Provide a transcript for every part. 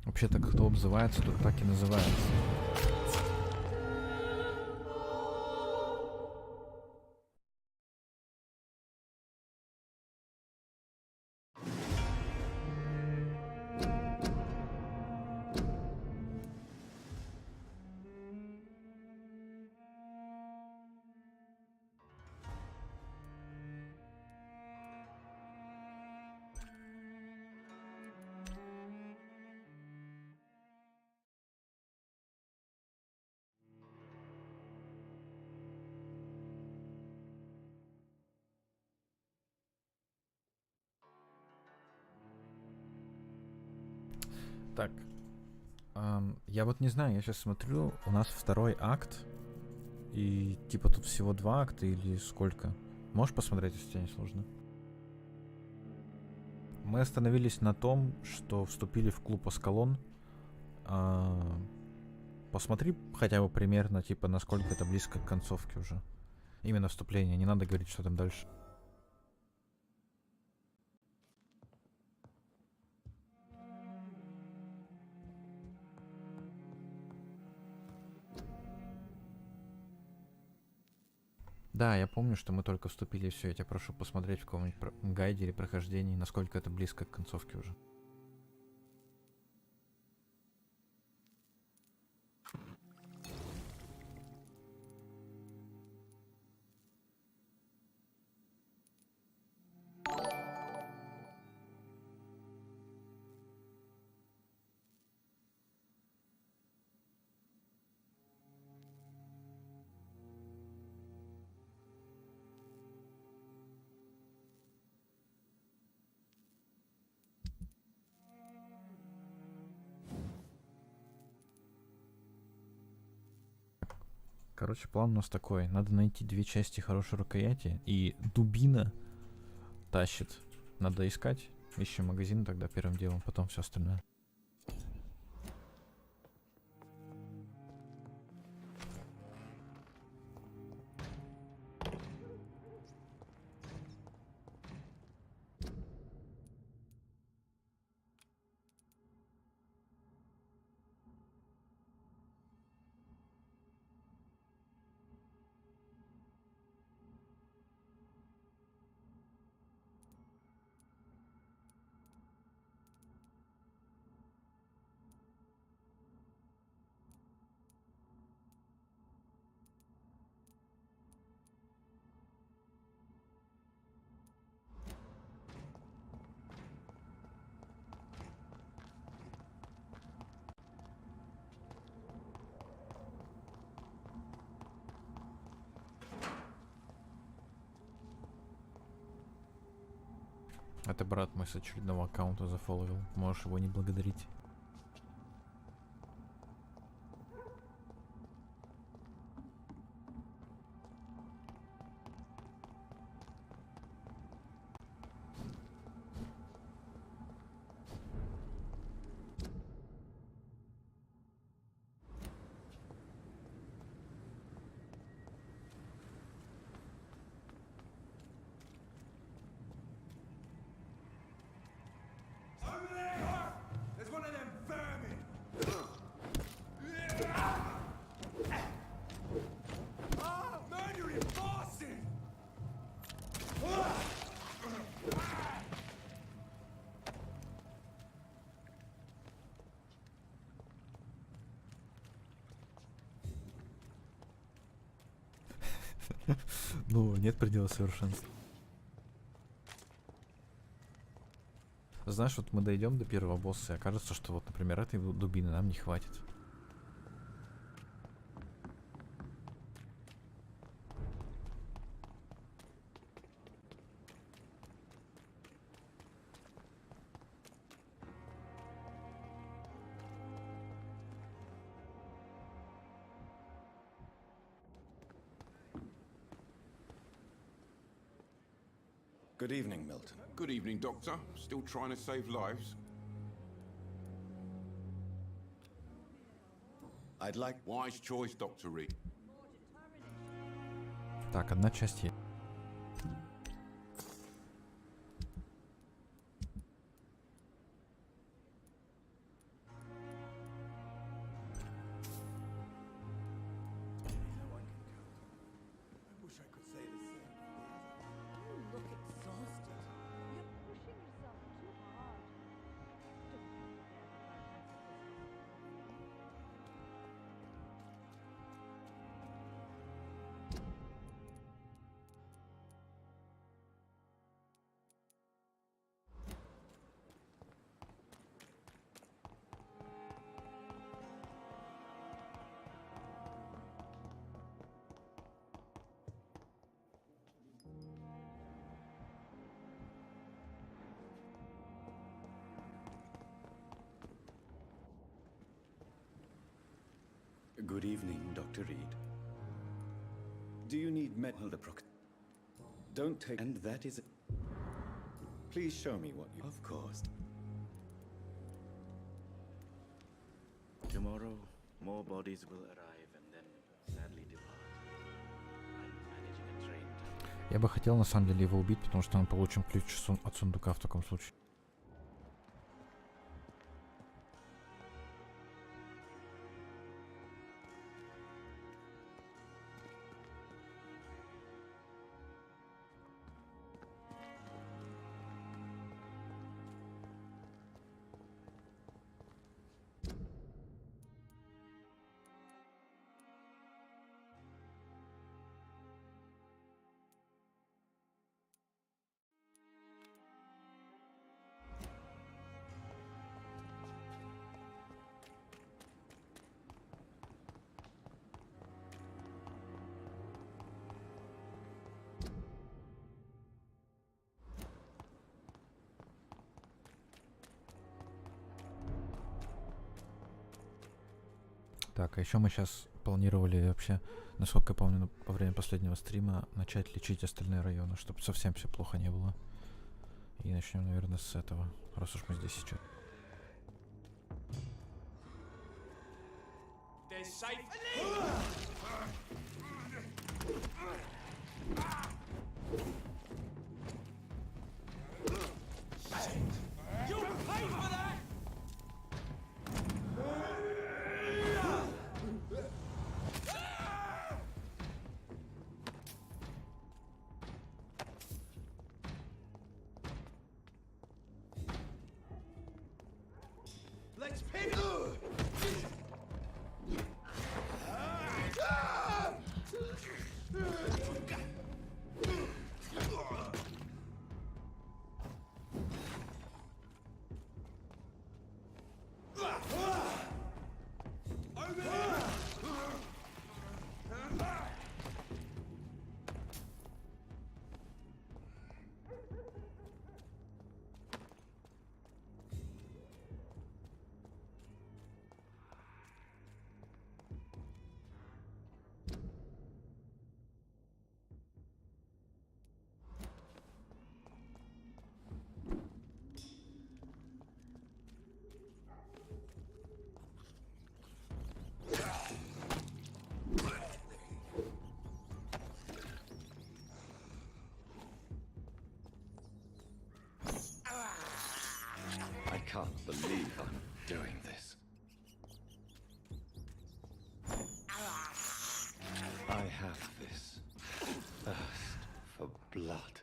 Вообще-то, кто обзывается, тут так и называется. Так, я вот не знаю, я сейчас смотрю, у нас второй акт, и типа тут всего два акта или сколько? Можешь посмотреть, если тебе не сложно? Мы остановились на том, что вступили в клуб Аскалон. А, Посмотри хотя бы примерно, типа, насколько это близко к концовке уже. Именно вступление, не надо говорить, что там дальше. Да, я помню, что мы только вступили, и все, я тебя прошу посмотреть в каком-нибудь гайде или прохождении, насколько это близко к концовке уже. Короче, план у нас такой. Надо найти две части хорошей рукояти, и дубина тащит. Надо искать. Ищем магазин тогда первым делом, потом все остальное. Это брат мой с очередного аккаунта зафоловил. Можешь его не благодарить. Ну, нет предела совершенства. Знаешь, вот мы дойдем до первого босса, и окажется, что вот, например, этой дубины нам не хватит. Good evening, Milton. Good evening, Doctor. Still trying to save lives? I'd like... Wise choice, Dr. Reed. Так, одна часть есть. Good evening, Dr. Reed. Do you need medical Don't take... And that is... Please show me what you... Of course. Tomorrow, more bodies will arrive and then sadly depart. I'm managing a train. Я бы хотел на самом деле его убить, потому что мы получим ключ от сундука в таком случае. Так, а еще мы сейчас планировали вообще, насколько я помню, во время последнего стрима начать лечить остальные районы, чтобы совсем все плохо не было. И начнем, наверное, с этого, раз уж мы здесь сейчас. I can't believe I'm doing this. I have this thirst for blood.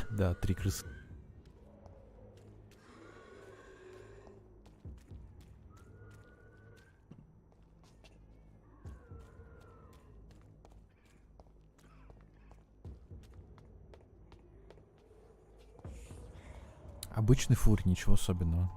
Да, 3 крысы. Обычный фур, ничего особенного.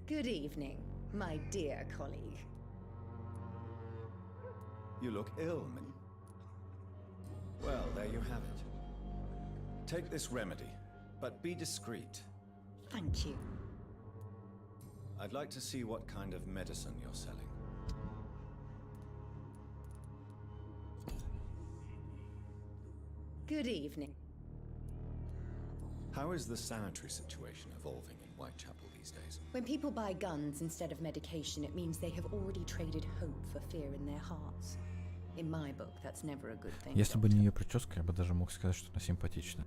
Good evening, my dear colleague. You look ill, man. Well, there you have it. Take this remedy, but be discreet. Thank you. I'd like to see what kind of medicine you're selling. Good evening. How is the sanitary situation evolving in Whitechapel these days? When people buy guns instead of medication, it means they have already traded hope for fear in their hearts. In my book, that's never a good thing. Если бы не ее прическа, я бы даже мог сказать, что она симпатична.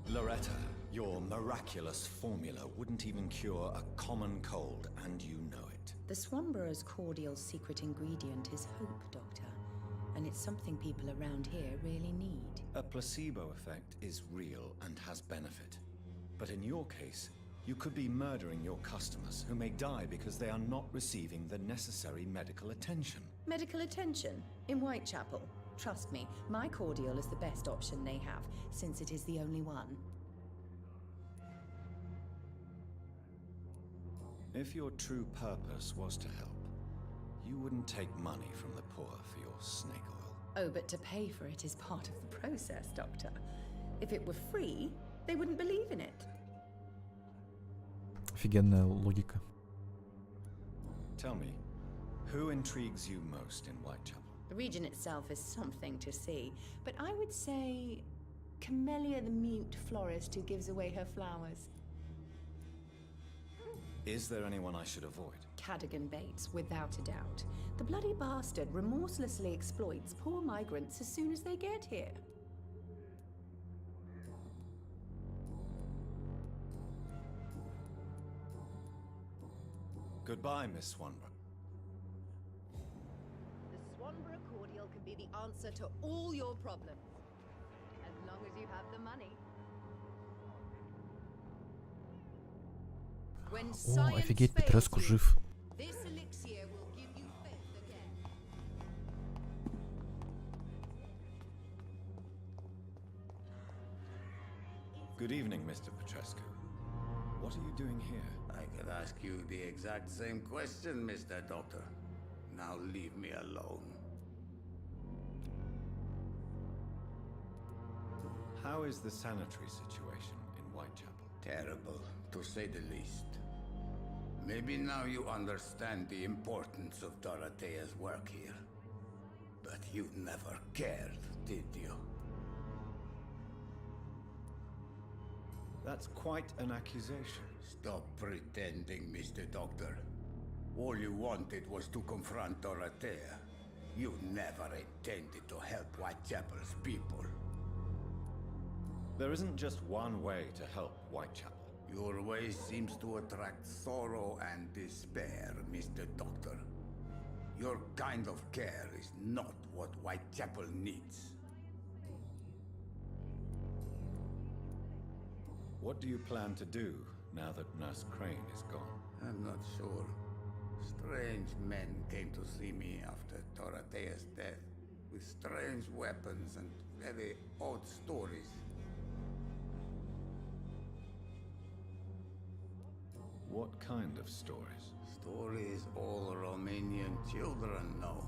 Loretta, your miraculous formula wouldn't even cure a common cold, and you know it. The Swanborough's cordial's secret ingredient is hope, Doctor. And it's something people around here really need. A placebo effect is real and has benefit. But in your case, you could be murdering your customers who may die because they are not receiving the necessary medical attention. Medical attention? In Whitechapel? Trust me, my cordial is the best option they have, since it is the only one. If your true purpose was to help, you wouldn't take money from the poor for your snake oil. Oh, but to pay for it is part of the process, Doctor. If it were free, they wouldn't believe in it. Офигенная логика. Tell me, who intrigues you most in Whitechapel? The region itself is something to see, but I would say Camellia the mute florist who gives away her flowers. Is there anyone I should avoid? Cadogan Bates, without a doubt. The bloody bastard remorselessly exploits poor migrants as soon as they get here. Goodbye, Miss Swanborough. The Swanborough cordial can be the answer to all your problems. As long as you have the money. When О, science офигеть, fails Петреску you, жив. this elixir will give you faith again. Good evening, Mr. Petrescu. What are you doing here? I could ask you the exact same question, Mr. Doctor. Now leave me alone. How is the sanitary situation in Whitechapel? Terrible, to say the least. Maybe now you understand the importance of Dorothea's work here. But you never cared, did you? That's quite an accusation. Stop pretending, Mr. Doctor. All you wanted was to confront Dorothea. You never intended to help Whitechapel's people. There isn't just one way to help Whitechapel. Your way seems to attract sorrow and despair, Mr. Doctor. Your kind of care is not what Whitechapel needs. What do you plan to do now that Nurse Crane is gone? I'm not sure. Strange men came to see me after Dorothea's death, with strange weapons and very odd stories. What kind of stories? Stories all Romanian children know.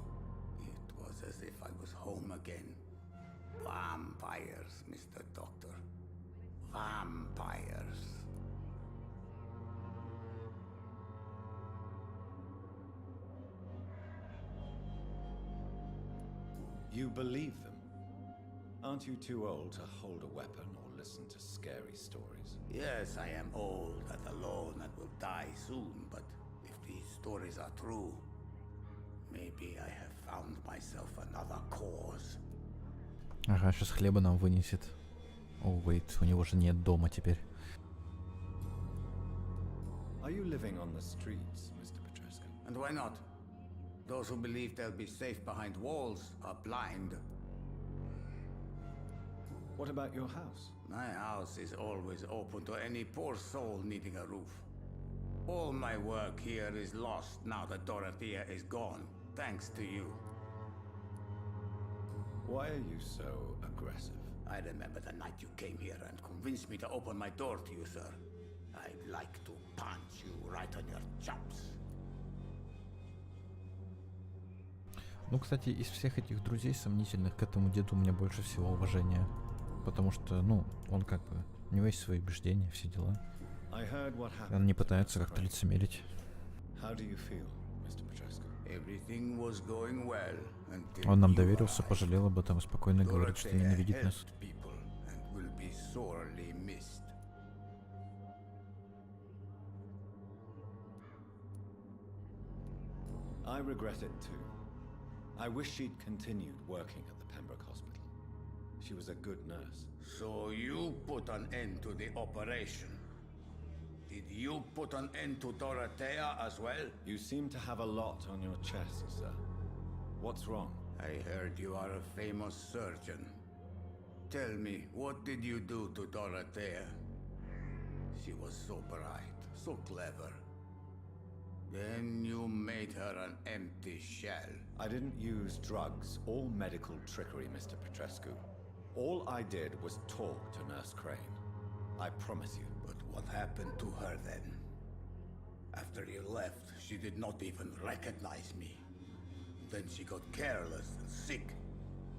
It was as if I was home again. Vampires, Mr. Doctor. Vampires. You believe them? Aren't you too old to hold a weapon or listen to scary stories? Yes, I am old and alone and will die soon, but if these stories are true, maybe I have found myself another cause. Ага, сейчас хлеба нам вынесет. О, wait, у него же нет дома теперь. Are you living on the streets, Mr. Petrescu? And why not? Those who believe they'll be safe behind walls are blind. What about your house? My house is always open to any poor soul needing a roof. All my work here is lost now that Dorothea is gone, thanks to you. Why are you so aggressive? I remember the night you came here and convinced me to open my door to you, sir. I'd like to punch you right on your chops. Ну, кстати, из всех этих друзей сомнительных к этому деду у меня больше всего уважения. Потому что, ну, он как бы... У него есть свои убеждения, все дела. I heard what happened. Он не пытается как-то лицемерить. How do you feel, Mr. Petrescu? Everything was going well until Он нам you доверился, arrived. пожалел об этом и спокойно говорит, что Dorothea ненавидит нас. helped people and will be sorely missed. I regret it too. I wish she'd continued working at the Pembroke Hospital. She was a good nurse. So you put an end to the operation. Did you put an end to Dorothea as well? You seem to have a lot on your chest, sir. What's wrong? I heard you are a famous surgeon. Tell me, what did you do to Dorothea? She was so bright, so clever. Then you made her an empty shell. I didn't use drugs or medical trickery, Mr. Petrescu. All I did was talk to Nurse Crane. I promise you. But what happened to her then? After you left, she did not even recognize me. Then she got careless and sick,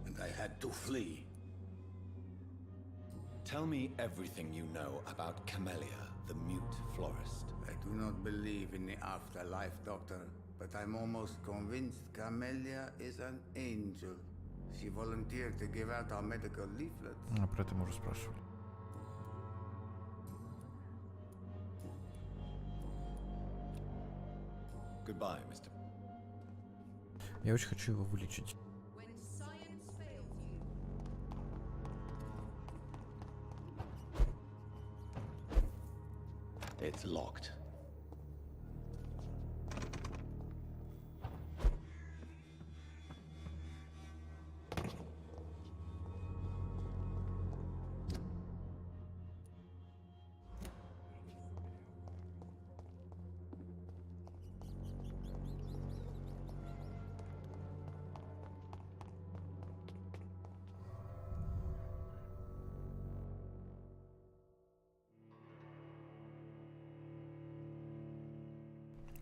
and I had to flee. Tell me everything you know about Camellia, the mute florist. I do not believe in the afterlife, Doctor, but I'm almost convinced Camellia is an angel. She volunteered to give out our medical leaflets. А, про это мы уже спрашивали. Goodbye, Mr. Я очень хочу его вылечить. When science fails you, It's locked.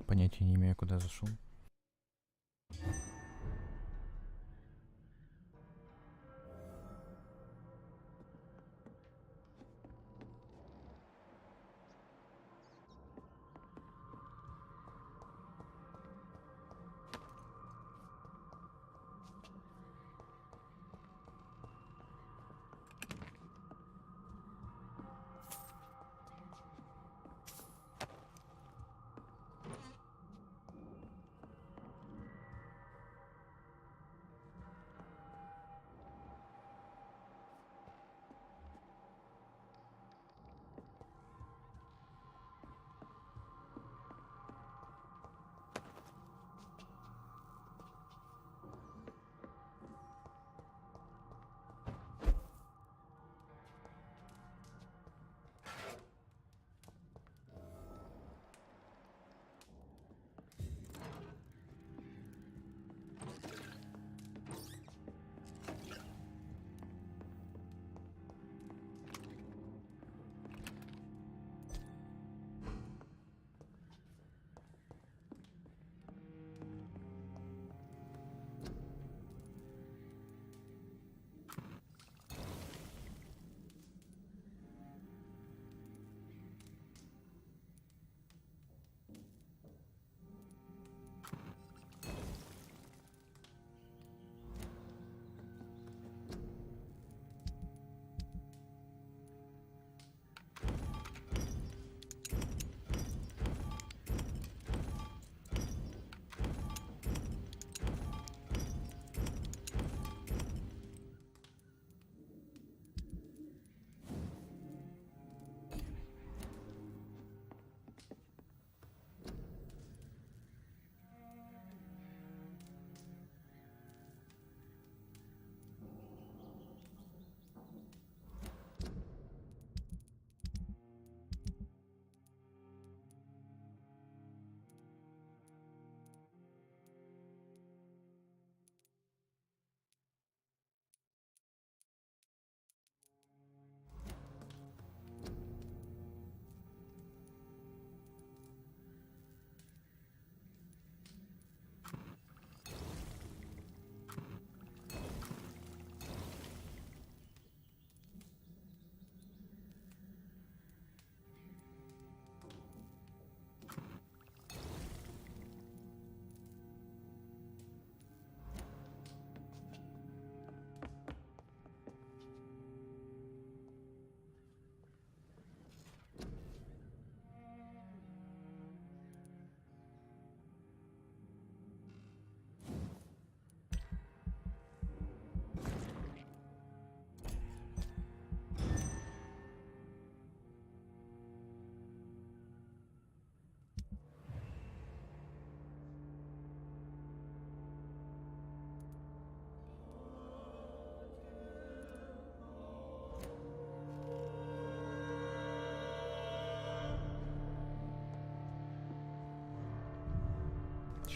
Понятия не имею, куда зашел.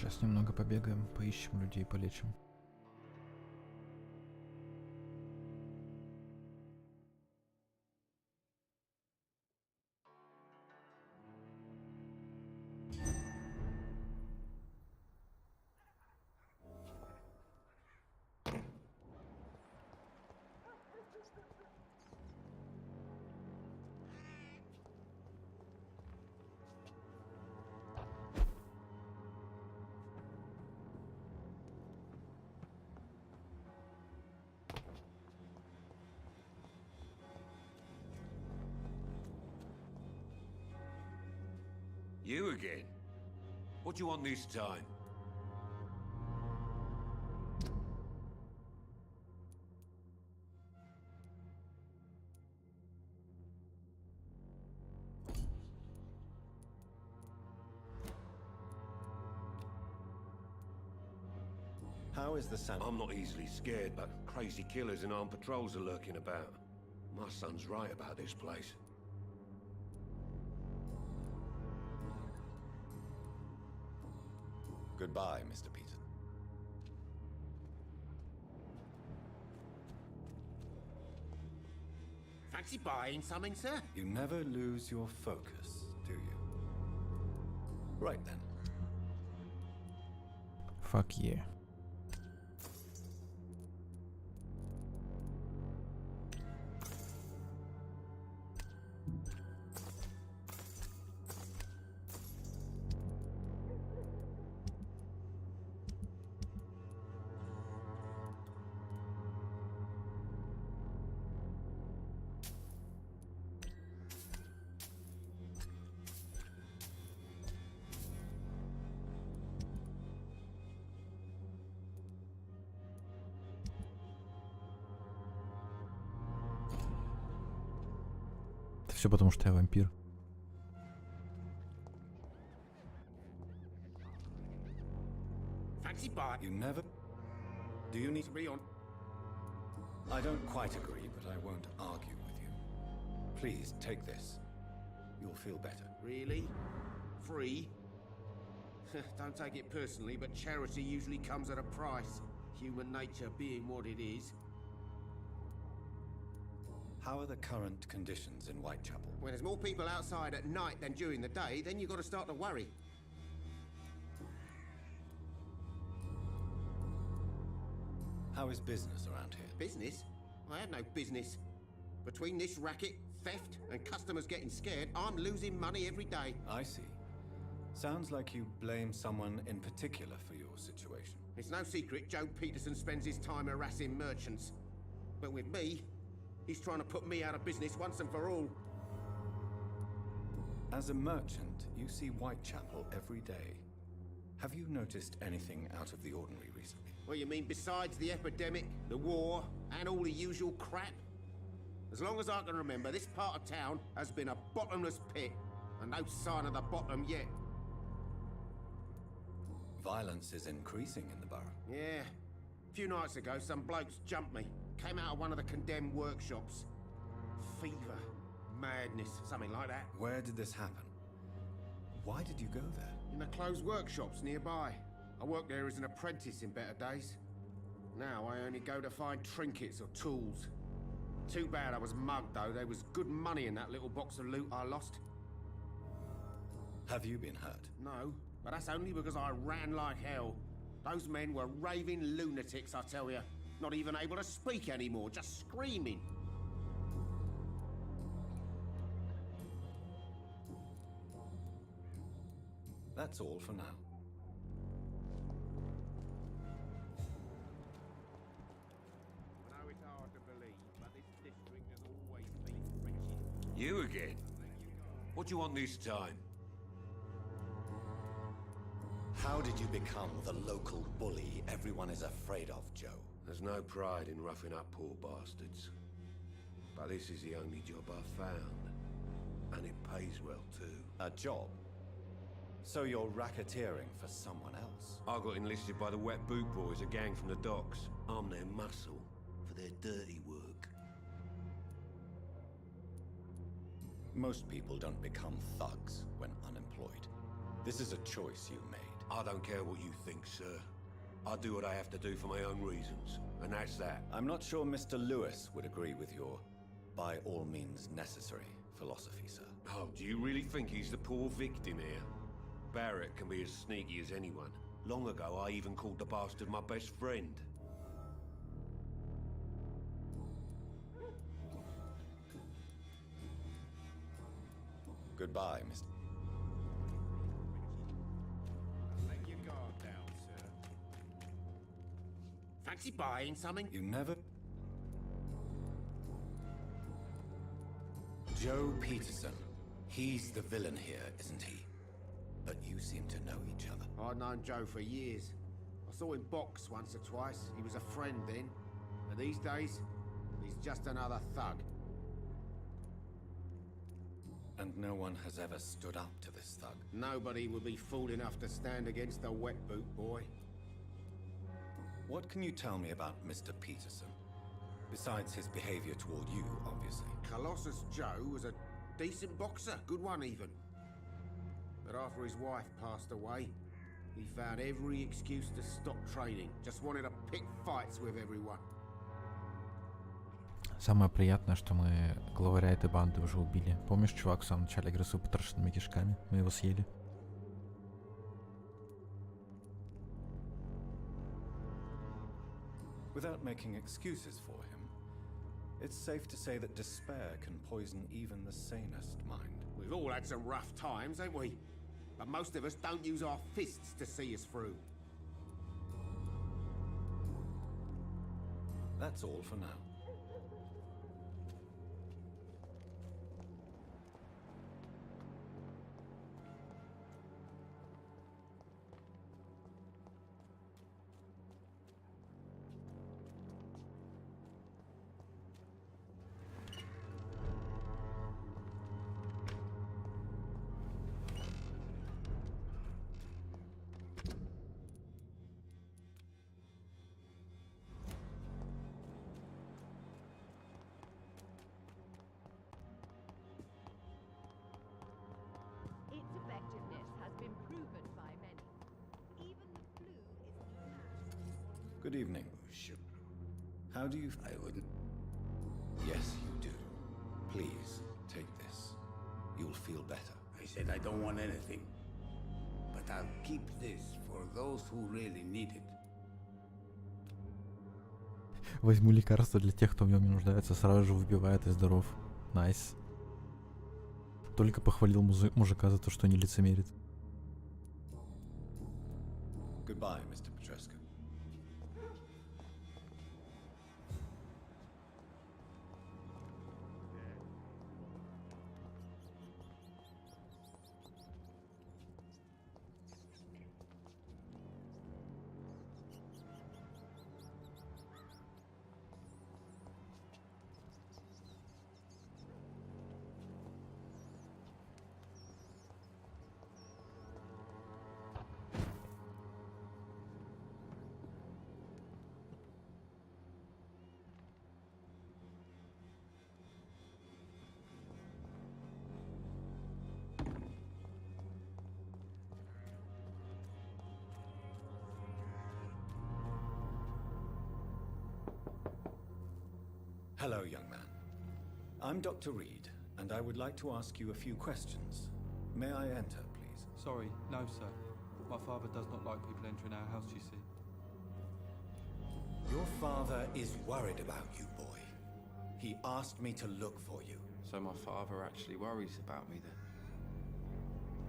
Сейчас немного побегаем, поищем людей, полечим. You again? What do you want this time? How is the sand? I'm not easily scared, but crazy killers and armed patrols are lurking about. My son's right about this place. Goodbye, Mr. Peterson. Fancy buying something, sir? You never lose your focus, do you? Right then. Fuck yeah. Все потому, что я вампир. Fancy buy? You never... Do you need to be on? I don't quite agree, but I won't argue with you. Please, take this. You'll feel better. Really? Free? Don't take it personally, but charity usually comes at a price. Human nature being what it is. How are the current conditions in Whitechapel? When there's more people outside at night than during the day, then you've got to start to worry. How is business around here? Business? I have no business. Between this racket, theft, and customers getting scared, I'm losing money every day. I see. Sounds like you blame someone in particular for your situation. It's no secret Joe Peterson spends his time harassing merchants. But with me, he's trying to put me out of business once and for all. As a merchant, you see Whitechapel every day. Have you noticed anything out of the ordinary recently? What you mean besides the epidemic, the war, and all the usual crap? As long as I can remember, this part of town has been a bottomless pit, and no sign of the bottom yet. Violence is increasing in the borough. Yeah. A few nights ago, some blokes jumped me. Came out of one of the condemned workshops. Fever, madness, something like that. Where did this happen? Why did you go there? In the closed workshops nearby. I worked there as an apprentice in better days. Now I only go to find trinkets or tools. Too bad I was mugged, though. There was good money in that little box of loot I lost. Have you been hurt? No, but that's only because I ran like hell. Those men were raving lunatics, I tell you. Not even able to speak anymore, just screaming. That's all for now. I know it's hard to believe, but this district has always been wretched. You again? What do you want this time? How did you become the local bully everyone is afraid of, Joe? There's no pride in roughing up poor bastards. But this is the only job I've found. And it pays well, too. A job? So you're racketeering for someone else? I got enlisted by the Wet Boot Boys, a gang from the docks. I'm their muscle for their dirty work. Most people don't become thugs when unemployed. This is a choice you made. I don't care what you think, sir. I do what I have to do for my own reasons, and that's that. I'm not sure Mr. Lewis would agree with your by all means necessary philosophy, sir. Oh, do you really think he's the poor victim here? Barrett can be as sneaky as anyone. Long ago, I even called the bastard my best friend. Goodbye, Mr. Let your guard down, sir. Fancy buying something? You never... Joe Peterson. He's the villain here, isn't he? But you seem to know each other. I'd known Joe for years. I saw him box once or twice. He was a friend then. But these days, he's just another thug. And no one has ever stood up to this thug. Nobody would be fool enough to stand against the wet boot boy. What can you tell me about Mr. Peterson? Besides his behavior toward you, obviously. Colossus Joe was a decent boxer, good one even. But after his wife passed away, he found every excuse to stop training. Just wanted to pick fights with everyone. Самое приятное, что мы главаря этой банды уже убили. Помнишь, чувак в самом начале игры с выпотрошенными кишками? Мы его съели. Without making excuses for him, it's safe to say that despair can poison even the sanest mind. We've all had some rough times, ain't we? But most of us don't use our fists to see us through. That's all for now. Its effectiveness has been proven by many. Even the flu is Good evening. How do you... I wouldn't. Yes, you do. Please, take this. You'll feel better. I said I don't want anything. But I'll keep this for those who really need it. Возьму лекарство для тех, кто в нем не нуждается, сразу же выбивает и здоров. Найс. Только похвалил мужика за то, что не лицемерит. Goodbye, Mr. Petrescu. Hello, young man. I'm Dr. Reed, and I would like to ask you a few questions. May I enter, please? Sorry, no, sir. My father does not like people entering our house, you see. Your father is worried about you, boy. He asked me to look for you. So my father actually worries about me then?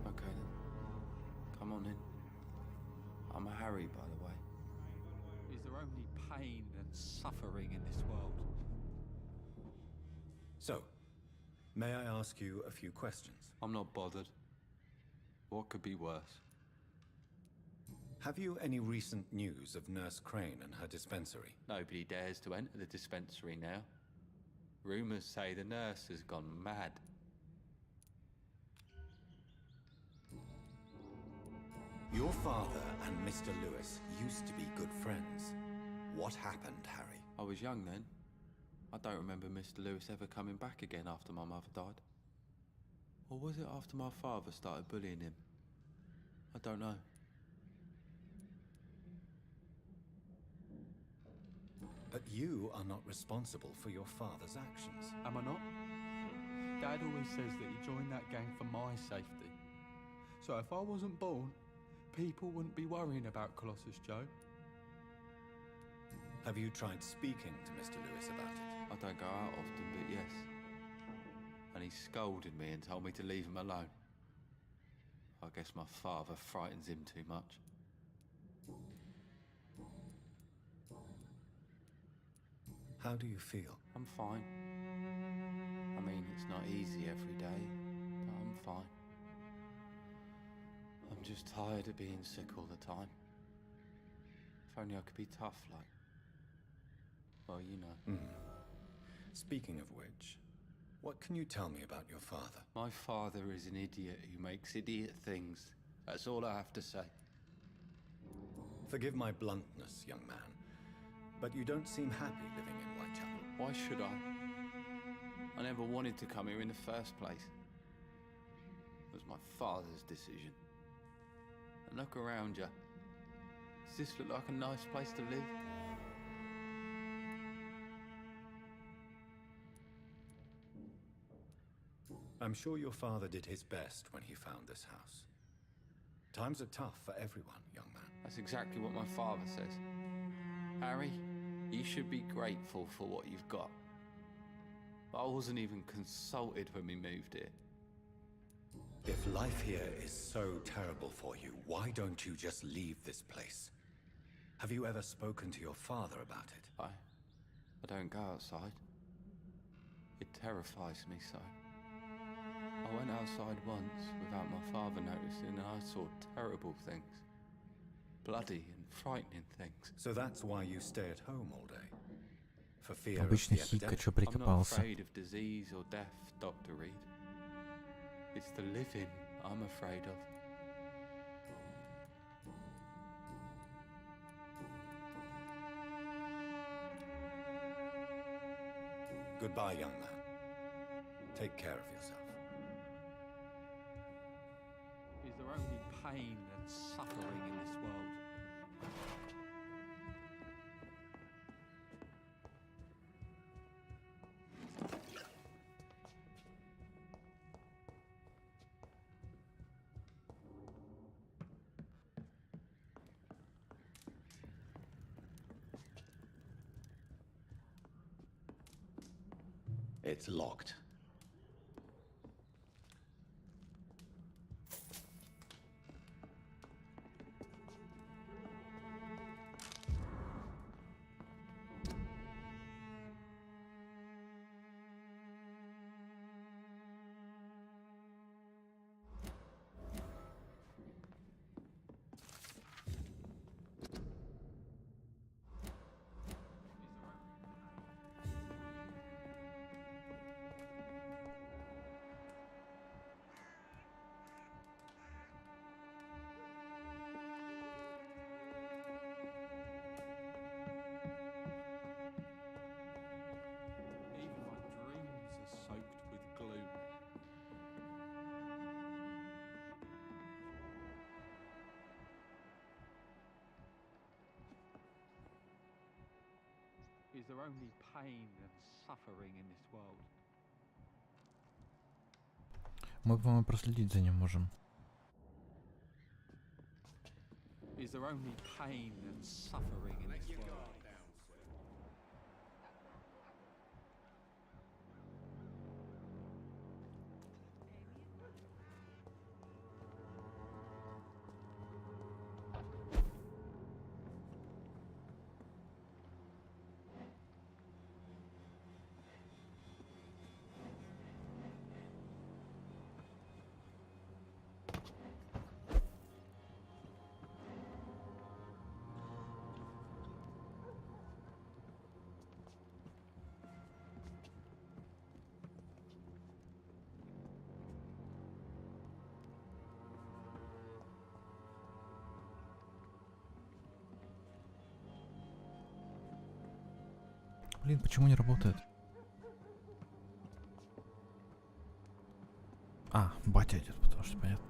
Okay then. Come on in. I'm a Harry, by the way. Is there only pain and suffering in this world? So, may I ask you a few questions? I'm not bothered. What could be worse? Have you any recent news of Nurse Crane and her dispensary? Nobody dares to enter the dispensary now. Rumours say the nurse has gone mad. Your father and Mr. Lewis used to be good friends. What happened, Harry? I was young then. I don't remember Mr. Lewis ever coming back again after my mother died. Or was it after my father started bullying him? I don't know. But you are not responsible for your father's actions. Am I not? Dad always says that he joined that gang for my safety. So if I wasn't born, people wouldn't be worrying about Colossus Joe. Have you tried speaking to Mr. Lewis about it? I don't go out often, but yes. And he scolded me and told me to leave him alone. I guess my father frightens him too much. How do you feel? I'm fine. I mean, it's not easy every day, but I'm fine. I'm just tired of being sick all the time. If only I could be tough, like... Well, you know. Speaking of which, what can you tell me about your father? My father is an idiot who makes idiot things. That's all I have to say. Forgive my bluntness, young man, but you don't seem happy living in Whitechapel. Why should I? I never wanted to come here in the first place. It was my father's decision. And look around you. Does this look like a nice place to live? I'm sure your father did his best when he found this house. Times are tough for everyone, young man. That's exactly what my father says. Harry, you should be grateful for what you've got. I wasn't even consulted when we moved here. If life here is so terrible for you, why don't you just leave this place? Have you ever spoken to your father about it? I don't go outside. It terrifies me so. I went outside once without my father noticing and I saw terrible things. Bloody and frightening things. So that's why you stay at home all day? For fear Обычный of the хика, чё epidemic? I'm not прикопался? afraid of disease or death, Dr. Reed. It's the living I'm afraid of. Goodbye, young man. Take care of yourself. Is there only pain and suffering in this world? It's locked. Even my dreams are soaked with glue. Is there only pain and suffering in this world? Мы, по-моему, проследить за ним можем. Is there only pain and suffering in this world? Блин, почему не работает? А, батя идет, потому что понятно.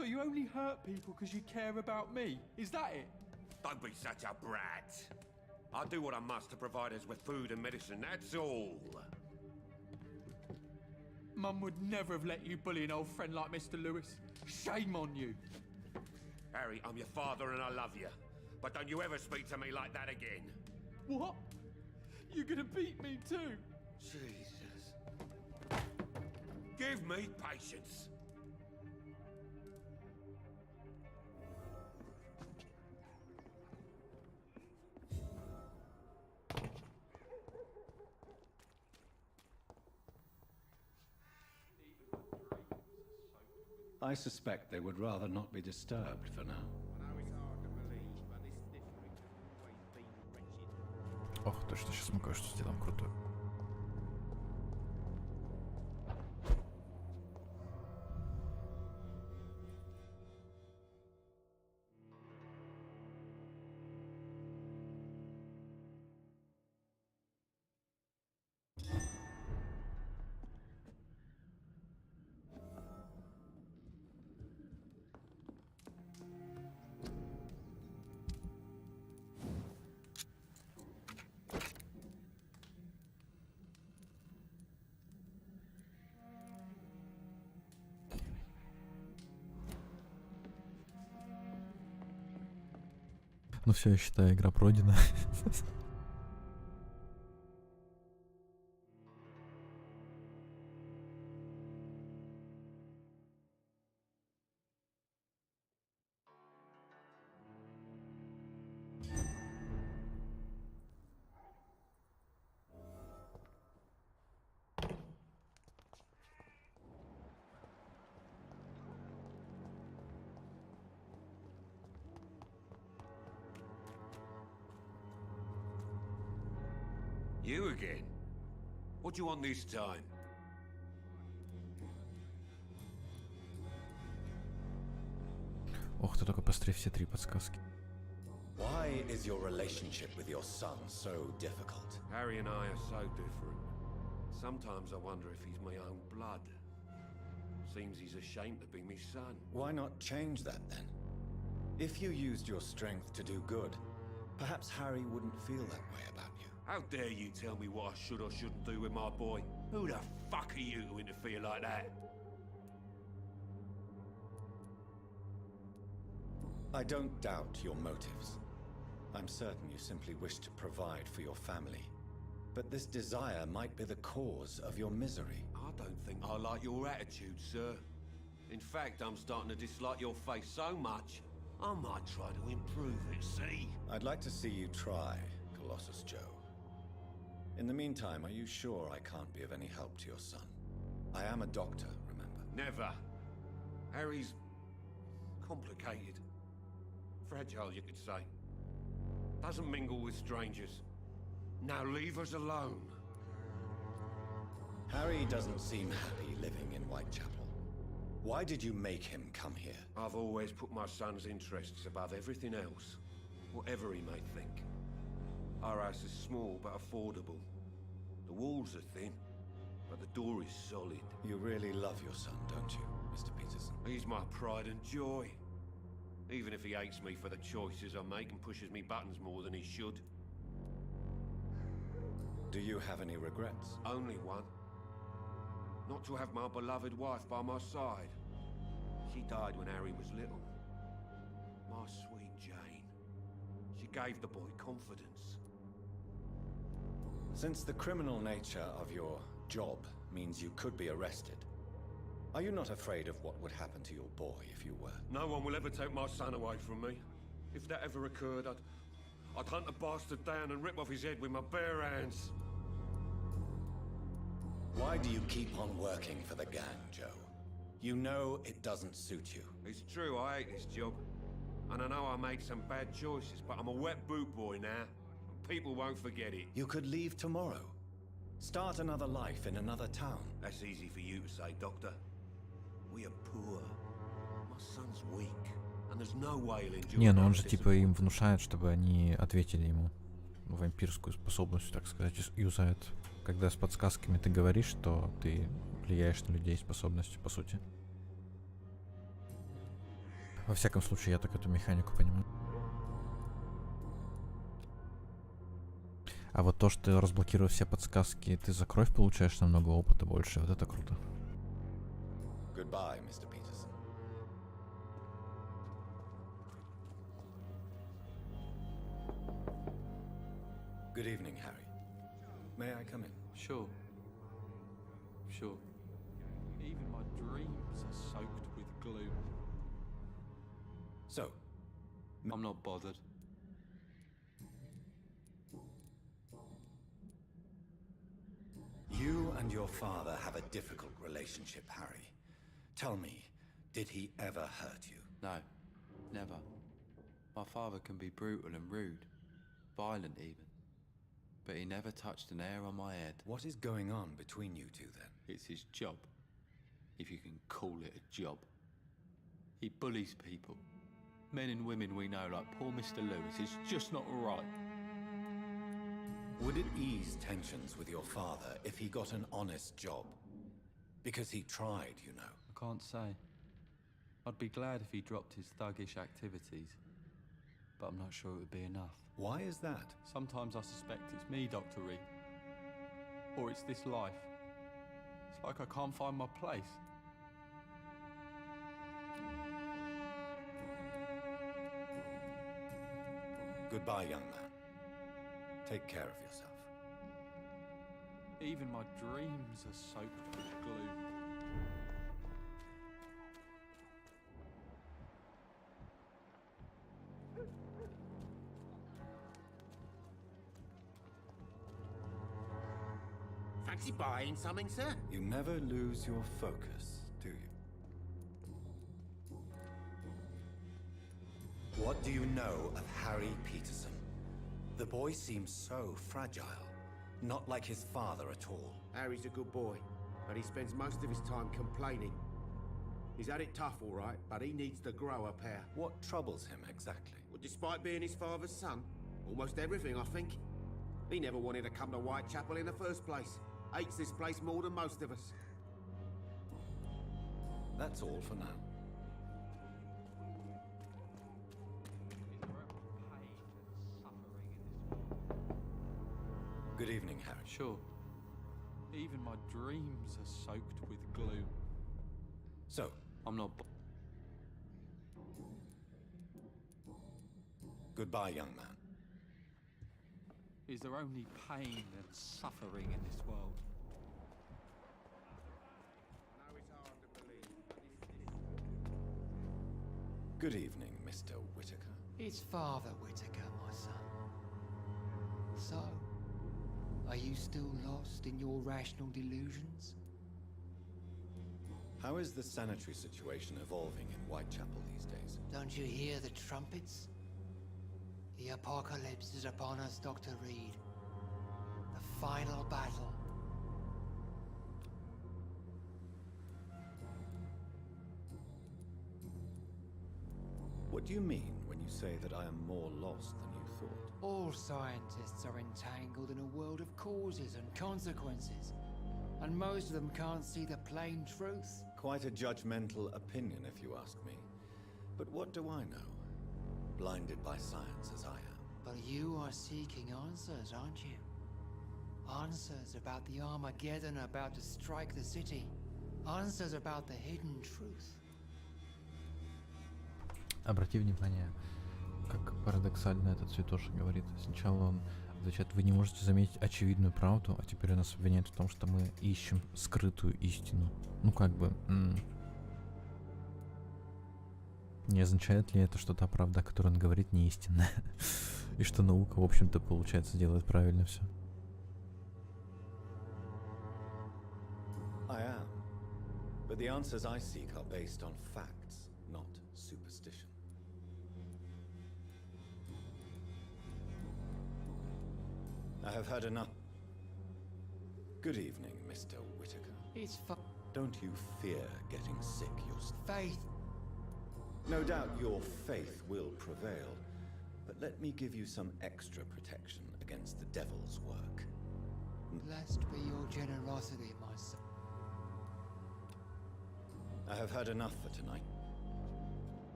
So you only hurt people because you care about me? Is that it? Don't be such a brat. I do what I must to provide us with food and medicine, that's all. Mum would never have let you bully an old friend like Mr. Lewis. Shame on you. Harry, I'm your father and I love you. But don't you ever speak to me like that again. What? You're gonna beat me too? Jesus. Give me patience. I suspect they would rather not be disturbed for now. Ох, точно, сейчас мы кое-что сделаем крутое. Ну все, я считаю, игра пройдена. You again? What do you want this time? Ох, ты только посмотри все три подсказки. Why is your relationship with your son so difficult? Harry and I are so different. Sometimes I wonder if he's my own blood. Seems he's ashamed to be my son. Why not change that then? If you used your strength to do good, perhaps Harry wouldn't feel that way about you. How dare you tell me what I should or shouldn't do with my boy? Who the fuck are you to interfere like that? I don't doubt your motives. I'm certain you simply wish to provide for your family. But this desire might be the cause of your misery. I don't think I like your attitude, sir. In fact, I'm starting to dislike your face so much, I might try to improve it, see? I'd like to see you try, Colossus Joe. In the meantime, are you sure I can't be of any help to your son? I am a doctor, remember? Never. Harry's complicated. Fragile, you could say. Doesn't mingle with strangers. Now leave us alone. Harry doesn't seem happy living in Whitechapel. Why did you make him come here? I've always put my son's interests above everything else, whatever he may think. Our house is small but affordable. The walls are thin, but the door is solid. You really love your son, don't you, Mr. Peterson? He's my pride and joy. Even if he hates me for the choices I make and pushes me buttons more than he should. Do you have any regrets? Only one. Not to have my beloved wife by my side. She died when Harry was little. My sweet Jane. She gave the boy confidence. Since the criminal nature of your job means you could be arrested, are you not afraid of what would happen to your boy if you were? No one will ever take my son away from me. If that ever occurred, I'd hunt the bastard down and rip off his head with my bare hands. Why do you keep on working for the gang, Joe? You know it doesn't suit you. It's true, I hate this job. And I know I made some bad choices, but I'm a wet boot boy now. And people won't forget it. You could leave tomorrow. Start another life in another town. That's easy for you to say, Doctor. We are poor. My son's weak. And there's no way he'll endure. Не, ну он же типа им внушает, чтобы они ответили ему. Вампирскую способность, так сказать, юзает. Когда с подсказками ты говоришь, что ты влияешь на людей способностью, по сути. Во всяком случае, я так эту механику понимаю. А вот то, что ты разблокируешь все подсказки, ты за кровь получаешь намного опыта больше. Вот это круто. Goodbye, Mr. Peterson. Good evening, Harry. May I come in? Sure. Sure. Even my dreams are soaked with gloom. So, I'm not bothered. you and your father have a difficult relationship, Harry. Tell me, did he ever hurt you? No, never. My father can be brutal and rude, violent even. But he never touched an hair on my head. What is going on between you two, then? It's his job, if you can call it a job. He bullies people. Men and women we know, like poor Mr. Lewis. It's just not right. Would it ease tensions with your father if he got an honest job? Because he tried, you know. I can't say. I'd be glad if he dropped his thuggish activities, but I'm not sure it would be enough. Why is that? Sometimes I suspect it's me, Dr. Reed. Or it's this life. It's like I can't find my place. Goodbye, young man. Take care of yourself. Even my dreams are soaked with gloom. Fancy buying something, sir? You never lose your focus, do you? What do you know of Harry Peterson? The boy seems so fragile. Not like his father at all. Harry's a good boy, but he spends most of his time complaining. He's had it tough, all right, but he needs to grow a pair. What troubles him exactly? Well, despite being his father's son, almost everything, I think. He never wanted to come to Whitechapel in the first place. Hates this place more than most of us. That's all for now. Good evening, Harry. Sure. Even my dreams are soaked with gloom. So, I'm not. goodbye, young man. Is there only pain and suffering in this world? I know it's hard to believe, but Good evening, Mr. Whitaker. It's Father Whitaker, my son. So, are you still lost in your rational delusions? How is the sanitary situation evolving in Whitechapel these days? Don't you hear the trumpets? The apocalypse is upon us, Dr. Reed. The final battle. What do you mean when you say that I am more lost than you thought? All scientists are entangled in a world of causes and consequences, and most of them can't see the plain truth. Quite a judgmental opinion, if you ask me. But what do I know? Blinded by science as I am. But you are seeking answers, aren't you? Answers about the Armageddon about to strike the city. Answers about the hidden truth. Обрати внимание, как парадоксально этот цветошек говорит. Сначала он отвечает: вы не можете заметить очевидную правду, а теперь нас обвиняют в том, что мы ищем скрытую истину. Ну как бы... Не означает ли это, что та правда, о которой он говорит, не истинная? И что наука, в общем-то, получается, делает правильно все? I am. But the answers I seek are based on facts, not superstition. I have heard enough. Good evening, Mr. Whitaker. It's Don't you fear getting sick yourself? faith. No doubt your faith will prevail, but let me give you some extra protection against the devil's work. Blessed be your generosity, my son. I have heard enough for tonight.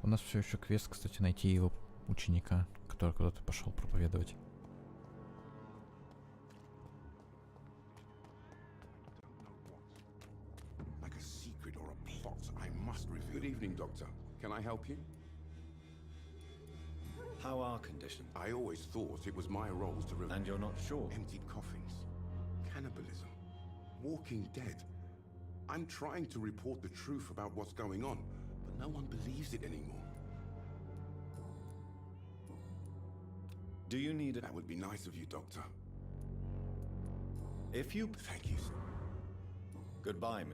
У нас все еще квест, кстати, найти его ученика, который куда-то пошел проповедовать. Like a secret or a plot, I must reveal. Good evening, Doctor. Can I help you? How are conditions? I always thought it was my role to reveal. And you're not sure? Empty coffins, cannibalism, walking dead. I'm trying to report the truth about what's going on, but no one believes it anymore. Do you need it? That would be nice of you, Doctor. If you... Thank you, sir. Goodbye.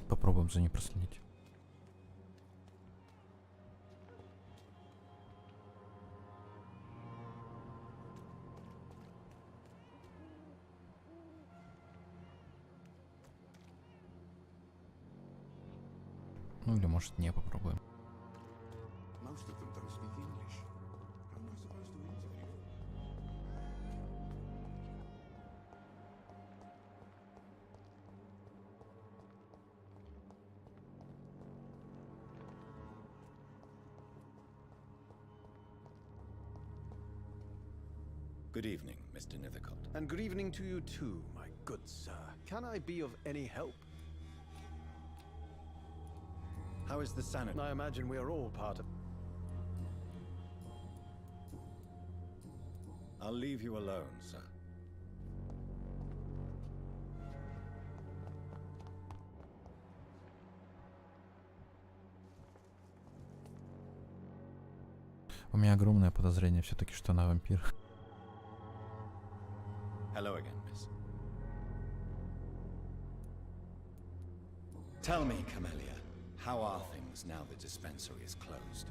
Попробуем за ней проследить. Ну или может не попробуем. Most of them don't speak English. How am I supposed to interview them? Good evening, Mr. Nithercott. And good evening to you too, my good sir. Can I be of any help? How is the sanity? I imagine we are all part of... I'll leave you alone, sir. У меня огромное подозрение все-таки, что она вампир. Hello again, miss. Tell me, Camellia, how are things now the dispensary is closed?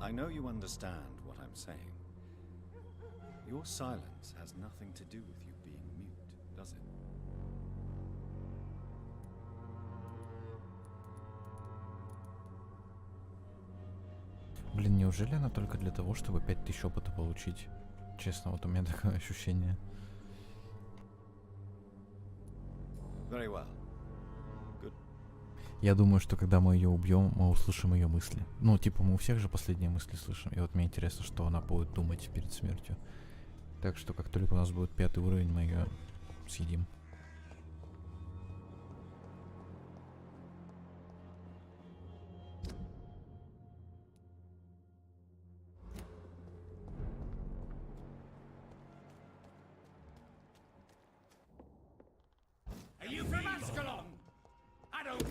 I know you understand what I'm saying. Your silence has nothing to do with you being mute, does it? Блин, неужели она только для того, чтобы 5000 опыта получить? Честно, вот у меня такое ощущение. Very well. Good. Я думаю, что когда мы ее убьем, мы услышим ее мысли. Ну, типа, мы у всех же последние мысли слышим. И вот мне интересно, что она будет думать перед смертью. Так что, как только у нас будет 5 уровень, мы ее съедим. Are you from Ascalon? I don't...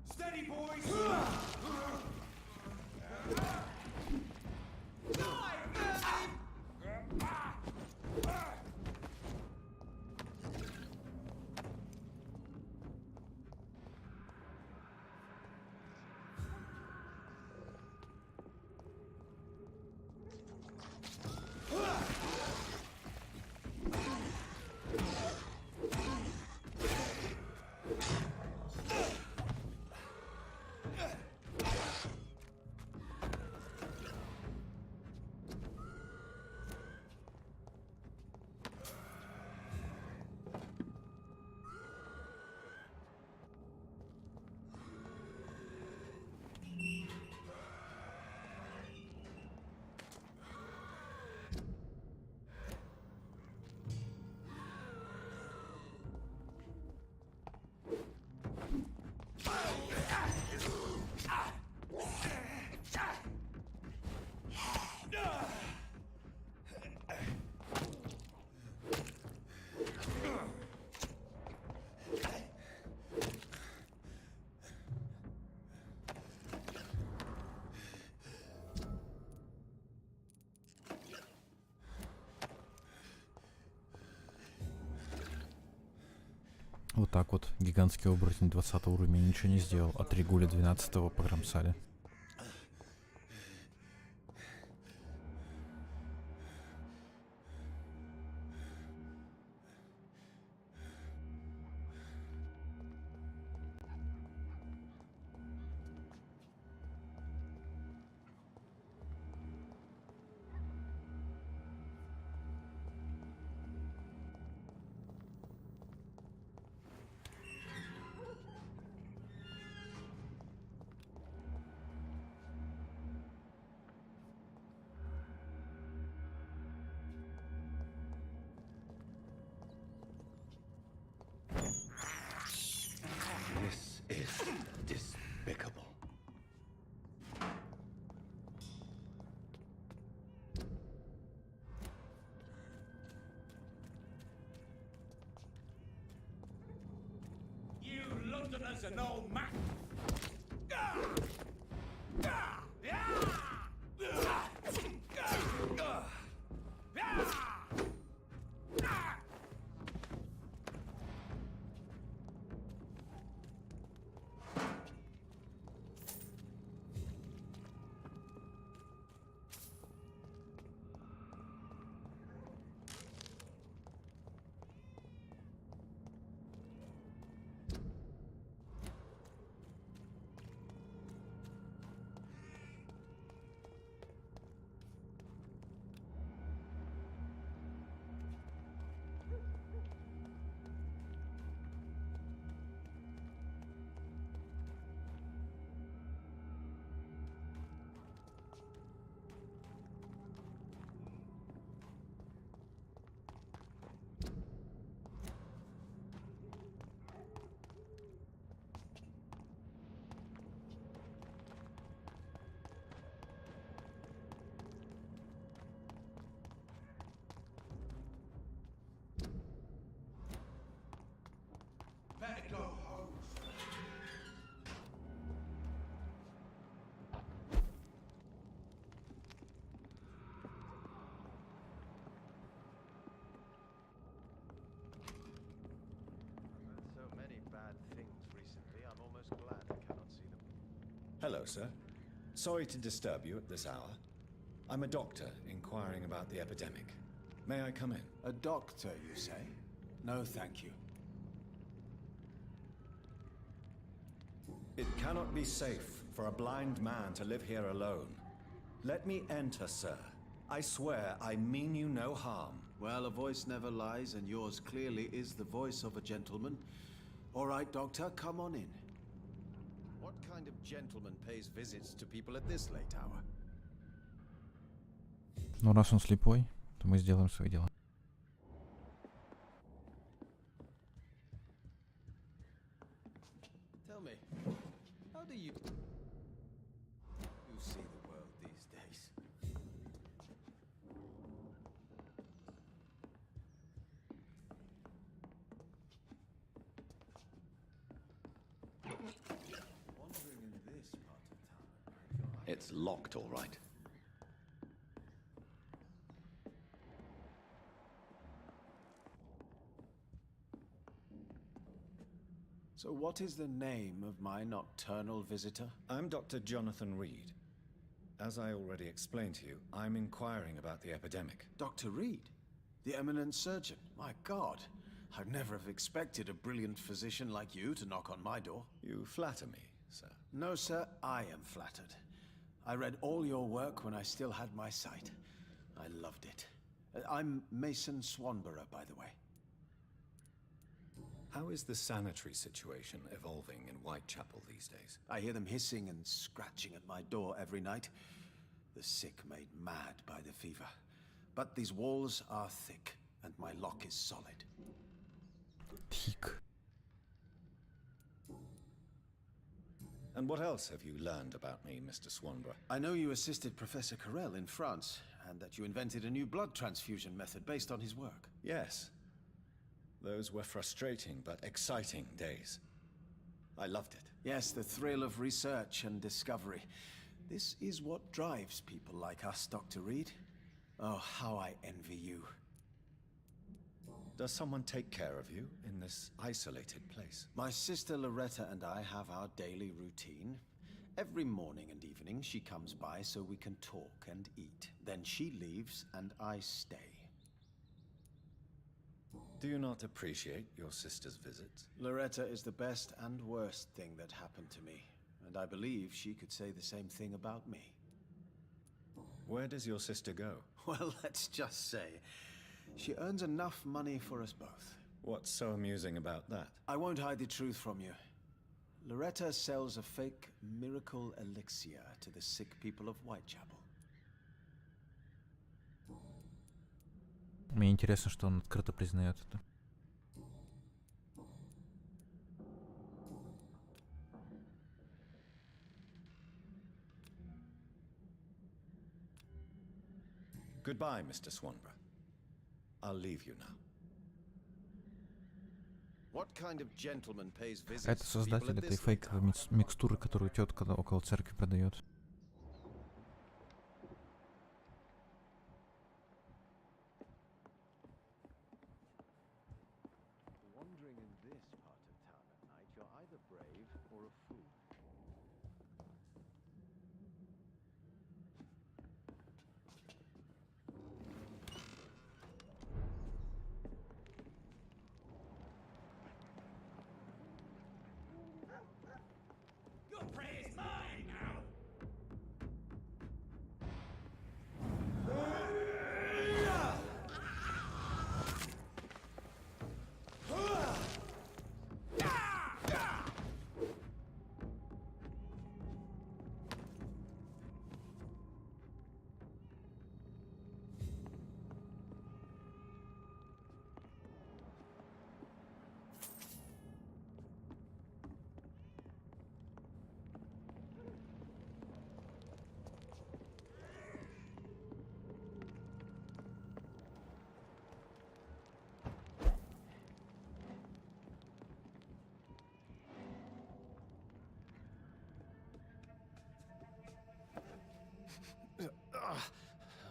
Steady, boys! Вот так вот гигантский оборотень 20 уровня ничего не сделал, а 3 гуля 12 погромсали. This is despicable. You Londoners are no match. Better go home. So many bad things recently, I'm almost glad I cannot see them. Hello, sir. Sorry to disturb you at this hour. I'm a doctor inquiring about the epidemic. May I come in? A doctor, you say? No, thank you. It cannot be safe for a blind man to live here alone. Let me enter, sir. I swear I mean you no harm. Well, a voice never lies, and yours clearly is the voice of a gentleman. All right, Doctor, come on in. What kind of gentleman pays visits to people at this late hour? Ну, раз он слепой, то мы сделаем свои дела. Tell me, how do you see the world these days? Wandering in this part of town. It's locked, all right. So what is the name of my nocturnal visitor? I'm Dr. Jonathan Reed. As I already explained to you, I'm inquiring about the epidemic. Dr. Reed? The eminent surgeon? My God, I'd never have expected a brilliant physician like you to knock on my door. You flatter me, sir. No, sir, I am flattered. I read all your work when I still had my sight. I loved it. I'm Mason Swanborough, by the way. How is the sanitary situation evolving in Whitechapel these days? I hear them hissing and scratching at my door every night. The sick made mad by the fever. But these walls are thick, and my lock is solid. Thick. And what else have you learned about me, Mr. Swanborough? I know you assisted Professor Carell in France, and that you invented a new blood transfusion method based on his work. Yes. Those were frustrating but exciting days. I loved it. Yes, the thrill of research and discovery. This is what drives people like us, Dr. Reed. Oh, how I envy you. Does someone take care of you in this isolated place? My sister Loretta and I have our daily routine. Every morning and evening she comes by so we can talk and eat. Then she leaves and I stay. Do you not appreciate your sister's visits? Loretta is the best and worst thing that happened to me, and I believe she could say the same thing about me. Where does your sister go? Well, let's just say, she earns enough money for us both. What's so amusing about that? I won't hide the truth from you. Loretta sells a fake miracle elixir to the sick people of Whitechapel. Мне интересно, что он открыто признает это. Goodbye, Mr. Swanborough. I'll leave you now. What kind of gentleman pays visits Это to people создатель at этой this фейковой микстуры, которую тетка около церкви продает. Wandering in this part of town at night, you're either brave or a fool. Your prey is mine now!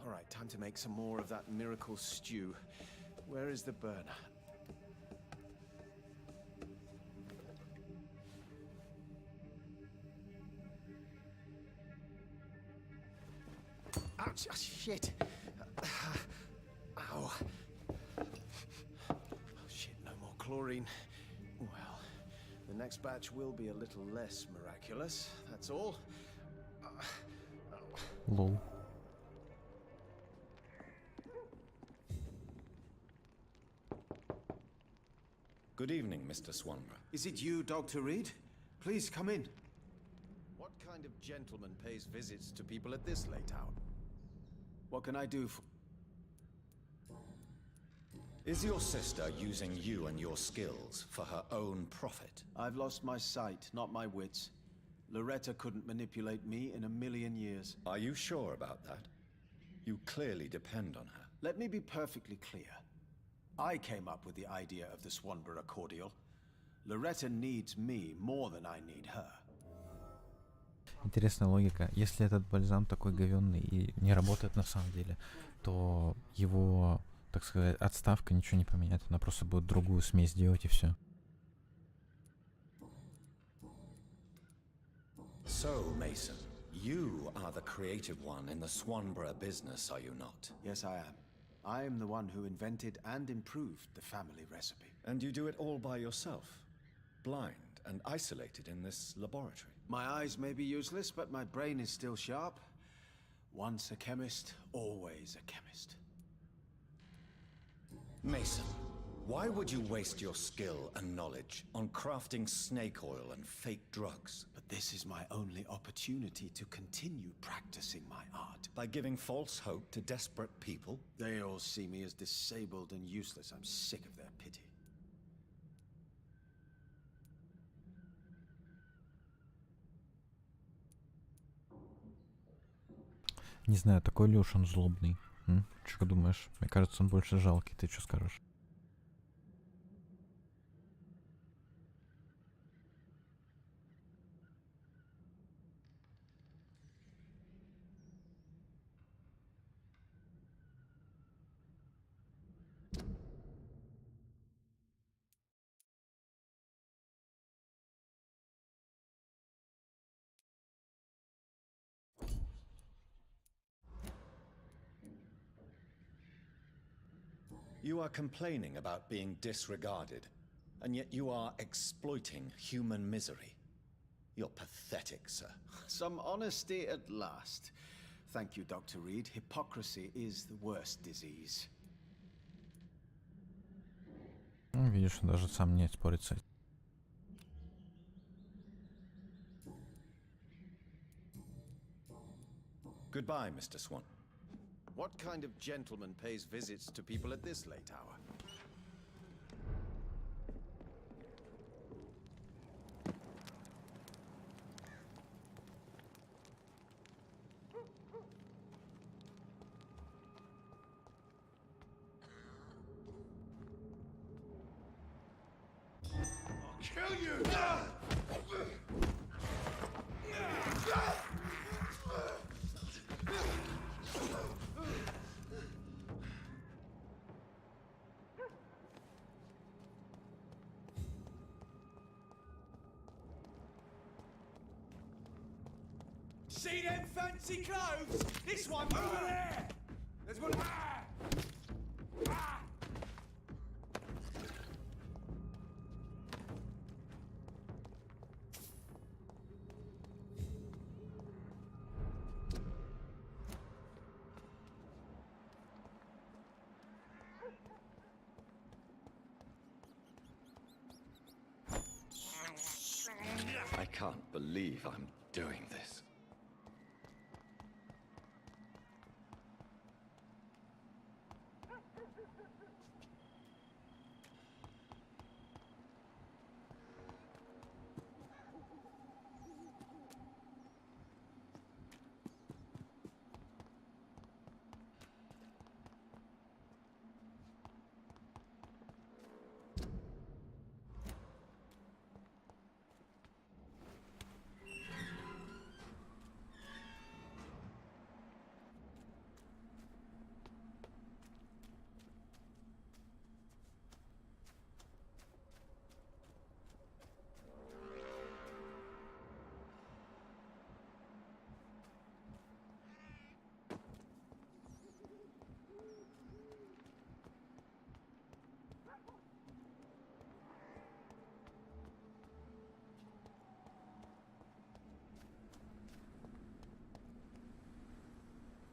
All right, time to make some more of that miracle stew. Where is the burner? Ouch! Shit! Ow! Oh, shit, no more chlorine. Well, the next batch will be a little less miraculous, that's all. Лол. Good evening, Mr. Swanborough. Is it you, Dr. Reed? Please come in. What kind of gentleman pays visits to people at this late hour? What can I do for... Is your sister using you and your skills for her own profit? I've lost my sight, not my wits. Loretta couldn't manipulate me in a million years. Are you sure about that? You clearly depend on her. Let me be perfectly clear. I came up with the idea of the Swanborough cordial. Loretta needs me more than I need her. Интересная логика. Если этот бальзам такой говенный и не работает на самом деле, то его, так сказать, отставка ничего не поменяет. Она просто будет другую смесь делать и все. So, Mason, you are the creative one in the Swanborough business, are you not? Yes, I am. I am the one who invented and improved the family recipe. And you do it all by yourself, blind and isolated in this laboratory. My eyes may be useless, but my brain is still sharp. Once a chemist, always a chemist. Mason, why would you waste your skill and knowledge on crafting snake oil and fake drugs? But this is my only opportunity to continue practicing my art. By giving false hope to desperate people? They all see me as disabled and useless. I'm sick of their pity. Не знаю, такой ли уж он злобный. Что думаешь? Мне кажется, он больше жалкий. Ты что скажешь? You are complaining about being disregarded, and yet you are exploiting human misery. You're pathetic, sir. Some honesty at last. Thank you, Dr. Reed. Hypocrisy is the worst disease. Видишь, он даже сам не спорит с этим. Goodbye, Mr. Swan. What kind of gentleman pays visits to people at this late hour? I'll kill you! See them fancy clothes? This one over there! There's one. I can't believe I'm doing this.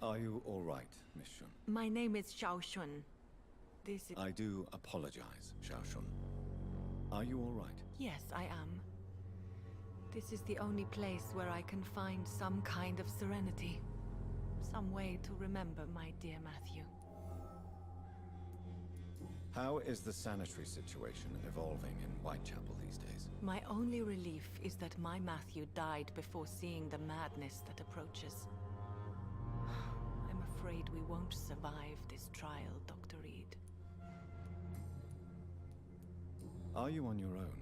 Are you all right, Miss Shun? My name is Xiao Shun. This is... I do apologize, Xiao Shun. Are you all right? Yes, I am. This is the only place where I can find some kind of serenity. Some way to remember my dear Matthew. How is the sanitary situation evolving in Whitechapel these days? My only relief is that my Matthew died before seeing the madness that approaches. I'm afraid we won't survive this trial, Dr. Reed. Are you on your own?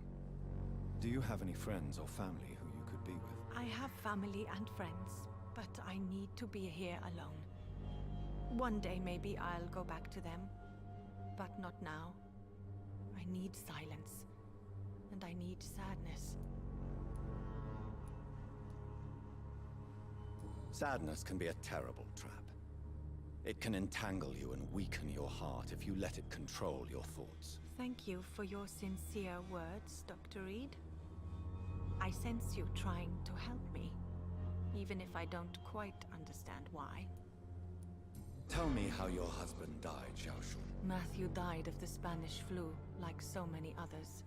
Do you have any friends or family who you could be with? I have family and friends, but I need to be here alone. One day maybe I'll go back to them, but not now. I need silence, and I need sadness. Sadness can be a terrible trap. It can entangle you and weaken your heart if you let it control your thoughts. Thank you for your sincere words, Dr. Reed. I sense you trying to help me, even if I don't quite understand why. Tell me how your husband died, Xiao Shun. Matthew died of the Spanish flu, like so many others.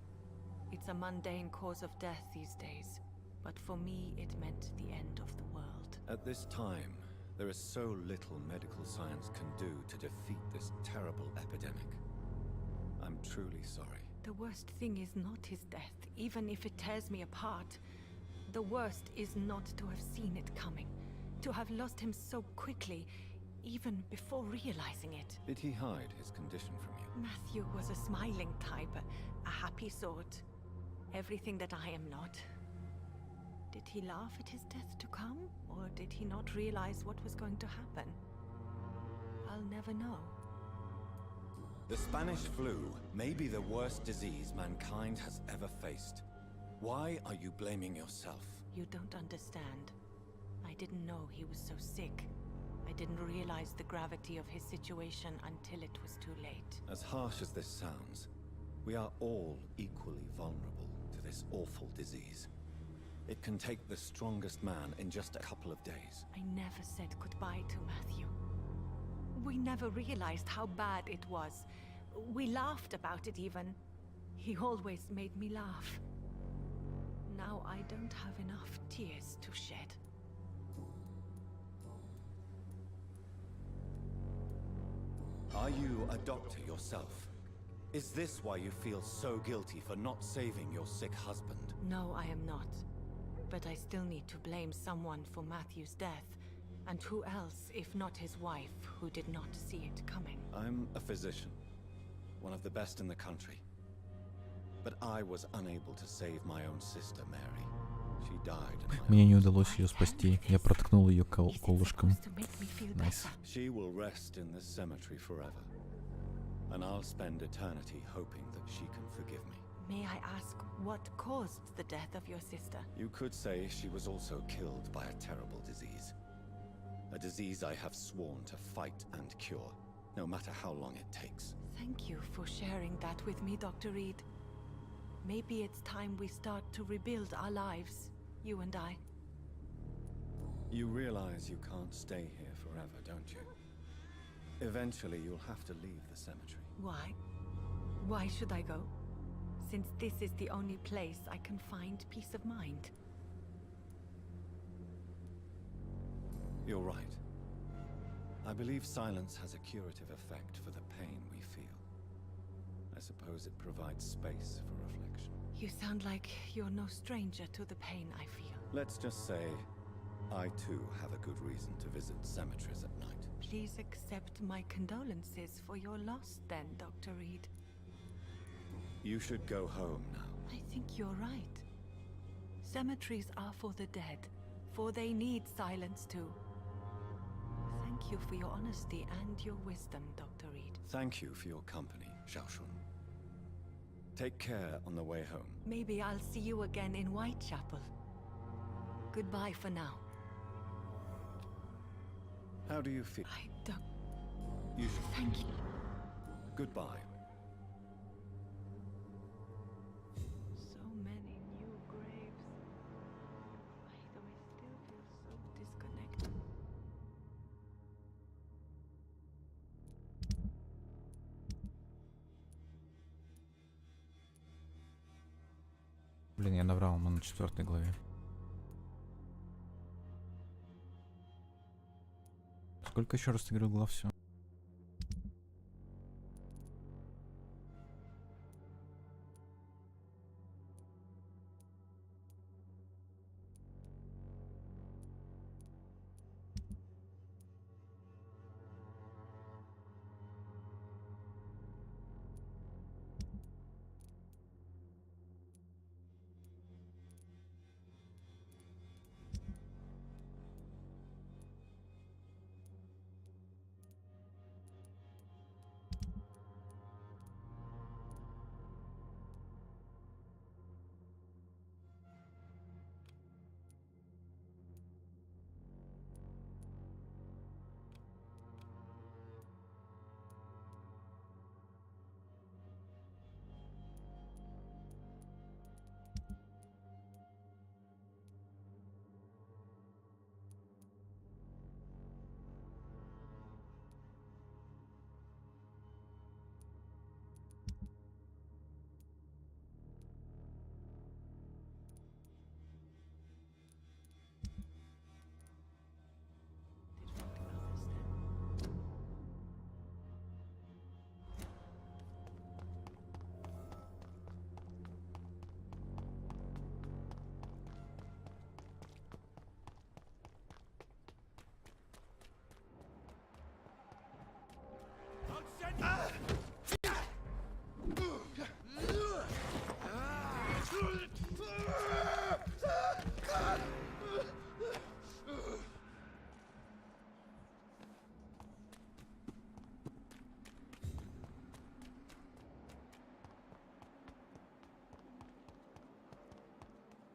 It's a mundane cause of death these days, but for me it meant the end of the world. At this time, there is so little medical science can do to defeat this terrible epidemic. I'm truly sorry. The worst thing is not his death, even if it tears me apart. The worst is not to have seen it coming, to have lost him so quickly, even before realizing it. Did he hide his condition from you? Matthew was a smiling type, a happy sort. Everything that I am not. Did he laugh at his death to come, or did he not realize what was going to happen? I'll never know. The Spanish flu may be the worst disease mankind has ever faced. Why are you blaming yourself? You don't understand. I didn't know he was so sick. I didn't realize the gravity of his situation until it was too late. As harsh as this sounds, we are all equally vulnerable to this awful disease. It can take the strongest man in just a couple of days. I never said goodbye to Matthew. We never realized how bad it was. We laughed about it even. He always made me laugh. Now I don't have enough tears to shed. Are you a doctor yourself? Is this why you feel so guilty for not saving your sick husband? No, I am not. But I still need to blame someone for Matthew's death. And who else, if not his wife, who did not see it coming? I'm a physician. One of the best in the country. But I was unable to save my own sister, Mary. She died in my Мне не удалось ее спасти. Я проткнул ее колышком. Nice. She will rest in this cemetery forever. And I'll spend eternity hoping that she can forgive me. May I ask what caused the death of your sister? You could say she was also killed by a terrible disease. A disease I have sworn to fight and cure, no matter how long it takes. Thank you for sharing that with me, Dr. Reed. Maybe it's time we start to rebuild our lives, you and I. You realize you can't stay here forever, don't you? Eventually you'll have to leave the cemetery. Why? Why should I go? Since this is the only place I can find peace of mind. You're right. I believe silence has a curative effect for the pain we feel. I suppose it provides space for reflection. You sound like you're no stranger to the pain I feel. Let's just say, I too have a good reason to visit cemeteries at night. Please accept my condolences for your loss then, Dr. Reed. You should go home now. I think you're right. Cemeteries are for the dead, for they need silence too. Thank you for your honesty and your wisdom, Dr. Reed. Thank you for your company, Xiaoshun. Take care on the way home. Maybe I'll see you again in Whitechapel. Goodbye for now. How do you feel? I don't... You should... Thank you. Goodbye. So many new graves. Why do I still feel so disconnected? Блин, я наврал, мы на 4 главе. Сколько еще раз ты говорил глав все?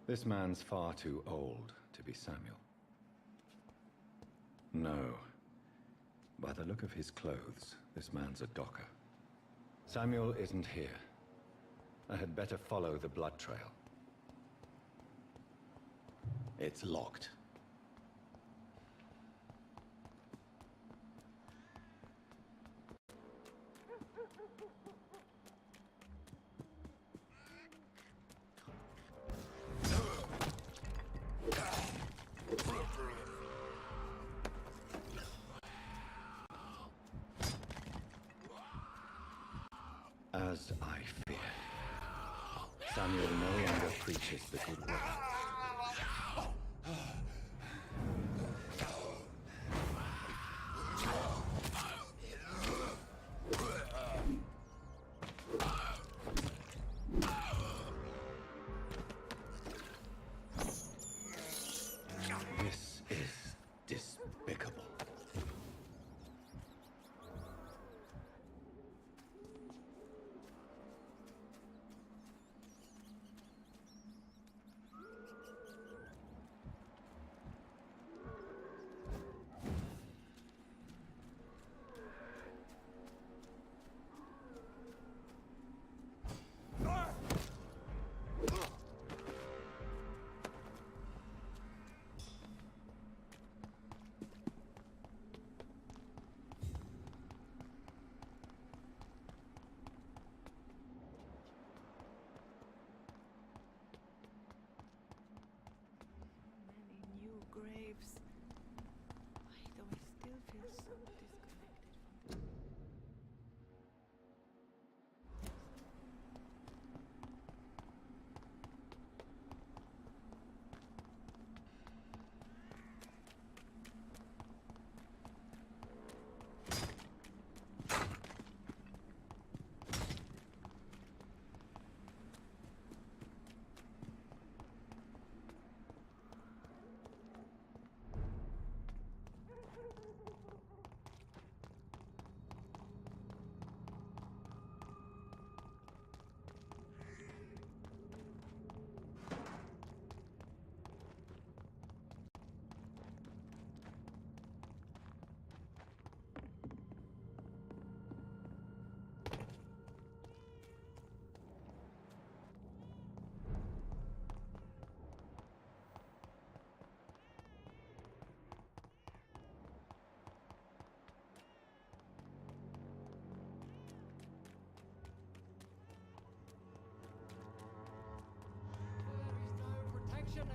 This man's far too old to be Samuel. No, By the look of his clothes, this man's a docker. Samuel isn't here. I had better follow the blood trail. It's locked. As I feared, Samuel no longer preaches the good word. This is despicable. Graves. Why do I still feel so disconnected from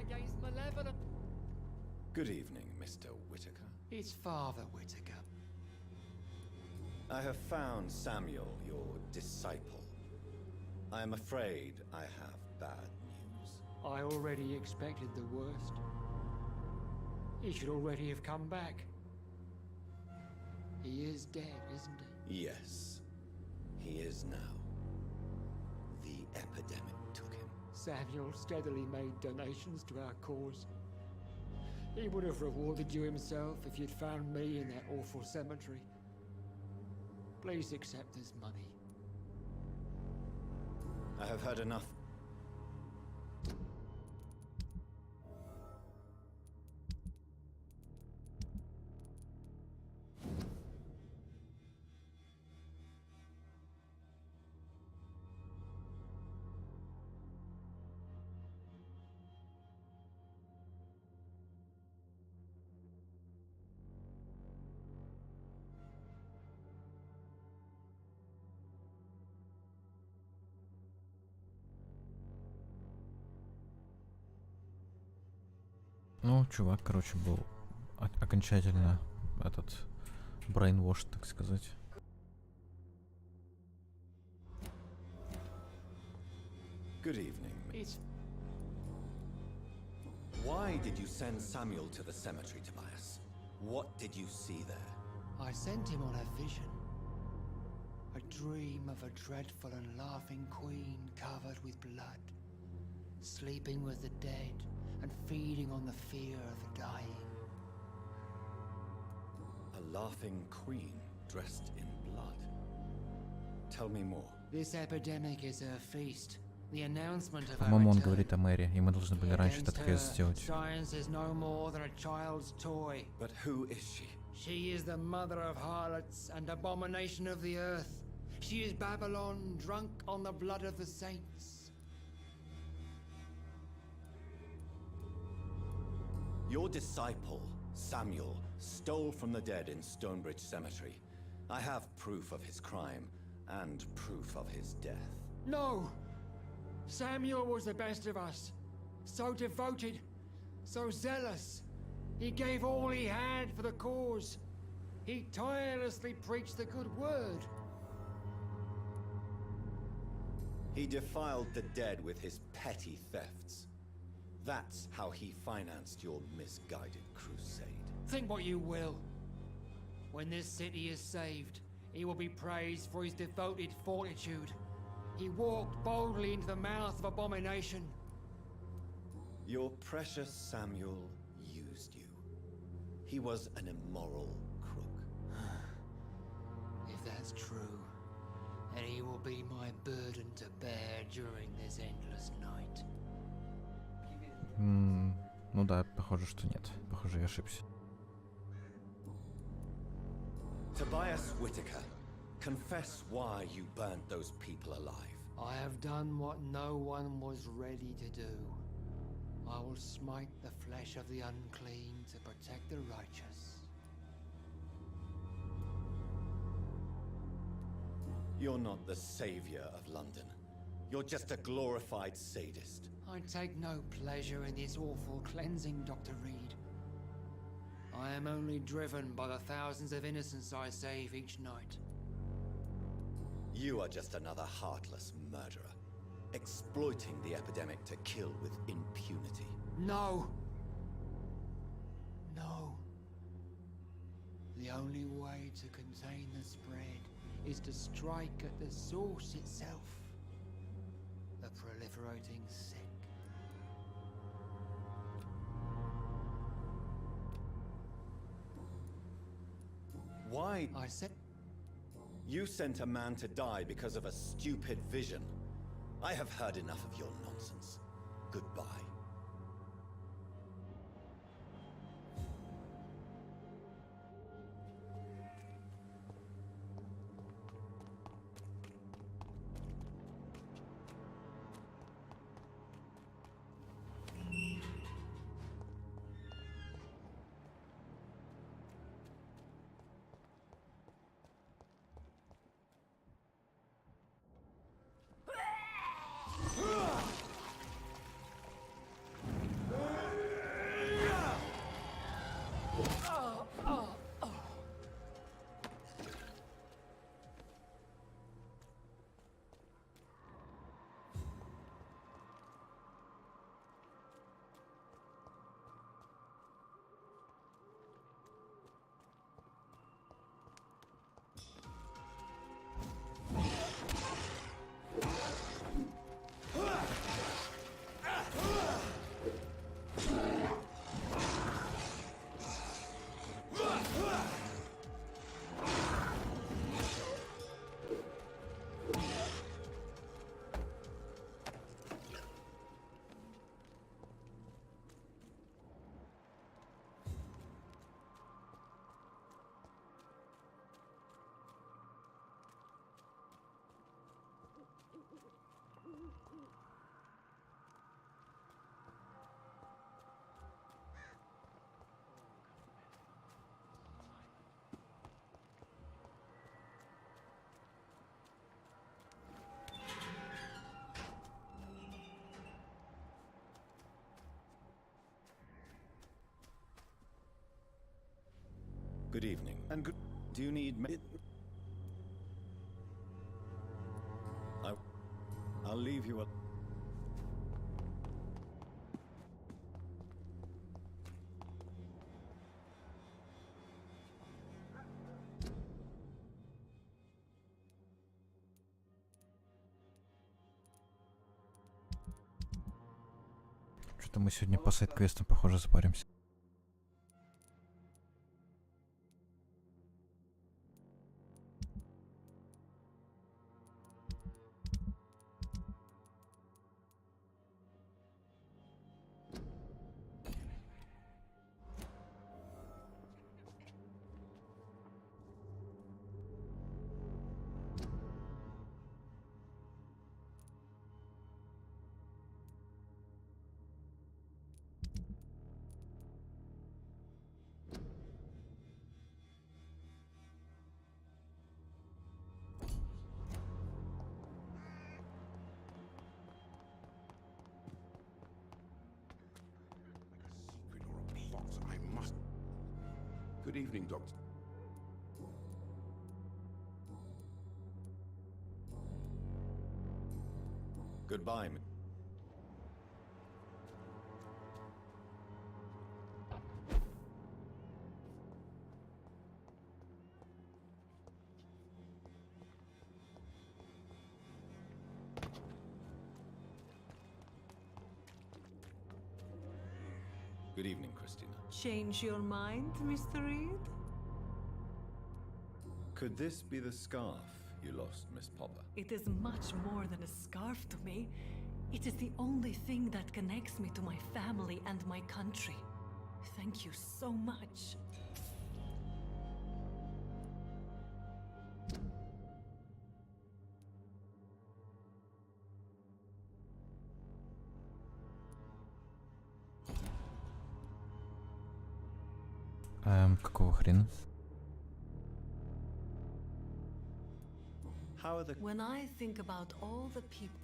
Against malevolent. Good evening, Mr. Whitaker. It's Father Whitaker. I have found Samuel, your disciple. I am afraid I have bad news. I already expected the worst. He should already have come back. He is dead, isn't he? Yes, he is now. The epidemic took him. Samuel steadily made donations to our cause. He would have rewarded you himself if you'd found me in that awful cemetery. Please accept this money. I have heard enough. Ну, чувак, короче, был окончательно этот brainwash, так сказать. Good evening. Why did you send Samuel to the cemetery, Tobias? What did you see there? I sent him on a vision. A dream of a dreadful and laughing queen covered with blood, sleeping with the dead and feeding on the fear of the dying. A laughing queen dressed in blood. Tell me more. This epidemic is her feast. The announcement of По-моему, он her говорит о Мэри, и мы должны были раньше этот квест сделать. Science is no more than a child's toy. But who is she? She is the mother of harlots and abomination of the earth. She is Babylon, drunk on the blood of the saints. Your disciple, Samuel, stole from the dead in Stonebridge Cemetery. I have proof of his crime and proof of his death. No! Samuel was the best of us. So devoted, so zealous. He gave all he had for the cause. He tirelessly preached the good word. He defiled the dead with his petty thefts. That's how he financed your misguided crusade. Think what you will. When this city is saved, he will be praised for his devoted fortitude. He walked boldly into the mouth of abomination. Your precious Samuel used you. He was an immoral crook. If that's true, then he will be my burden to bear during this endless night. Ну да, похоже, что нет. Похоже, я ошибся. Tobias Whitaker, confess why you burnt those people alive. I have done what no one was ready to do. I will smite the flesh of the unclean to protect the righteous. You're not the savior of London. You're just a glorified sadist. I take no pleasure in this awful cleansing, Dr. Reed. I am only driven by the thousands of innocents I save each night. You are just another heartless murderer, exploiting the epidemic to kill with impunity. No! No. The only way to contain the spread is to strike at the source itself. The proliferating sick. Why? I said... You sent a man to die because of a stupid vision. I have heard enough of your nonsense. Goodbye. Good evening. And good... Do you need... I'll leave you a... Что-то мы сегодня по сайд-квестам, похоже, запаримся. Good evening, Doctor. Goodbye. Good evening, Christina. Change your mind, Mr. Reed? Could this be the scarf you lost, Miss Popper? It is much more than a scarf to me. It is the only thing that connects me to my family and my country. Thank you so much. Какого хрена? How are the... When I think about all the people...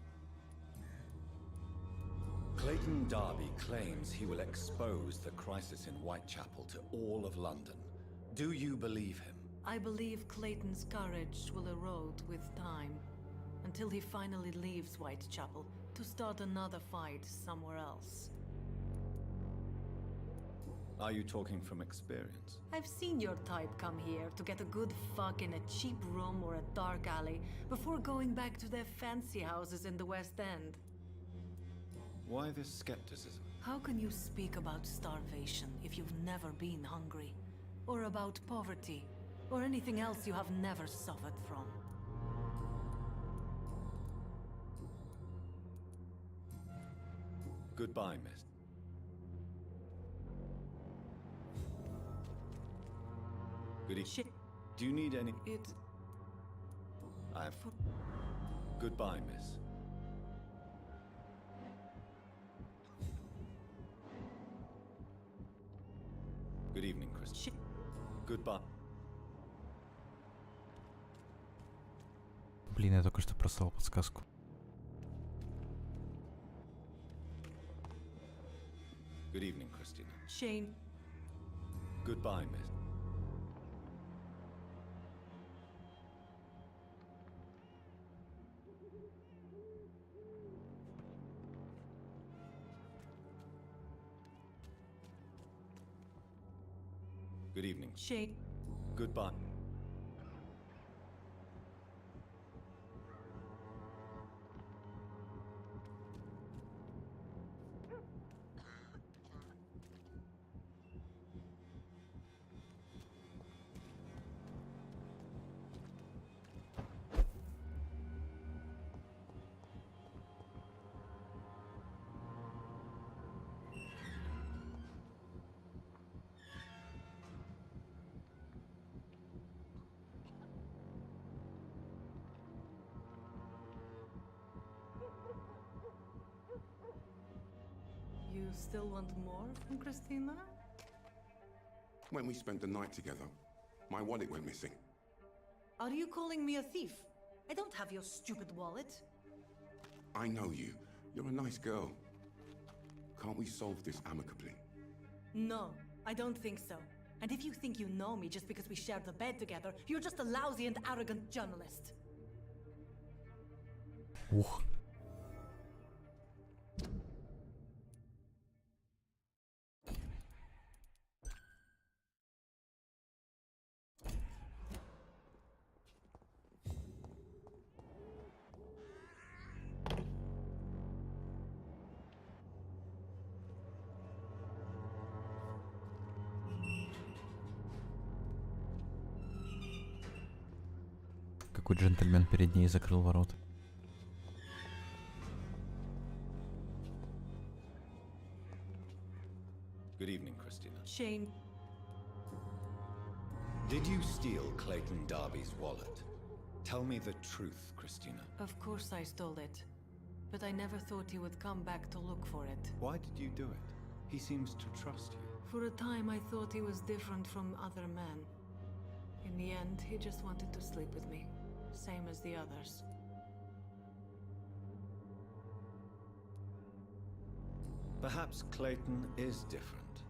Clayton Darby claims he will expose the crisis in Whitechapel to all of London. Do you believe him? I believe Clayton's courage will erode with time, until he finally leaves Whitechapel to start another fight somewhere else. Are you talking from experience? I've seen your type come here to get a good fuck in a cheap room or a dark alley before going back to their fancy houses in the West End. Why this skepticism? How can you speak about starvation if you've never been hungry? Or about poverty? Or anything else you have never suffered from? Goodbye, miss. Good evening. Do you need any... Goodbye, miss. Good evening, Chris. Goodbye. Блин, я только что просрал подсказку. Good evening, Christina. Shane. Goodbye, miss. Good evening. Shane. Goodbye. You still want more from Christina? When we spent the night together, my wallet went missing. Are you calling me a thief? I don't have your stupid wallet. I know you. You're a nice girl. Can't we solve this amicably? No, I don't think so. And if you think you know me just because we shared the bed together, you're just a lousy and arrogant journalist. Ух. Какой джентльмен перед ней закрыл ворота. Good evening, Christina. Shane. Did you steal Clayton Darby's wallet? Tell me the truth, Christina. Of course I stole it. But I never thought he would come back to look for it. Why did you do it? He seems to trust you. For a time I thought he was different from other men. In the end, he just wanted to sleep with me. Same as the others. Perhaps Clayton is different.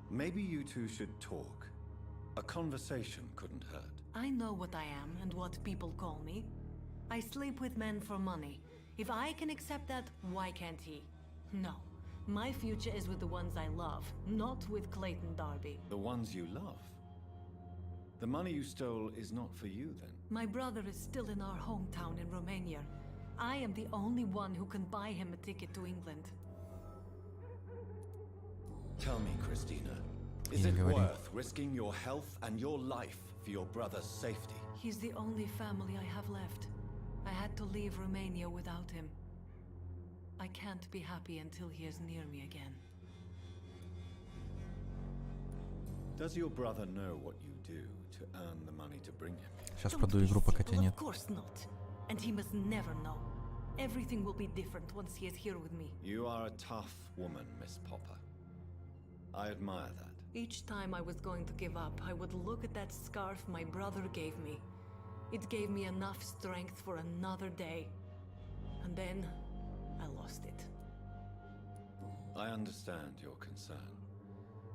Maybe you two should talk. A conversation couldn't hurt. I know what I am and what people call me. I sleep with men for money. If I can accept that, why can't he? No. My future is with the ones I love, not with Clayton Darby. The ones you love? The money you stole is not for you, then? My brother is still in our hometown in Romania. I am the only one who can buy him a ticket to England. Tell me, Christina, is it worth risking your health and your life for your brother's safety? He's the only family I have left. I had to leave Romania without him. I can't be happy until he is near me again. Does your brother know what you do to earn the money to bring him here? Сейчас проду игру, пока тебя нет. Of course not. And he must never know. Everything will be different once he is here with me. You are a tough woman, Miss Popper. I admire that. Each time I was going to give up, I would look at that scarf my brother gave me. It gave me enough strength for another day. And then, I lost it. I understand your concern.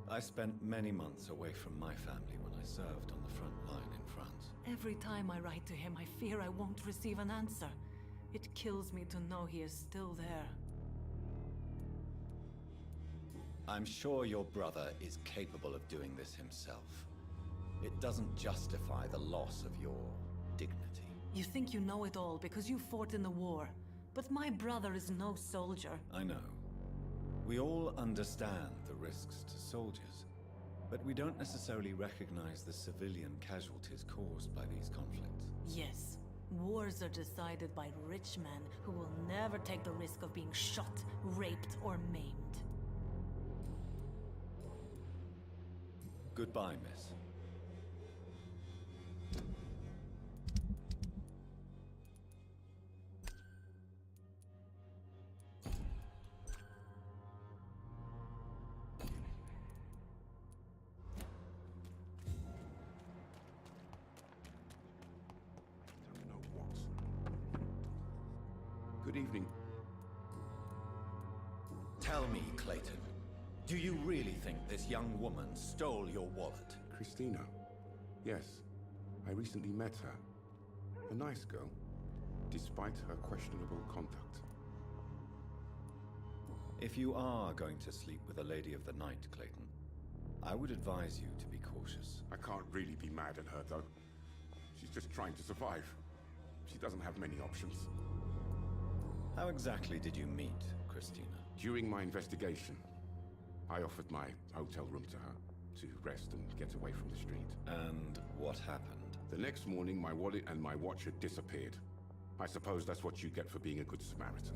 I spent many months away from my family when I served on the front line in France. Every time I write to him, I fear I won't receive an answer. It kills me to know he is still there. I'm sure your brother is capable of doing this himself. It doesn't justify the loss of your dignity. You think you know it all because you fought in the war. But my brother is no soldier. I know. We all understand the risks to soldiers, but we don't necessarily recognize the civilian casualties caused by these conflicts. Yes. Wars are decided by rich men who will never take the risk of being shot, raped, or maimed. Goodbye, miss. Good evening. Tell me, Clayton, do you really think this young woman stole your wallet? Christina? Yes. I recently met her. A nice girl, despite her questionable conduct. If you are going to sleep with a lady of the night, Clayton, I would advise you to be cautious. I can't really be mad at her, though. She's just trying to survive. She doesn't have many options. How exactly did you meet Christina? During my investigation, I offered my hotel room to her to rest and get away from the street. And what happened? The next morning, my wallet and my watch had disappeared. I suppose that's what you get for being a good Samaritan.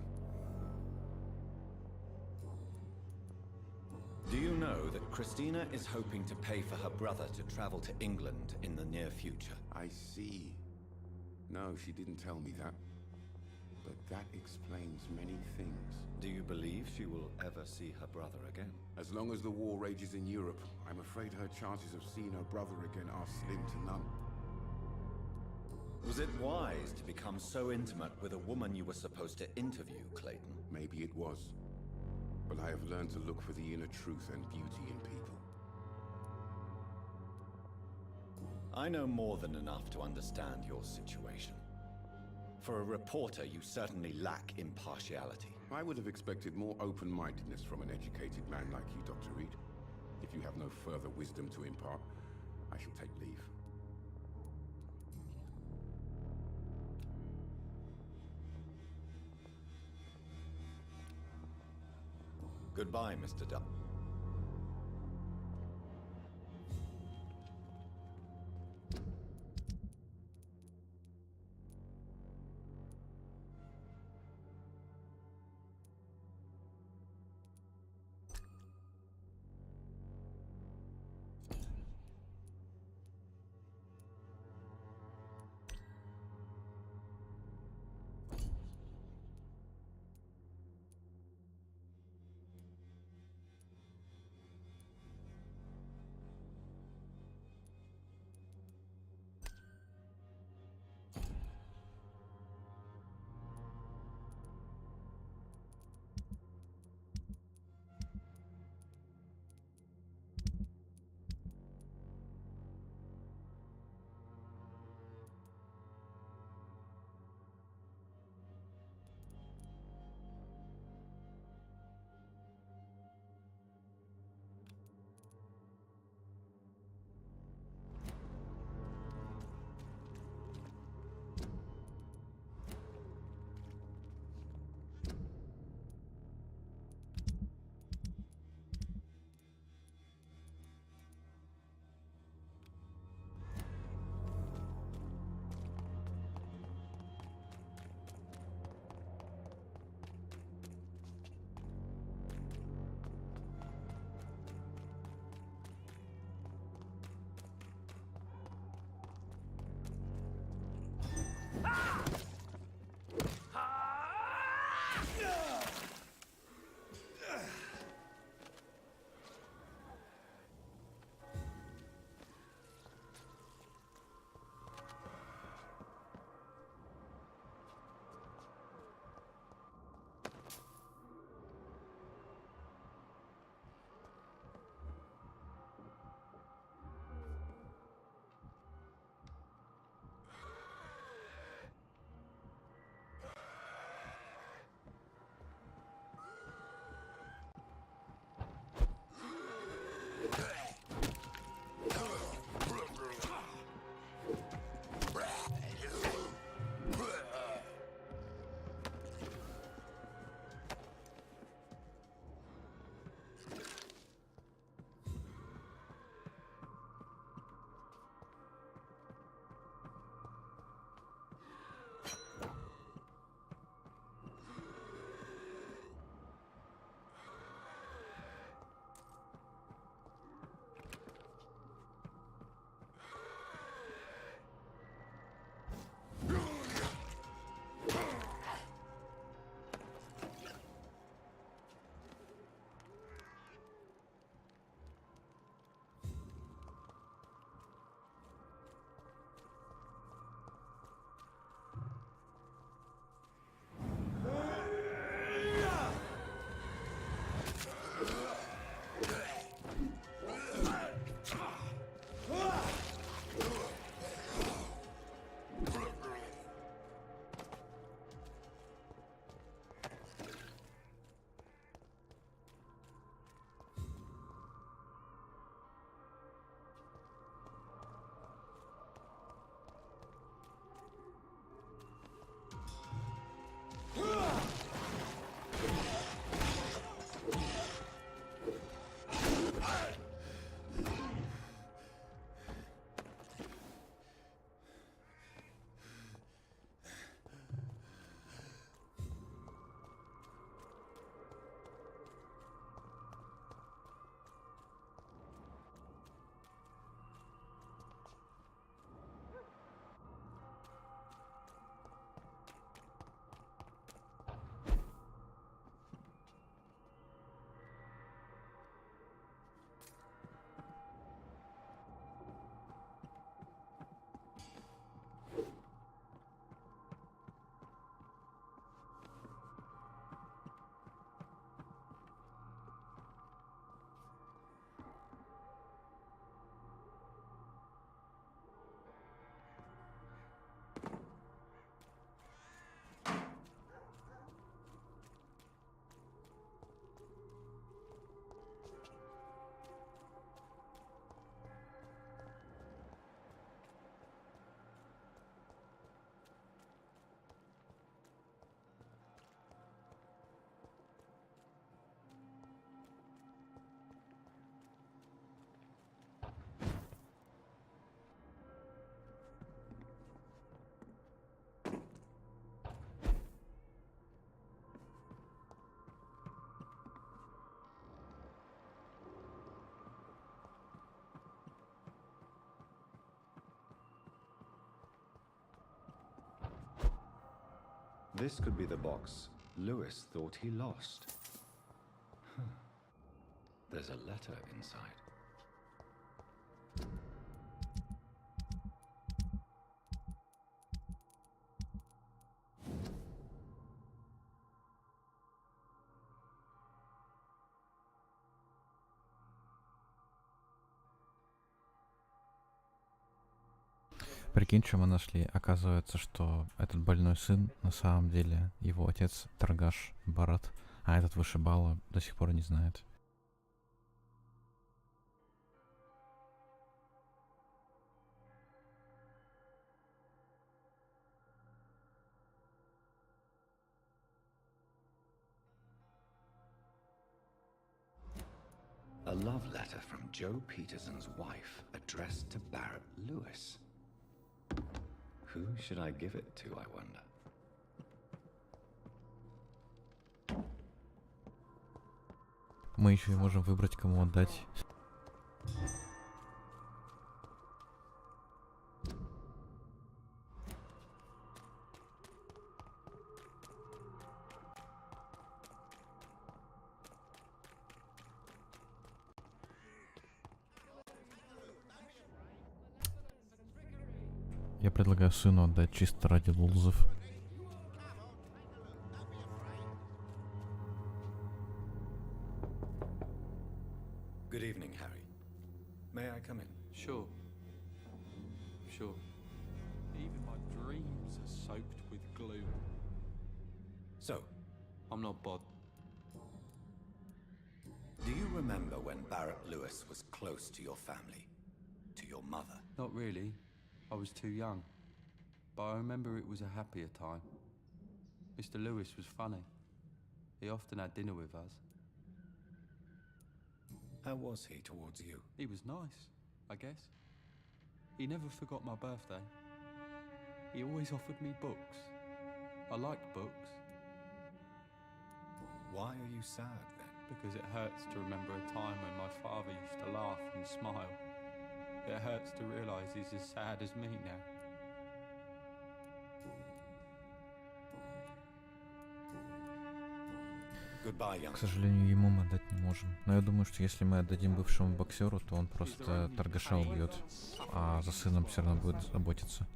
Do you know that Christina is hoping to pay for her brother to travel to England in the near future? I see. No, she didn't tell me that. But that explains many things. Do you believe she will ever see her brother again? As long as the war rages in Europe, I'm afraid her chances of seeing her brother again are slim to none. Was it wise to become so intimate with a woman you were supposed to interview, Clayton? Maybe it was. But I have learned to look for the inner truth and beauty in people. I know more than enough to understand your situation. For a reporter, you certainly lack impartiality. I would have expected more open-mindedness from an educated man like you, Dr. Reed. If you have no further wisdom to impart, I shall take leave. Goodbye, Mr. Dunn. This could be the box Lewis thought he lost. There's a letter inside. Прикинь, что мы нашли. Оказывается, что этот больной сын, на самом деле, его отец торгаш Барат, а этот вышибала до сих пор не знает. A love letter from Joe Peterson's wife, addressed to Barrett Lewis. Who should I give it to, I wonder? Мы еще и можем выбрать, кому отдать. Я предлагаю сыну отдать чисто ради лулзов. Good evening, Harry. May I come in? Sure. Sure. Even my dreams are soaked with gloom. So, I'm not bothered. Do you remember when Barrett Lewis was close to your family? To your mother? Not really. I was too young. But I remember it was a happier time. Mr. Lewis was funny. He often had dinner with us. How was he towards you? He was nice, I guess. He never forgot my birthday. He always offered me books. I liked books. Why are you sad then? Because it hurts to remember a time when my father used to laugh and smile. It hurts to realise he's as sad as me now. Goodbye, young. К сожалению, ему мы отдать не можем. Но я думаю, что если мы отдадим бывшему боксеру, то он просто торгаша убьет, а за сыном все равно будет заботиться.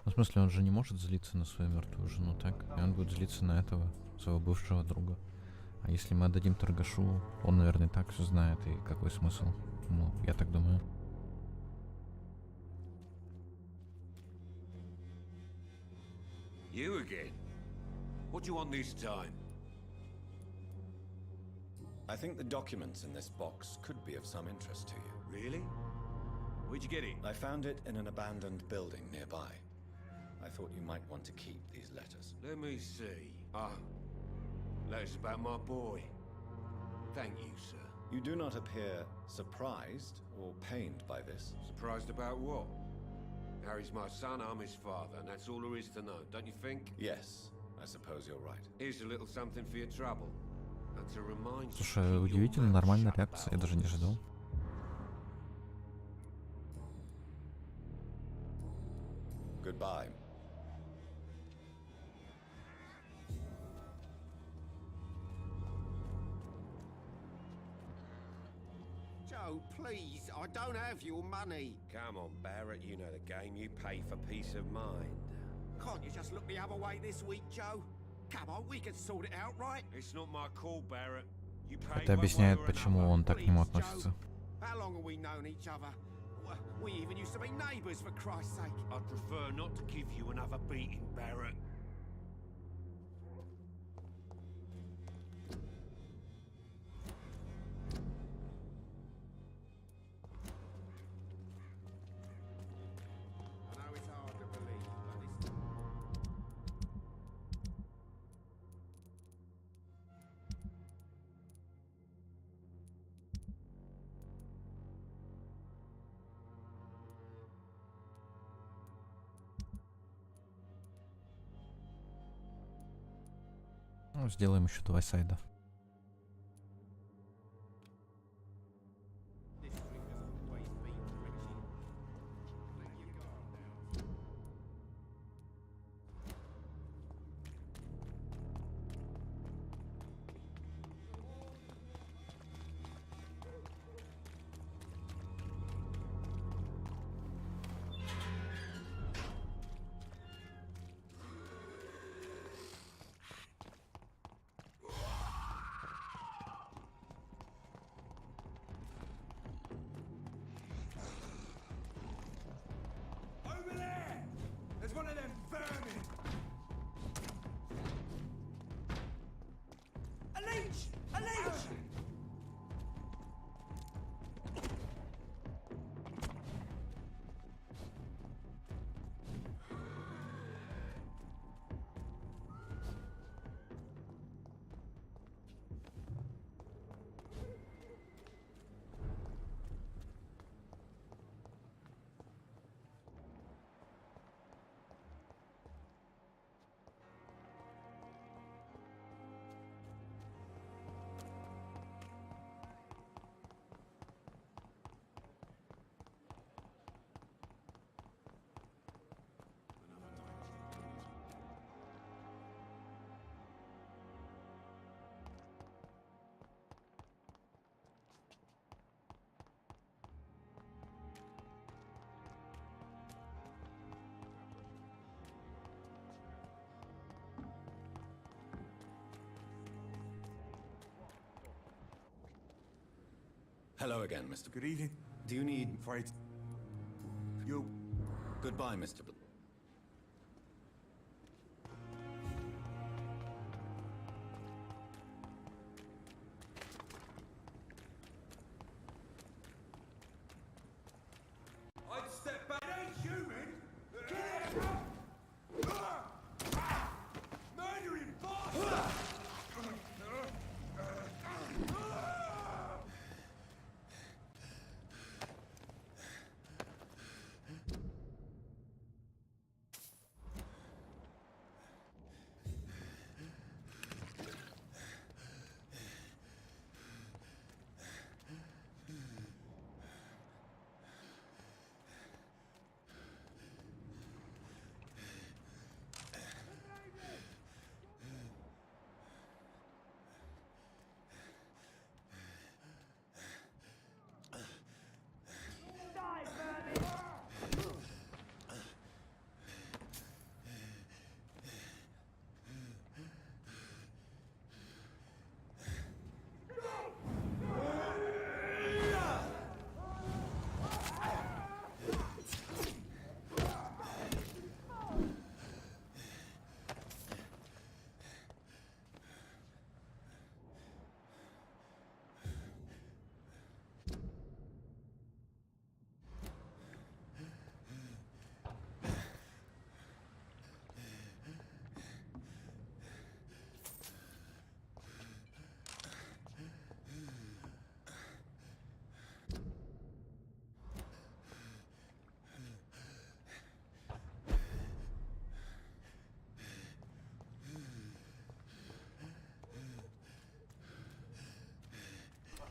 Ну, в смысле, он же не может злиться на свою мертвую жену, так? И он будет злиться на этого, своего бывшего друга. А если мы отдадим торгашу, он, наверное, и так все знает, и какой смысл? Ну, я так думаю. You again? What do you want this time? I think the documents in this box could be of some interest to you. Really? Where'd you get it? I found it in an abandoned building nearby. I thought you might want to keep these letters. Let me see. Letters about my boy. Thank you, sir. You do not appear surprised or pained by this. Surprised about what? Harry's my son, I'm his father, and that's all there is to know, don't you think? Yes, I suppose you're right. Here's a little something for your trouble. And to remind you. Слушай, удивительно, нормальная реакция, я даже не ожидал. Goodbye. Joe, please, I don't have your money. Come on, Barrett, you know the game. You pay for peace of mind. Can't you just look the other way this week, Joe? Come on, we can sort it out, right? It's not my call, Barrett. You pay Это one way объясняет, or почему another. он так к нему относится. How long have we known each other? We even used to be neighbours, for Christ's sake. I'd prefer not to give you another beating, Barrett. I know it's hard to believe, but it's... Ну, сделаем еще 2 сайда. Hello again, Mr. Good evening. Do you need... I'm afraid... You... Goodbye, Mr. I'd step back. It ain't human! Get out! Murdering bastard!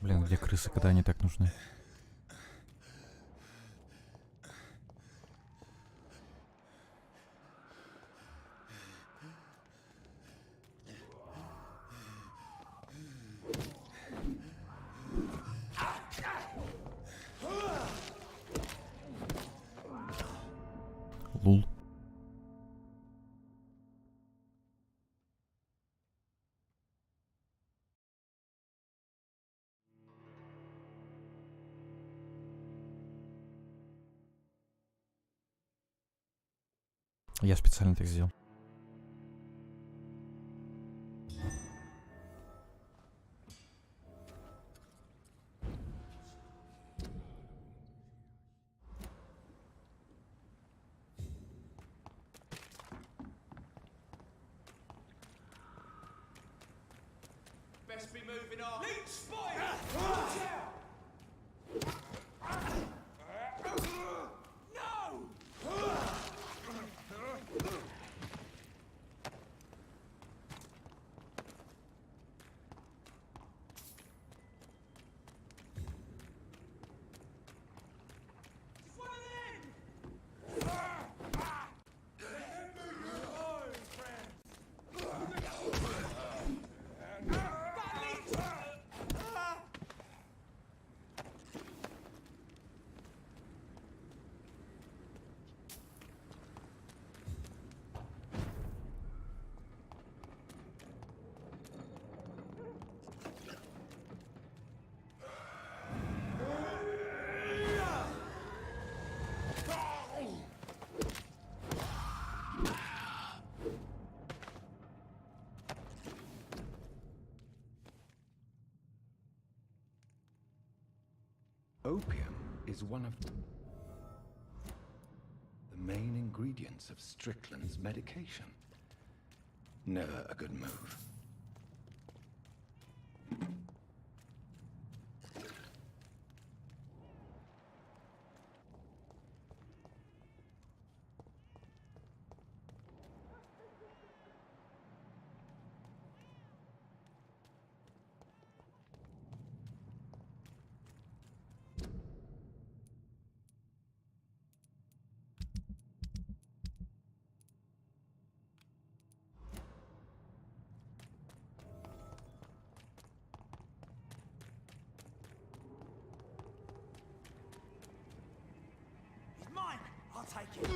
Блин, где крысы, когда они так нужны? Лул. Я специально так сделал. Best be moving on. Leech spotted! Watch out! Opium is one of the main ingredients of Strickland's medication. Never a good move. I'll take it.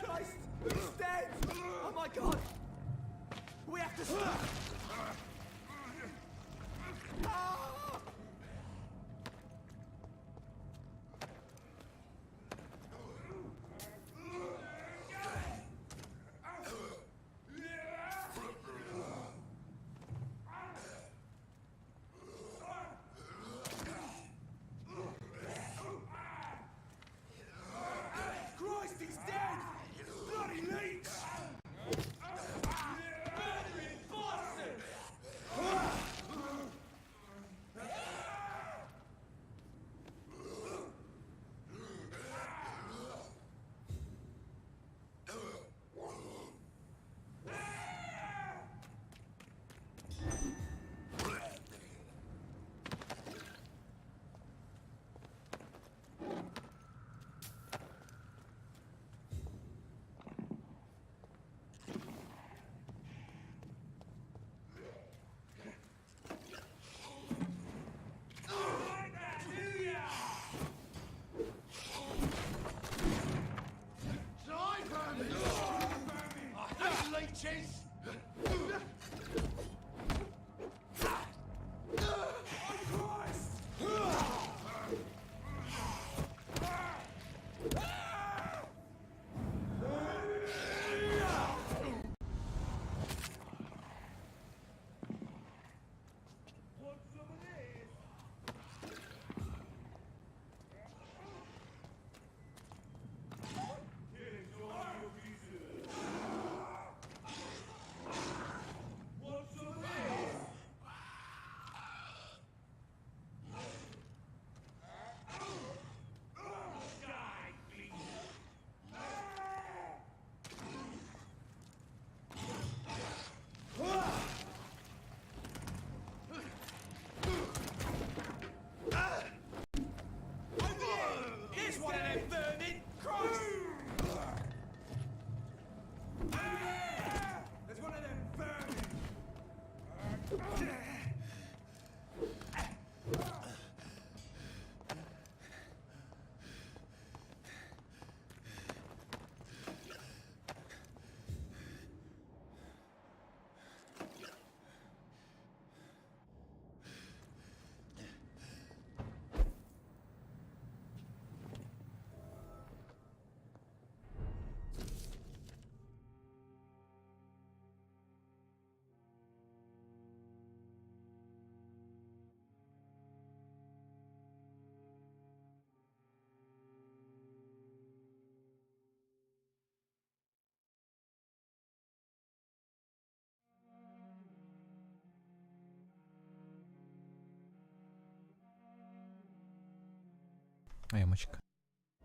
Christ, he's dead! Oh my god! We have to stop! Ah! Dirty leech! Murdering bastard!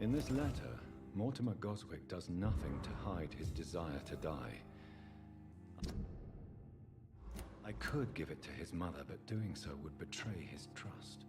In this letter, Mortimer Goswick does nothing to hide his desire to die. I could give it to his mother, but doing so would betray his trust.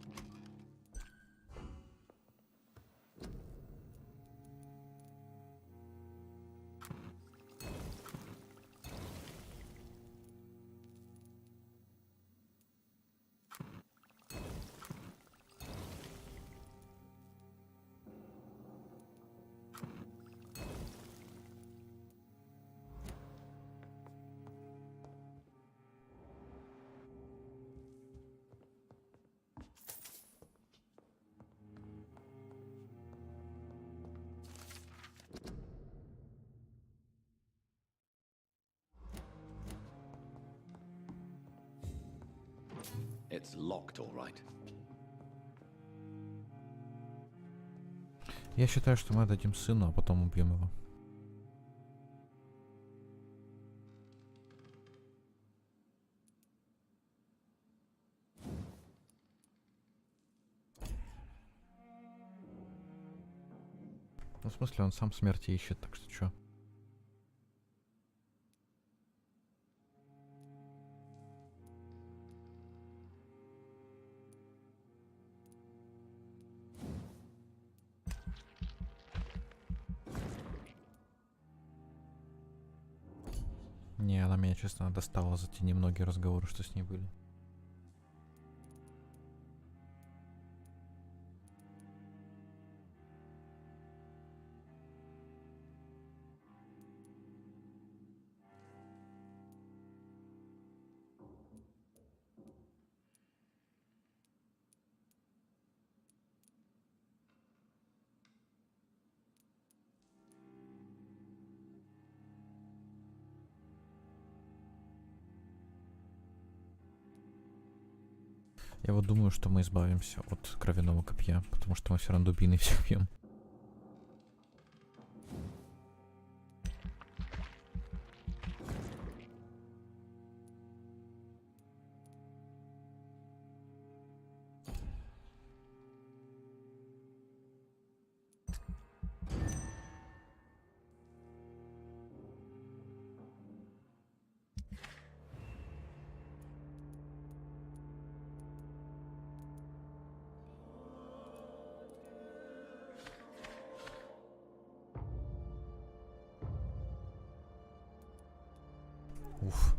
It's locked, all right. Я считаю, что мы отдадим сыну, а потом убьем его. Ну, в смысле, он сам смерти ищет, так что чё? Не, она меня, честно, достала за те немногие разговоры, что с ней были. Я вот думаю, что мы избавимся от кровяного копья, потому что мы все равно дубиной все бьем. Уф.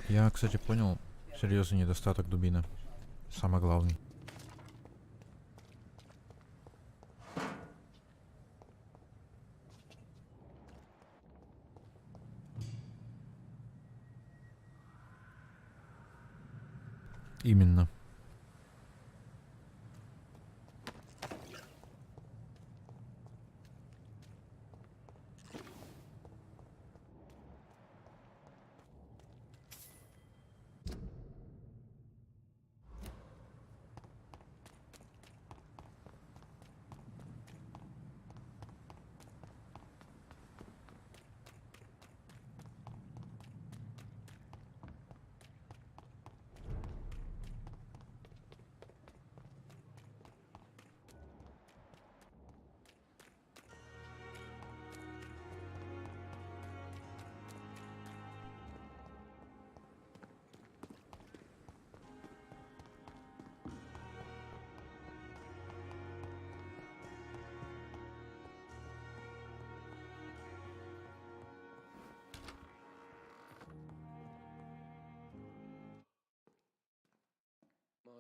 Я, кстати, понял серьезный недостаток дубины. Самый главный. Именно.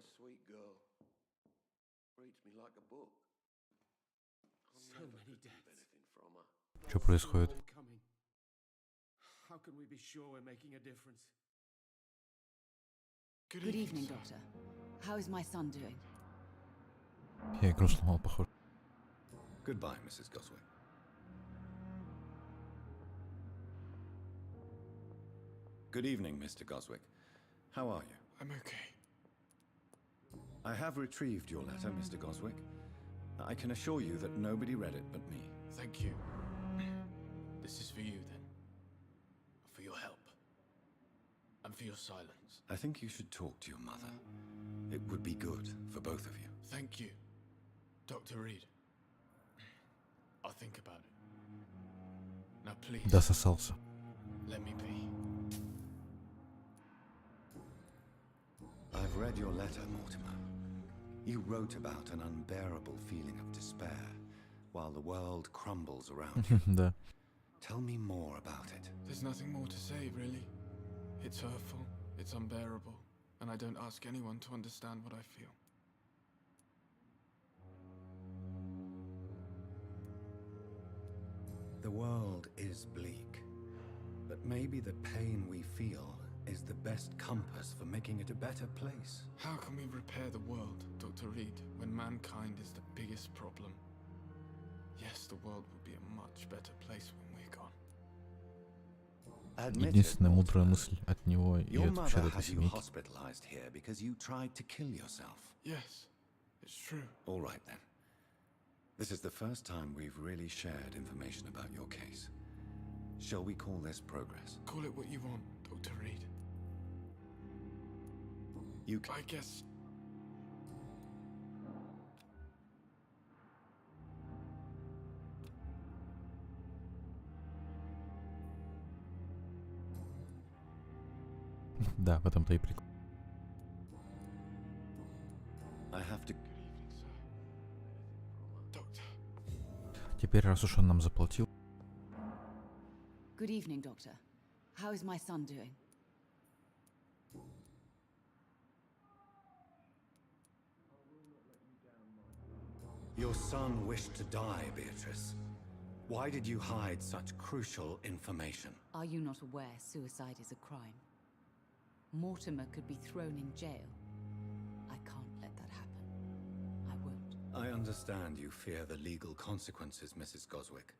My sweet girl reads me like a book. So many deaths. From her. Что происходит? How can we be sure we're making a difference? Good evening, Doctor. How is my son doing? Я игру сломал, похоже. Goodbye, Mrs. Goswick. Good evening, Mr. Goswick. How are you? I'm okay. I have retrieved your letter, Mr. Goswick. I can assure you that nobody read it but me. Thank you. This is for you, then. For your help. And for your silence. I think you should talk to your mother. It would be good for both of you. Thank you, Dr. Reed. I'll think about it. Now please. Дососался. Let me be. I've read your letter, Mortimer. You wrote about an unbearable feeling of despair while the world crumbles around you. Да. Tell me more about it. There's nothing more to say, really. It's hurtful, it's unbearable, and I don't ask anyone to understand what I feel. The world is bleak, but maybe the pain we feel is the best compass for making it a better place. How can we repair the world, Dr. Reed, when mankind is the biggest problem? Yes, the world will be a much better place when we're gone. Единственная мудрая мысль от него и Your от mother вообще от этой has you семейки. hospitalized here because you tried to kill yourself. Yes, it's true. All right then. This is the first time we've really shared information about your case. Shall we call this progress? Call it what you want, Dr. Reed. I guess. Да, в этом-то и прикол. I have to... Теперь, раз уж он нам заплатил. Good evening, Doctor. How is my son doing? Your son wished to die, Beatrice. Why did you hide such crucial information? Are you not aware suicide is a crime? Mortimer could be thrown in jail. I can't let that happen. I won't. I understand you fear the legal consequences, Mrs. Goswick.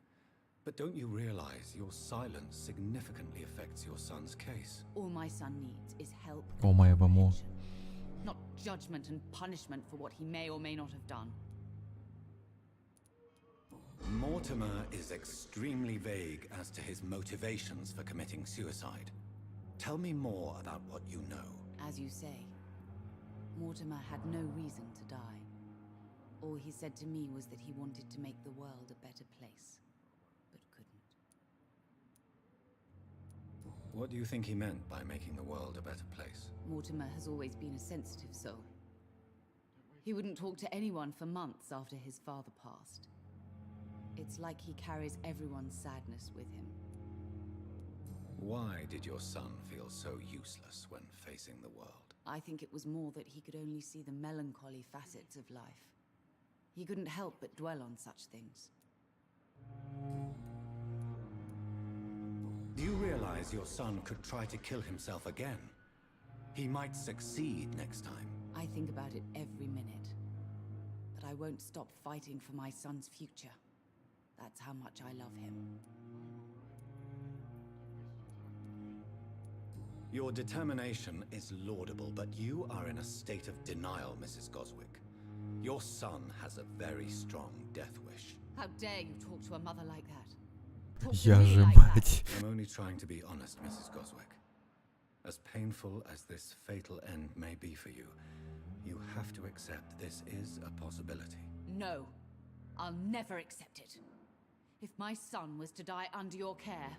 But don't you realize your silence significantly affects your son's case? All my son needs is help. О моего мо. Not judgment and punishment for what he may or may not have done. Mortimer is extremely vague as to his motivations for committing suicide. Tell me more about what you know. As you say, Mortimer had no reason to die. All he said to me was that he wanted to make the world a better place, but couldn't. What do you think he meant by making the world a better place? Mortimer has always been a sensitive soul. He wouldn't talk to anyone for months after his father passed. It's like he carries everyone's sadness with him. Why did your son feel so useless when facing the world? I think it was more that he could only see the melancholy facets of life. He couldn't help but dwell on such things. Do you realize your son could try to kill himself again? He might succeed next time. I think about it every minute. But I won't stop fighting for my son's future. That's how much I love him. Your determination is laudable, but you are in a state of denial, Mrs. Goswick. Your son has a very strong death wish. How dare you talk to a mother like that? Я же мать. I'm only trying to be honest, Mrs. Goswick. As painful as this fatal end may be for you, you have to accept this is a possibility. No, I'll never accept it. If my son was to die under your care,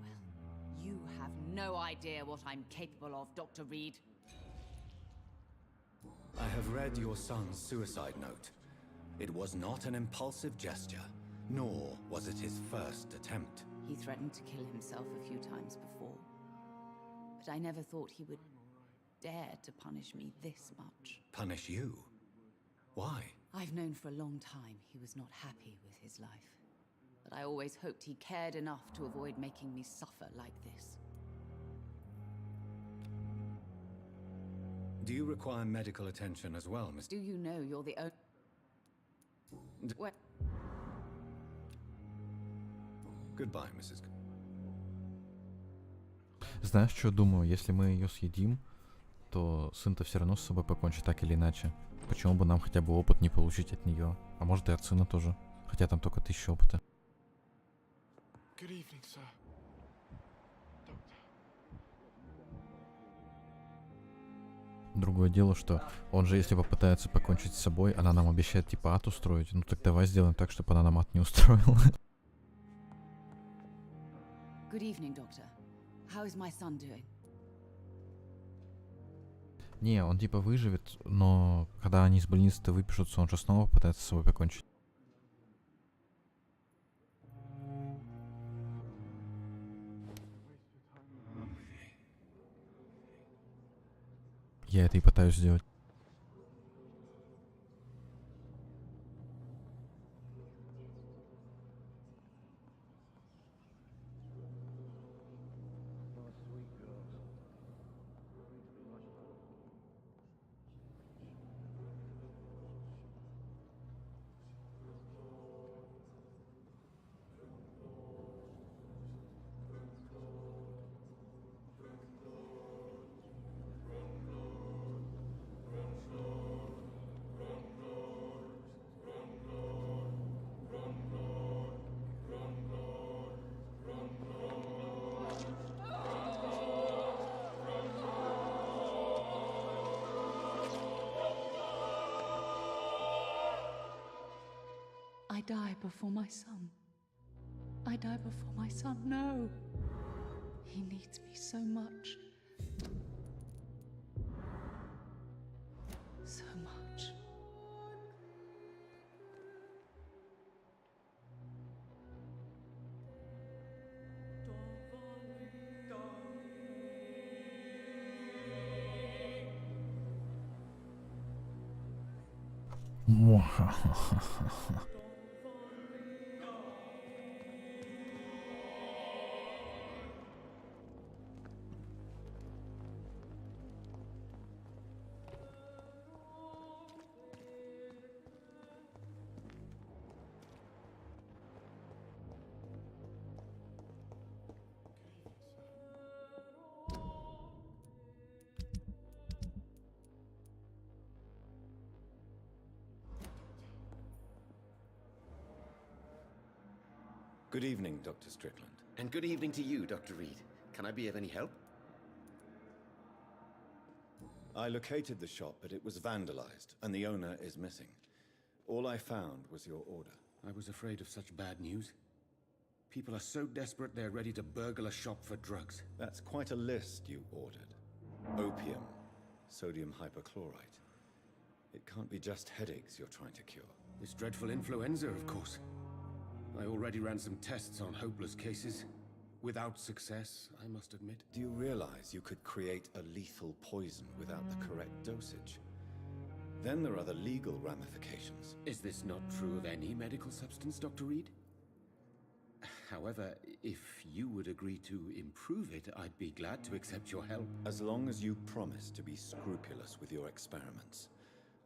well, you have no idea what I'm capable of, Dr. Reed. I have read your son's suicide note. It was not an impulsive gesture, nor was it his first attempt. He threatened to kill himself a few times before. But I never thought he would dare to punish me this much. Punish you? Why? I've known for a long time he was not happy with his life. But I always hoped he cared enough to avoid making me suffer like this. Do you require medical attention as well, Mr. Do you know you're the only... Goodbye, Mrs. Знаешь, что думаю? Если мы ее съедим, то сын-то все равно с собой покончит так или иначе. Почему бы нам хотя бы опыт не получить от нее? А может и от сына тоже. Хотя там только 1000 опыта. Good evening, sir. Другое дело, что он же, если попытается покончить с собой, она нам обещает типа ад устроить. Ну так давай сделаем так, чтобы она нам ад не устроила. Good evening, Doctor. How is my son doing? Не, он типа выживет, но когда они из больницы-то выпишутся, он же снова попытается с собой покончить. Я это и пытаюсь сделать. I die before my son. I die before my son. No. He needs me so much. So much. Good evening, Dr. Strickland. And good evening to you, Dr. Reed. Can I be of any help? I located the shop, but it was vandalized, and the owner is missing. All I found was your order. I was afraid of such bad news. People are so desperate they're ready to burgle a shop for drugs. That's quite a list you ordered. Opium, sodium hypochlorite. It can't be just headaches you're trying to cure. This dreadful influenza, of course. I already ran some tests on hopeless cases. Without success, I must admit. Do you realize you could create a lethal poison without the correct dosage? Then there are the legal ramifications. Is this not true of any medical substance, Dr. Reed? However, if you would agree to improve it, I'd be glad to accept your help. As long as you promise to be scrupulous with your experiments,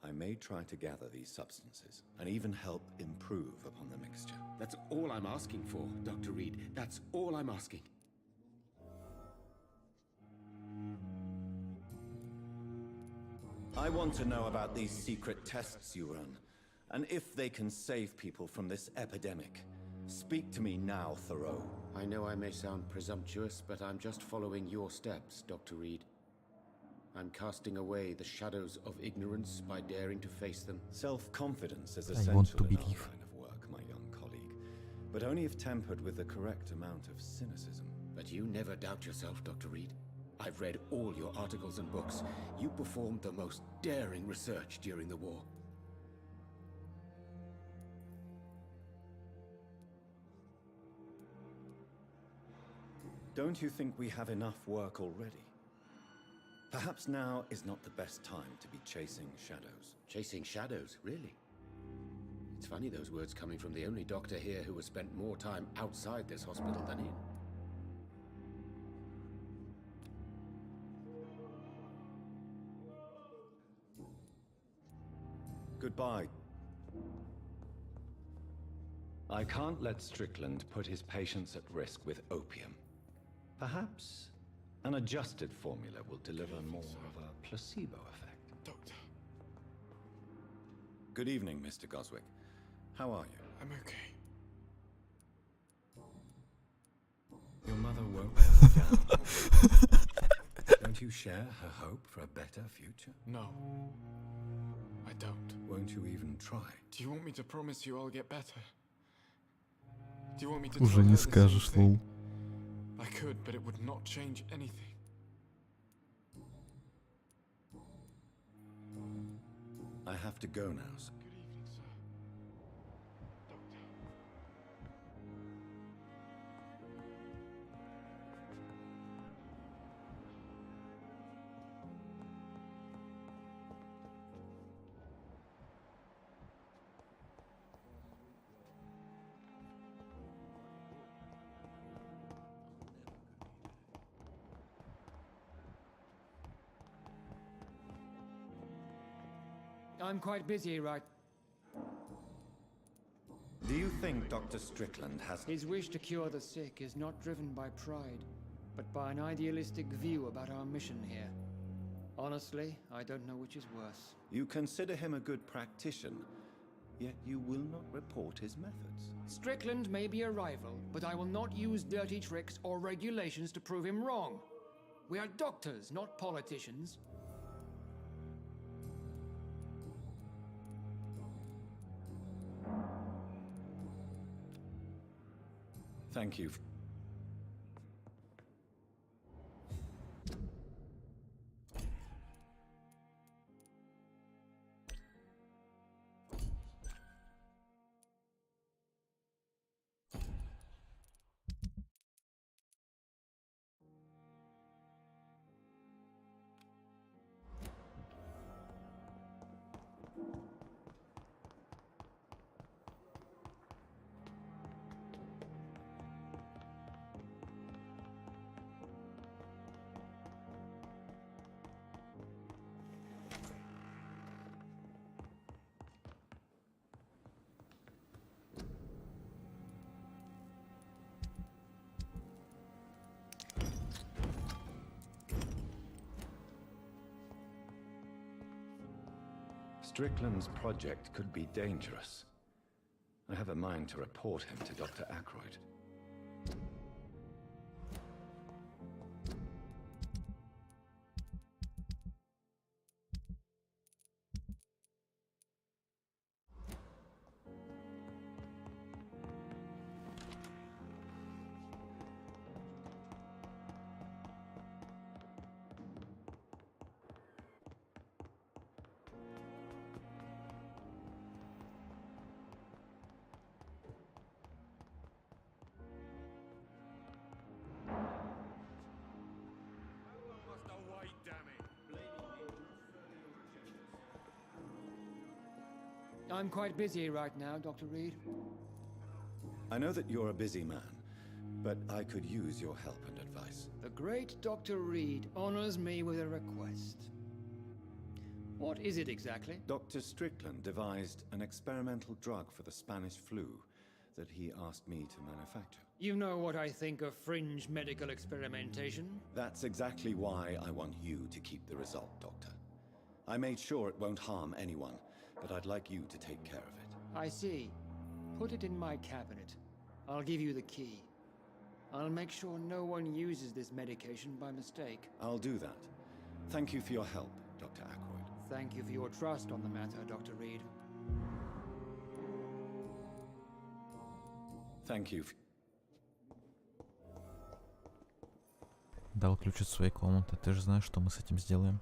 I may try to gather these substances, and even help improve upon the mixture. That's all I'm asking for, Dr. Reed. That's all I'm asking. I want to know about these secret tests you run, and if they can save people from this epidemic. Speak to me now, Thoreau. I know I may sound presumptuous, but I'm just following your steps, Dr. Reed. I'm casting away the shadows of ignorance by daring to face them. Self-confidence is essential in our line of work, my young colleague, but only if tempered with the correct amount of cynicism. But you never doubt yourself, Dr. Reed. I've read all your articles and books. You performed the most daring research during the war. Don't you think we have enough work already? Perhaps now is not the best time to be chasing shadows. Chasing shadows, really? It's funny those words coming from the only doctor here who has spent more time outside this hospital than in. Goodbye. I can't let Strickland put his patients at risk with opium. Perhaps an adjusted formula will deliver more of a placebo effect. Doctor. Good evening, Mr. Goswick. How are you? I'm okay. Your mother won't let you down. Don't you share her hope for a better future? No. I don't. Won't you even try? Do you want me to promise you I'll get better? Do you want me to Уже tell не her the same скажешь, thing? лол. I could, but it would not change anything. I have to go now, sir. Good evening, sir. I'm quite busy right... Do you think Dr. Strickland has... His wish to cure the sick is not driven by pride, but by an idealistic view about our mission here. Honestly, I don't know which is worse. You consider him a good practitioner, yet you will not report his methods. Strickland may be a rival, but I will not use dirty tricks or regulations to prove him wrong. We are doctors, not politicians. Thank you. Strickland's project could be dangerous. I have a mind to report him to Dr. Ackroyd. I'm quite busy right now, Dr. Reed. I know that you're a busy man, but I could use your help and advice. The great Dr. Reed honors me with a request. What is it exactly? Dr. Strickland devised an experimental drug for the Spanish flu that he asked me to manufacture. You know what I think of fringe medical experimentation? That's exactly why I want you to keep the result, Doctor. I made sure it won't harm anyone, but I'd like you to take care of it. I see. Put it in my cabinet. I'll give you the key. I'll make sure no one uses this medication by mistake. I'll do that. Thank you for your help, Dr. Ackroyd. Thank you for your trust on the matter, Dr. Reed. Thank you. Дал ключ от своей комнаты. Ты же знаешь, что мы с этим сделаем.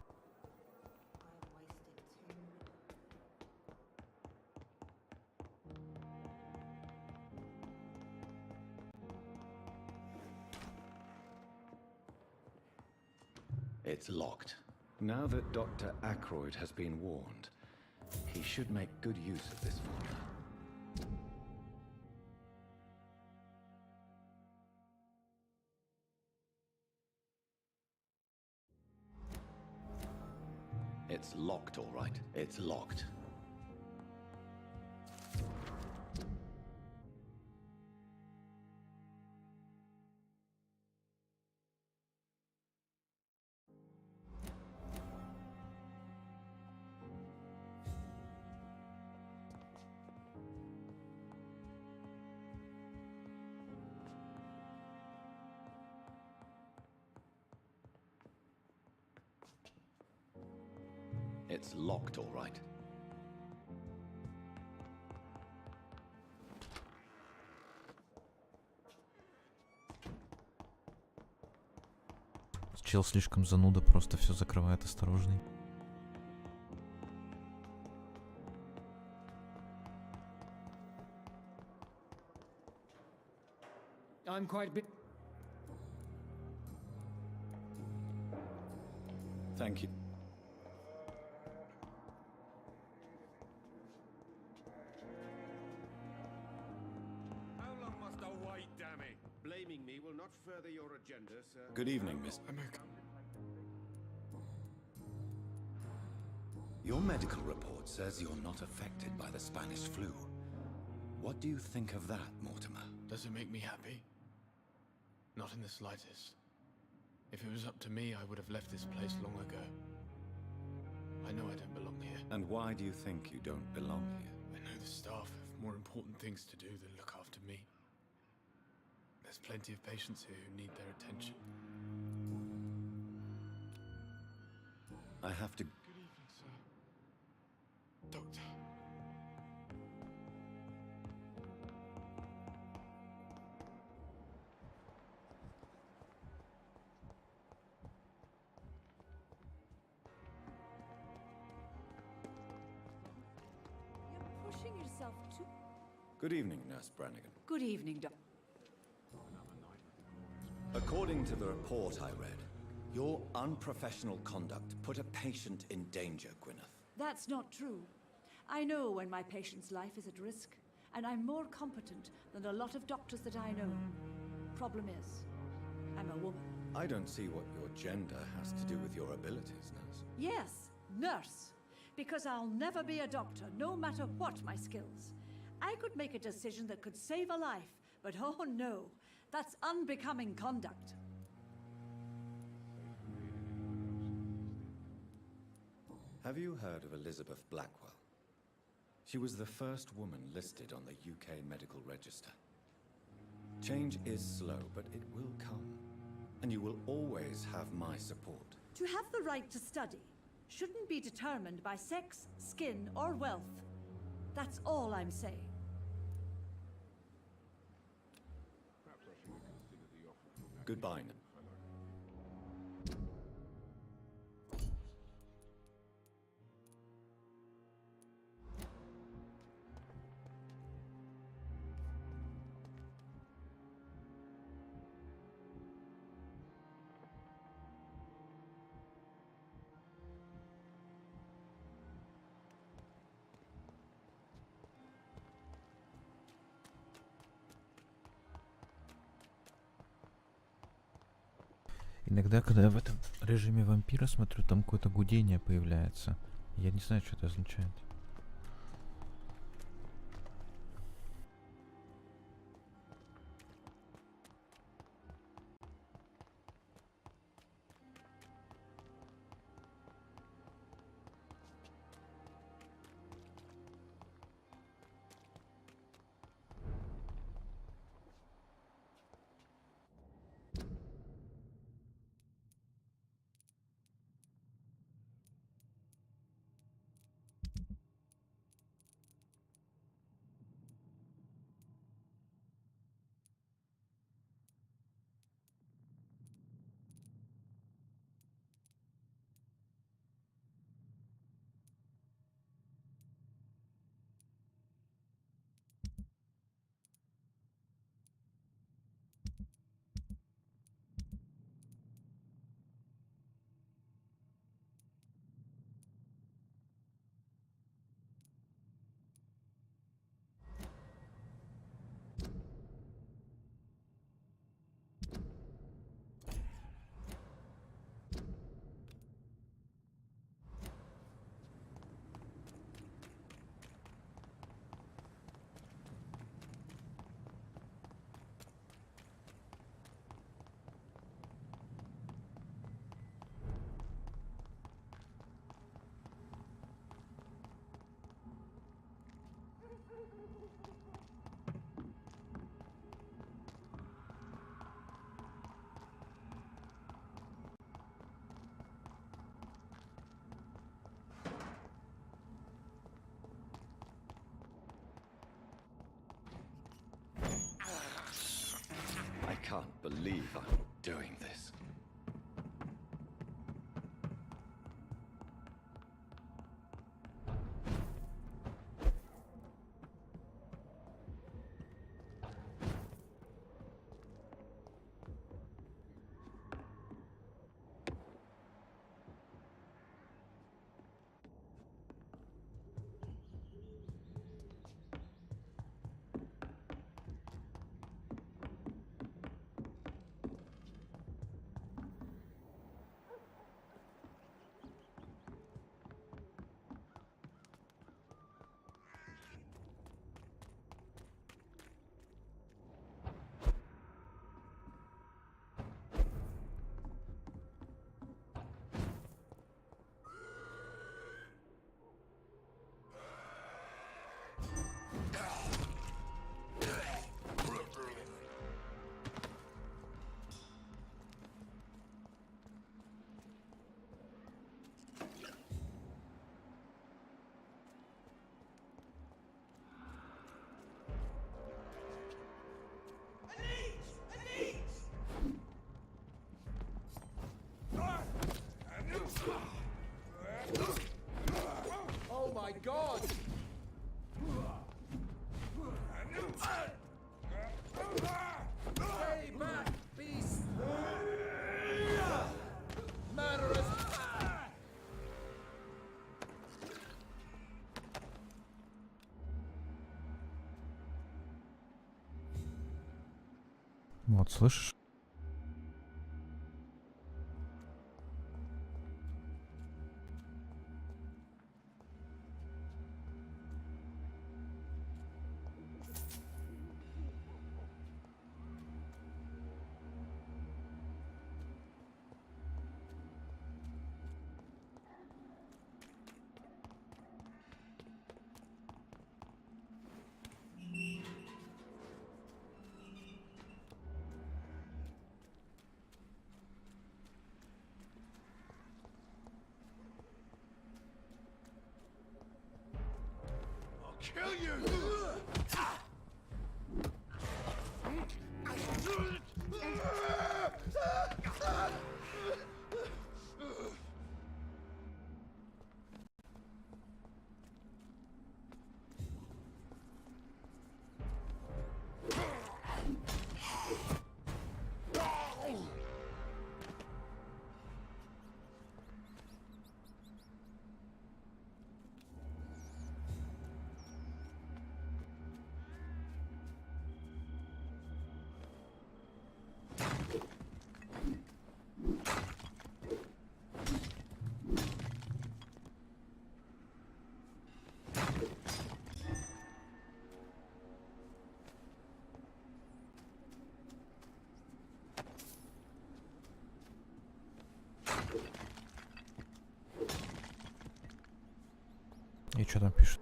It's locked. Now that Dr. Ackroyd has been warned, he should make good use of this formula. It's locked, all right. It's locked. It's locked, all right. Чел слишком зануда, просто все закрывает осторожный. I'm quite bit. Thank you. How long must I wait, damn it? Blaming me will not further your agenda, sir. Good evening, Miss. Your medical report says you're not affected by the Spanish flu. What do you think of that, Mortimer? Does it make me happy? Not in the slightest. If it was up to me, I would have left this place long ago. I know I don't belong here. And why do you think you don't belong here? I know the staff have more important things to do than look after me. There's plenty of patients here who need their attention. I have to... Good evening, sir. Doctor. You're pushing yourself too. Good evening, Nurse Brannigan. Good evening, Doc. According to the report I read, your unprofessional conduct put a patient in danger, Gwyneth. That's not true. I know when my patient's life is at risk, and I'm more competent than a lot of doctors that I know. Problem is, I'm a woman. I don't see what your gender has to do with your abilities, Nurse. Yes, nurse. Because I'll never be a doctor, no matter what my skills. I could make a decision that could save a life, but oh no, that's unbecoming conduct. Have you heard of Elizabeth Blackwell? She was the first woman listed on the UK Medical Register. Change is slow, but it will come. And you will always have my support. To have the right to study shouldn't be determined by sex, skin, or wealth. That's all I'm saying. Goodbye. Иногда, когда я в этом режиме вампира смотрю, там какое-то гудение появляется. Я не знаю, что это означает. can't believe I'm doing this. Oh my god! Stay back, beast! Murderous! Вот, слышишь? Kill you! И что там пишет?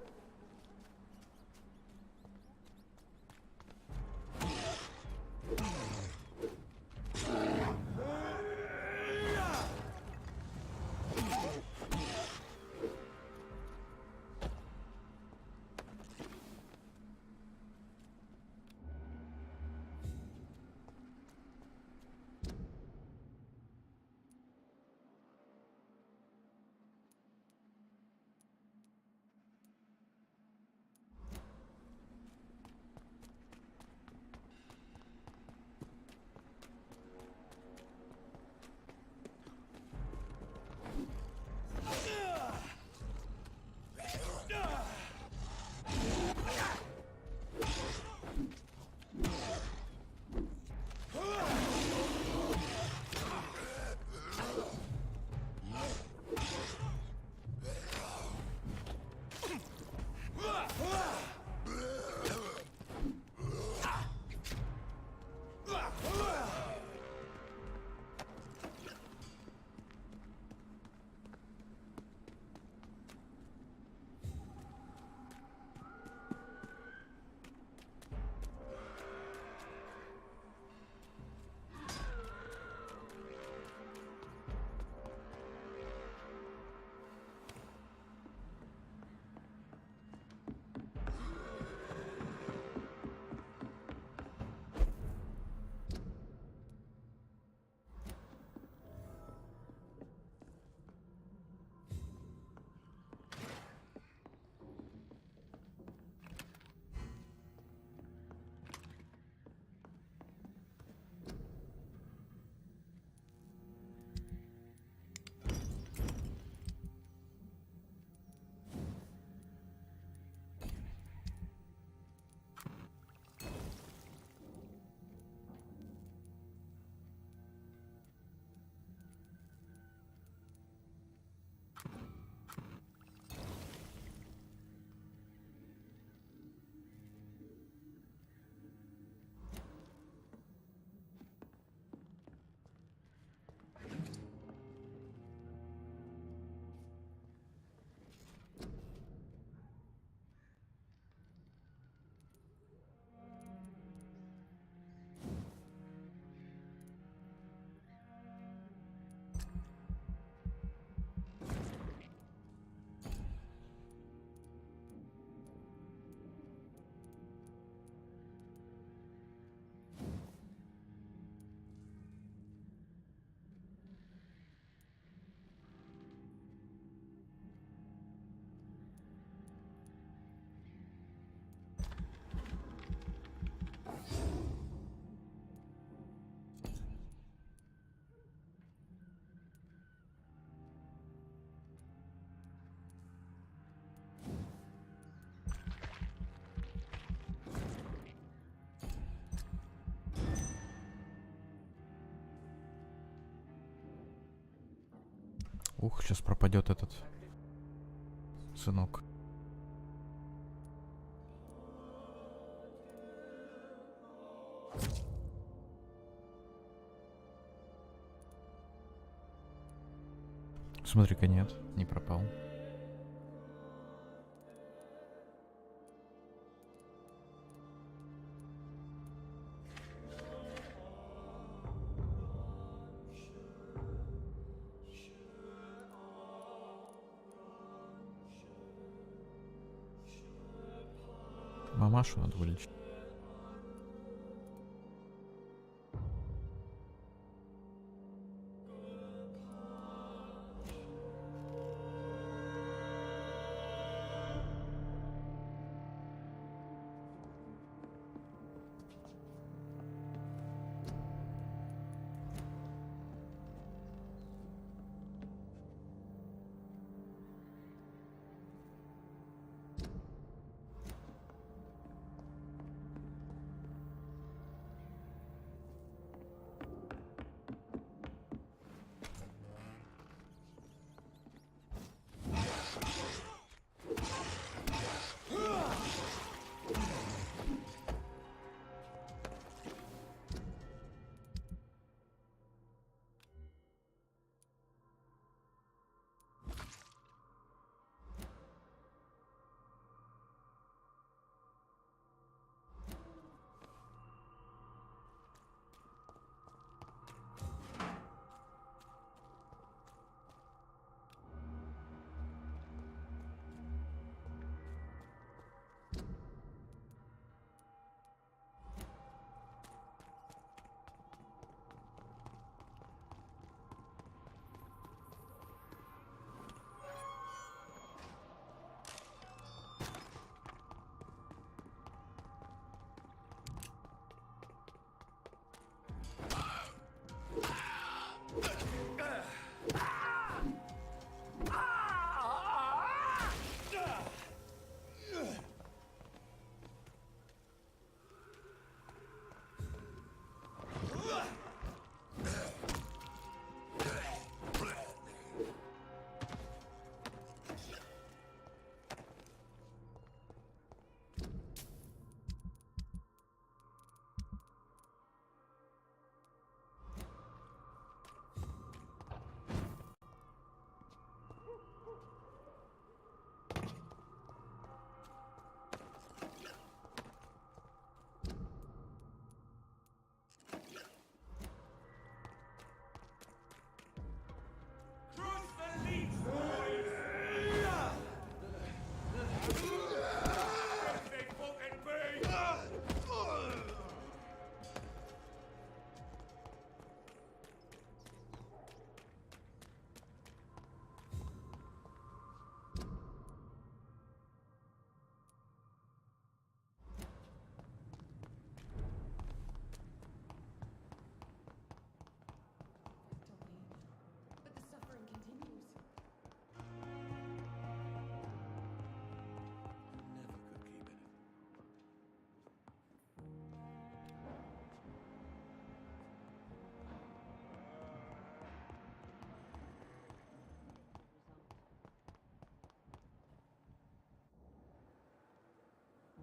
Ух, сейчас пропадет этот сынок. Смотри-ка, нет, не пропал. Мамашу надо вылечить.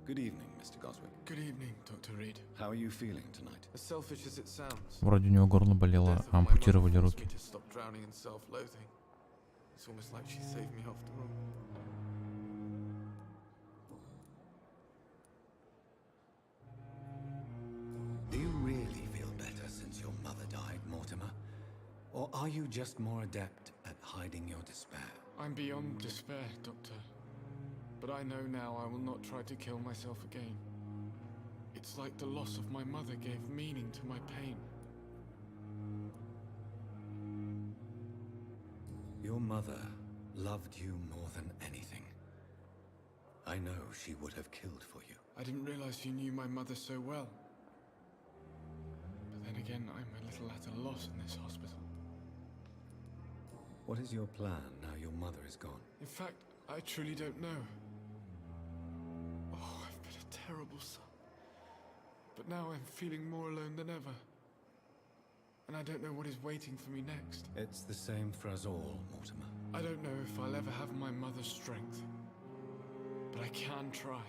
Good evening, Mr. Goswick. Good evening, Dr. Reed. How are you feeling tonight? As selfish as it sounds. Вроде у него горло болело, ампутировали руки. To stop drowning in self-loathing. It's almost like she saved me after all. Do you really feel better since your mother died, Mortimer? Or are you just more adept at hiding your despair? I'm beyond despair, Doctor. But I know now I will not try to kill myself again. It's like the loss of my mother gave meaning to my pain. Your mother loved you more than anything. I know she would have killed for you. I didn't realize you knew my mother so well. But then again, I'm a little at a loss in this hospital. What is your plan now your mother is gone? In fact, I truly don't know. Oh, I've been a terrible son. But now I'm feeling more alone than ever. and I don't know what is waiting for me next. It's the same for us all, Mortimer. I don't know if I'll ever have my mother's strength, but I can try.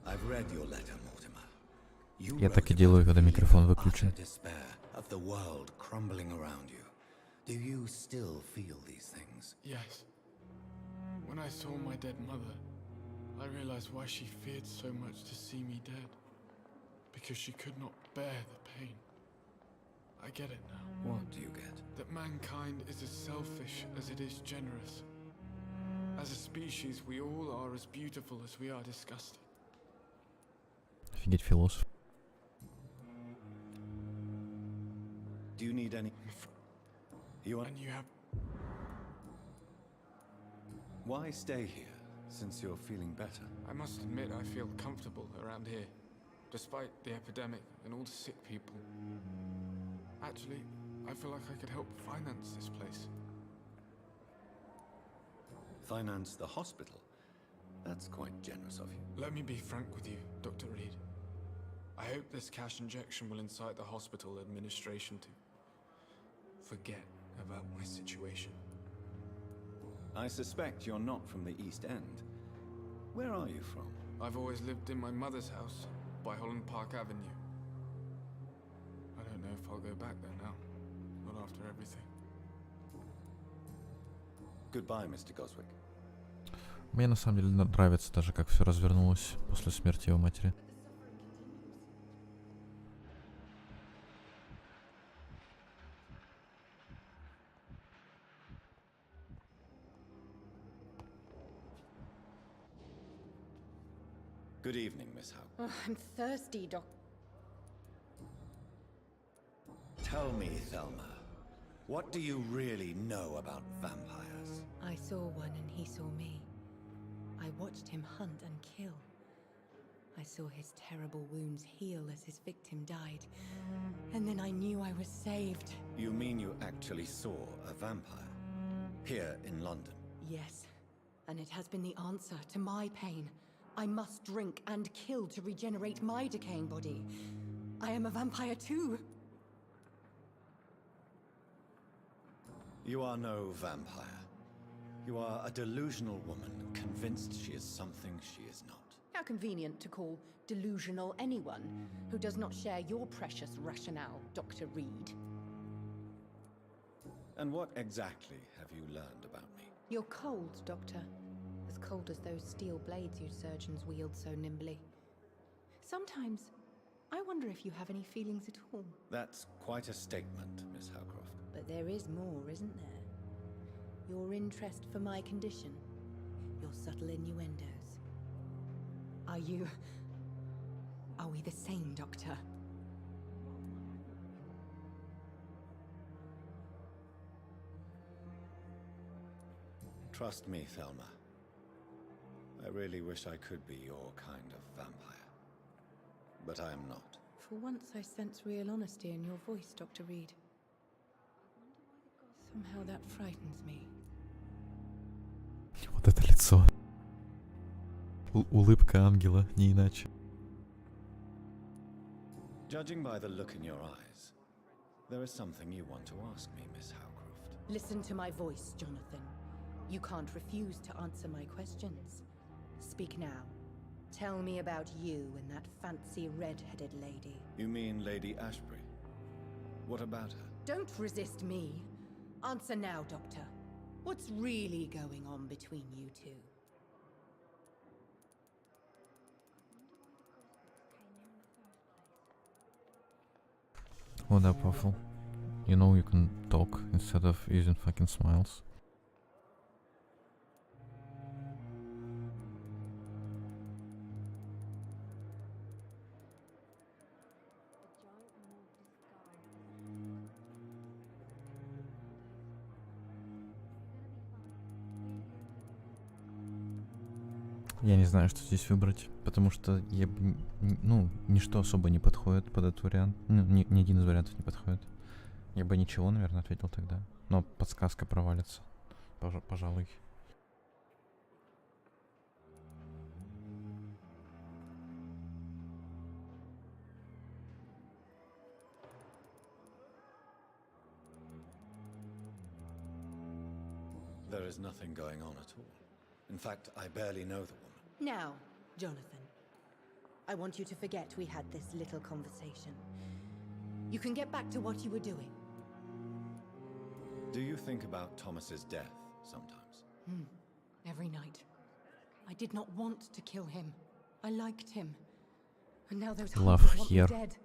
I've read your letter, Mortimer. You Я так и делаю, когда микрофон выключен. despair of the world crumbling around you. Do you still feel these things? Yes. When I saw my dead mother, I realized why she feared so much to see me dead. Because she could not bear the pain. I get it now. What do you get? That mankind is as selfish as it is generous. As a species, we all are as beautiful as we are disgusting. Офигеть, философ. Do you need any... You have... Why stay here, since you're feeling better? I must admit I feel comfortable around here, despite the epidemic and all the sick people. Actually, I feel like I could help finance this place. Finance the hospital? That's quite generous of you. Let me be frank with you, Dr. Reed. I hope this cash injection will incite the hospital administration to forget about my situation. I suspect you're not from the East End. Where are you from? I've always lived in my mother's house by Holland Park Avenue. I don't know if I'll go back there now. Not after everything. Goodbye, Mr. Goswick. Мне на самом деле нравится даже, как все развернулось после смерти его матери. Good evening, Miss Howe. Oh, I'm thirsty, Doc. Tell me, Thelma, what do you really know about vampires? I saw one and he saw me. I watched him hunt and kill. I saw his terrible wounds heal as his victim died. And then I knew I was saved. You mean you actually saw a vampire? Here in London? Yes. And it has been the answer to my pain. I must drink and kill to regenerate my decaying body. I am a vampire too. You are no vampire. You are a delusional woman, convinced she is something she is not. How convenient to call delusional anyone who does not share your precious rationale, Dr. Reed. And what exactly have you learned about me? You're cold, Doctor. As cold as those steel blades you surgeons wield so nimbly. Sometimes, I wonder if you have any feelings at all. That's quite a statement, Miss Howcroft. But there is more, isn't there? Your interest for my condition. Your subtle innuendos. Are we the same, Doctor? Trust me, Thelma. I really wish I could be your kind of vampire. But I am not. For once I sense real honesty in your voice, Dr. Reed. Somehow that frightens me. Вот это лицо. Улыбка ангела, не иначе. Judging by the look in your eyes, there is something you want to ask me, Miss Howcroft. Listen to my voice, Jonathan. You can't refuse to answer my questions. Speak now. Tell me about you and that fancy red-headed lady. You mean Lady Ashbury? What about her? Don't resist me. Answer now, Doctor. What's really going on between you two? What up, Waffle? You know you can talk instead of using fucking smiles. Я не знаю, что здесь выбрать, потому что я, ну, ничто особо не подходит под этот вариант. Ну, ни один из вариантов не подходит. Я бы ничего, наверное, ответил тогда. Но подсказка провалится. Пожалуй. There is nothing going on at all. In fact, I barely know the woman. Now, Jonathan, I want you to forget we had this little conversation. You can get back to what you were doing. Do you think about Thomas's death sometimes? Every night. I did not want to kill him. I liked him. And now those Love hunters want me here. dead.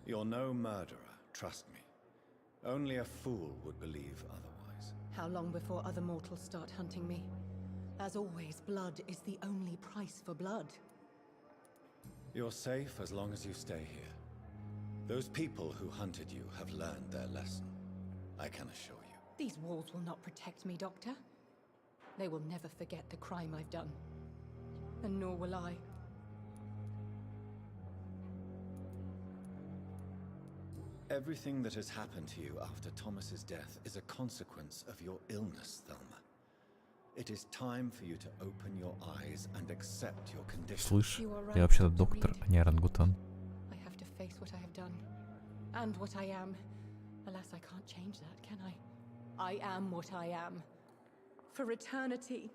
You're no murderer, trust me. Only a fool would believe otherwise. How long before other mortals start hunting me? As always, blood is the only price for blood. You're safe as long as you stay here. Those people who hunted you have learned their lesson, I can assure you. These walls will not protect me, Doctor. They will never forget the crime I've done. And nor will I. Everything that has happened to you after Thomas's death is a consequence of your illness, Thelma. It is time for you to open your eyes and accept your condition. Слышь, я вообще-то доктор, а не орангутан. I have to face what I have done. And what I am. Alas, I can't change that, can I? I am what I am. For eternity.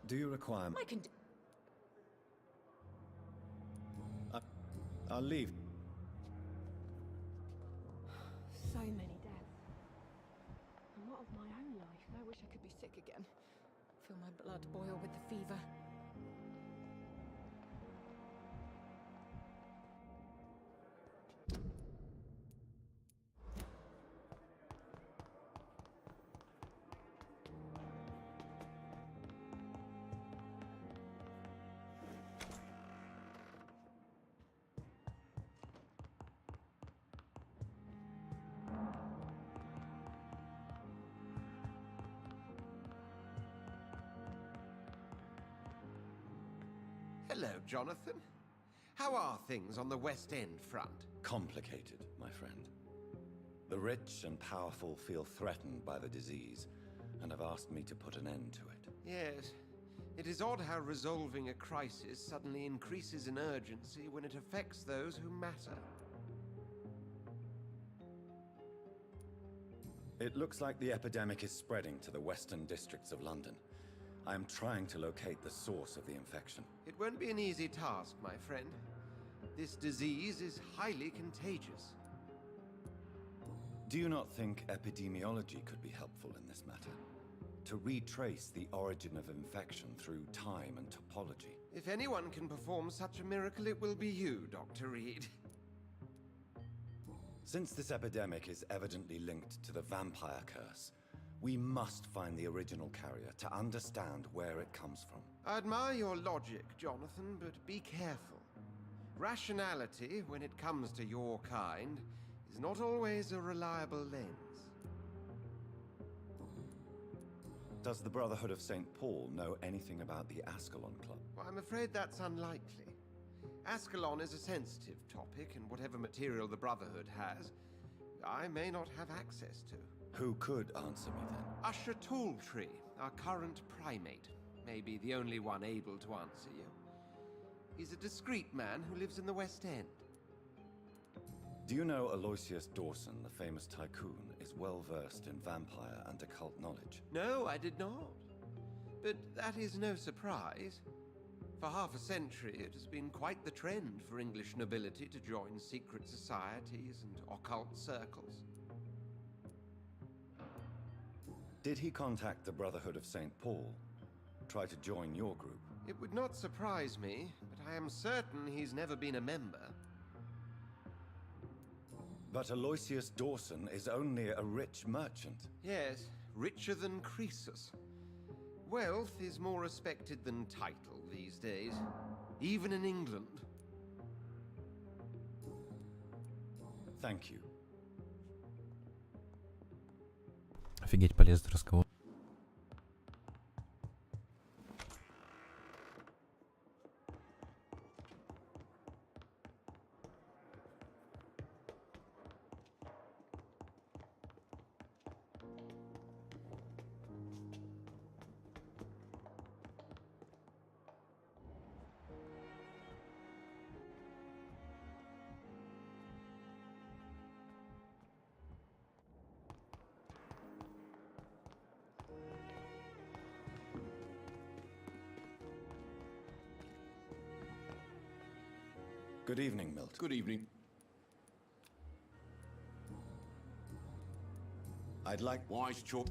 Do you require... I can do... I'll leave. So many deaths. And what of my own life? I wish I could be sick again. Feel my blood boil with the fever. Hello, Jonathan. How are things on the West End front? Complicated, my friend. The rich and powerful feel threatened by the disease, and have asked me to put an end to it. Yes. It is odd how resolving a crisis suddenly increases in urgency when it affects those who matter. It looks like the epidemic is spreading to the western districts of London. I am trying to locate the source of the infection. It won't be an easy task, my friend. This disease is highly contagious. Do you not think epidemiology could be helpful in this matter? To retrace the origin of infection through time and topology? If anyone can perform such a miracle, it will be you, Dr. Reed. Since this epidemic is evidently linked to the vampire curse, we must find the original carrier to understand where it comes from. I admire your logic, Jonathan, but be careful. Rationality, when it comes to your kind, is not always a reliable lens. Does the Brotherhood of St. Paul know anything about the Ascalon Club? Well, I'm afraid that's unlikely. Ascalon is a sensitive topic, and whatever material the Brotherhood has, I may not have access to. Who could answer me then? Usher Talltree, our current primate, may be the only one able to answer you. He's a discreet man who lives in the West End. Do you know Aloysius Dawson, the famous tycoon, is well versed in vampire and occult knowledge? No, I did not. But that is no surprise. For half a century, it has been quite the trend for English nobility to join secret societies and occult circles. Did he contact the Brotherhood of St. Paul? Try to join your group? It would not surprise me, but I am certain he's never been a member. But Aloysius Dawson is only a rich merchant. Yes, richer than Croesus. Wealth is more respected than title these days, even in England. Thank you. Офигеть, полезный разговор. Good evening, Milt. Good evening. I'd like... Wise choice.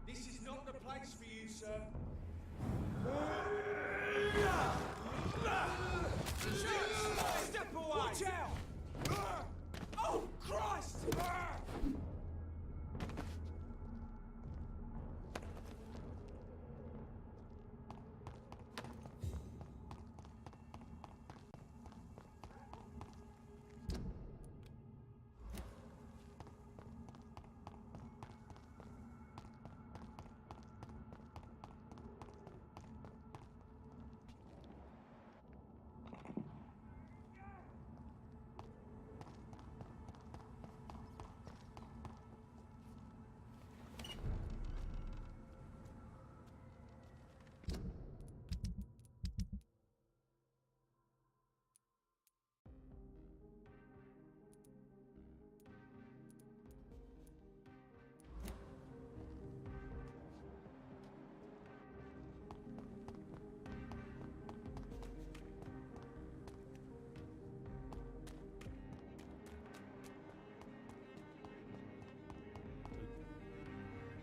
This is not the place for you, sir. Step away! Watch out! Oh, Christ!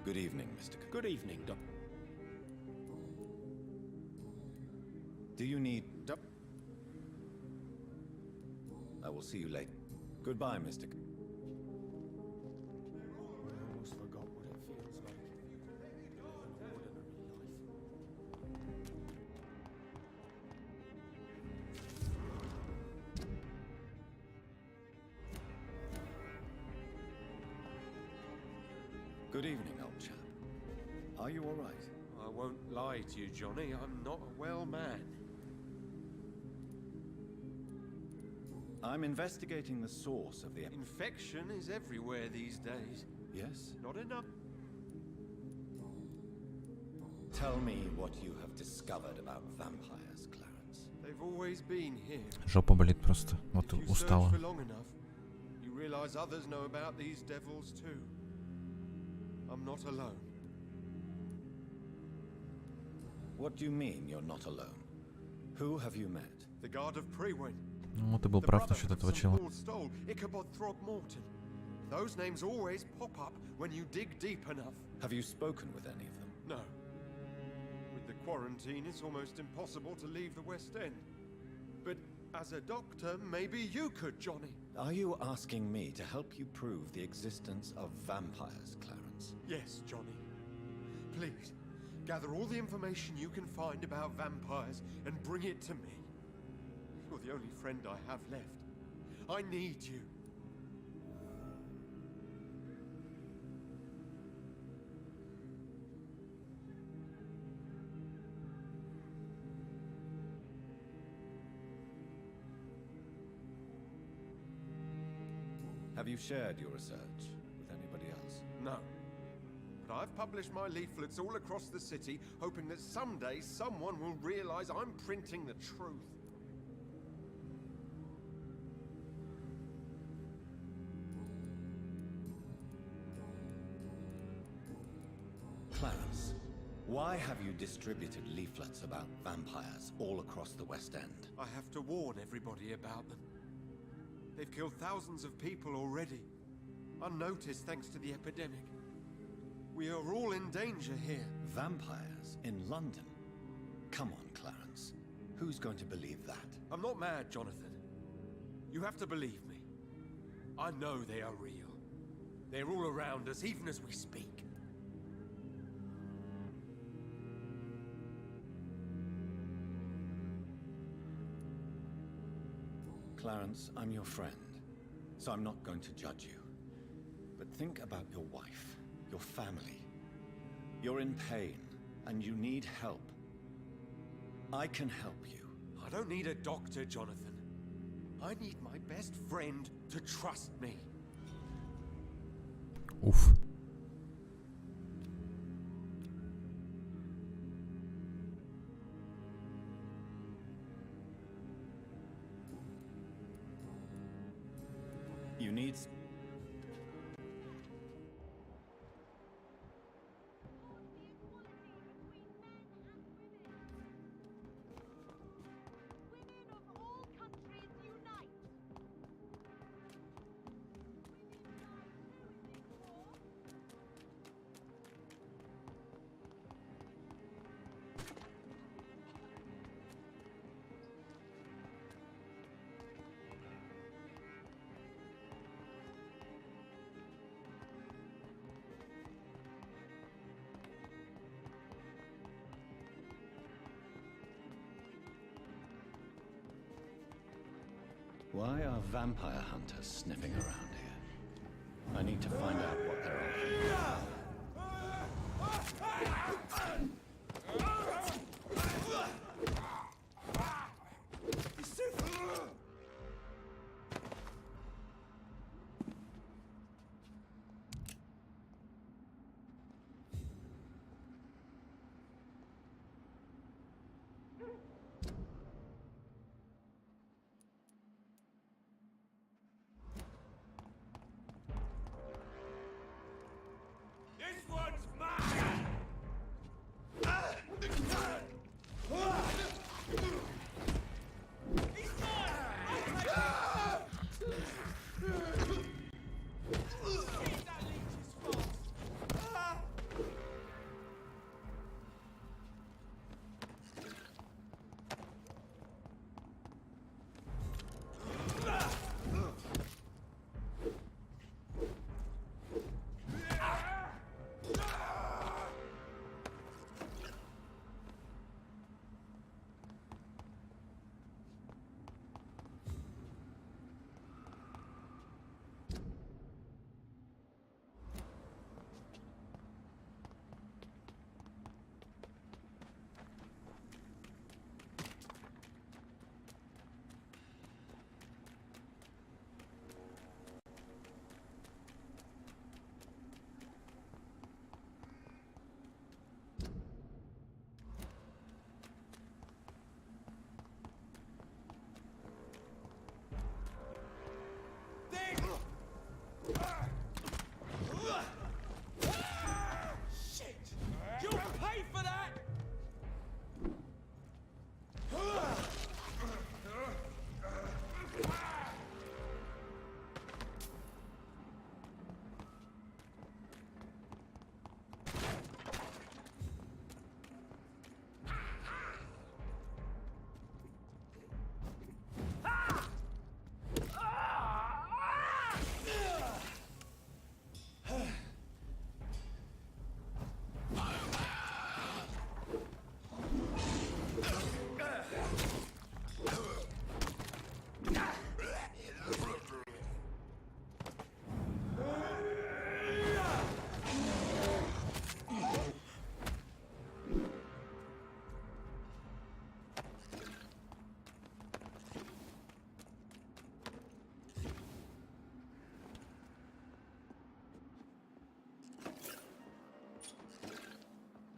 Good evening, Mr. Good evening, Doc. Do you need... I will see you later. Goodbye, Mr. I almost forgot what it feels like. An ordinary Good evening, old chap. Are you all right? I won't lie to you, Johnny. I'm not a well man. I'm investigating the source of the... Infection is everywhere these days. Yes? Not enough. Tell me what you have discovered about vampires, Clarence. They've always been here. Жопа болит просто. Вот If you устала. search for long enough, you realize others know about these devils too. I'm not alone. What do you mean you're not alone? Who have you met? The guard of Prewen. Ну, ты был прав насчет этого чела. Stole Ichabod Throgmorton. Those names always pop up when you dig deep enough. Have you spoken with any of them? No. With the quarantine, it's almost impossible to leave the West End. But as a doctor, maybe you could, Johnny. Are you asking me to help you prove the existence of vampires, Clarence? Yes, Johnny. Please, gather all the information you can find about vampires and bring it to me. You're the only friend I have left. I need you. Have you shared your research with anybody else? No. But I've published my leaflets all across the city, hoping that someday someone will realize I'm printing the truth. Clarence, why have you distributed leaflets about vampires all across the West End? I have to warn everybody about them. They've killed thousands of people already, unnoticed thanks to the epidemic. We are all in danger here. Vampires in London? Come on, Clarence. Who's going to believe that? I'm not mad, Jonathan. You have to believe me. I know they are real. They're all around us, even as we speak. Clarence, I'm your friend, so I'm not going to judge you. But think about your wife, your family. You're in pain, and you need help. I can help you. I don't need a doctor, Jonathan. I need my best friend to trust me. Oof. You need... Why are vampire hunters sniffing around here? I need to find out what they're after. This one's mine!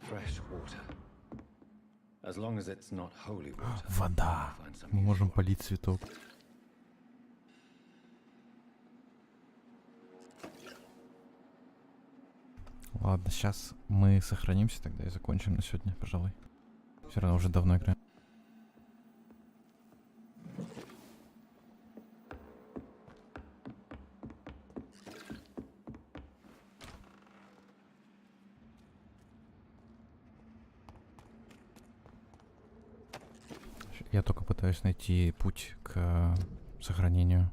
Fresh water. As long as it's not holy water. Вода. Мы можем полить цветок. Ладно, сейчас мы сохранимся тогда и закончим на сегодня, пожалуй. Все равно уже давно играем. Я только пытаюсь найти путь к сохранению.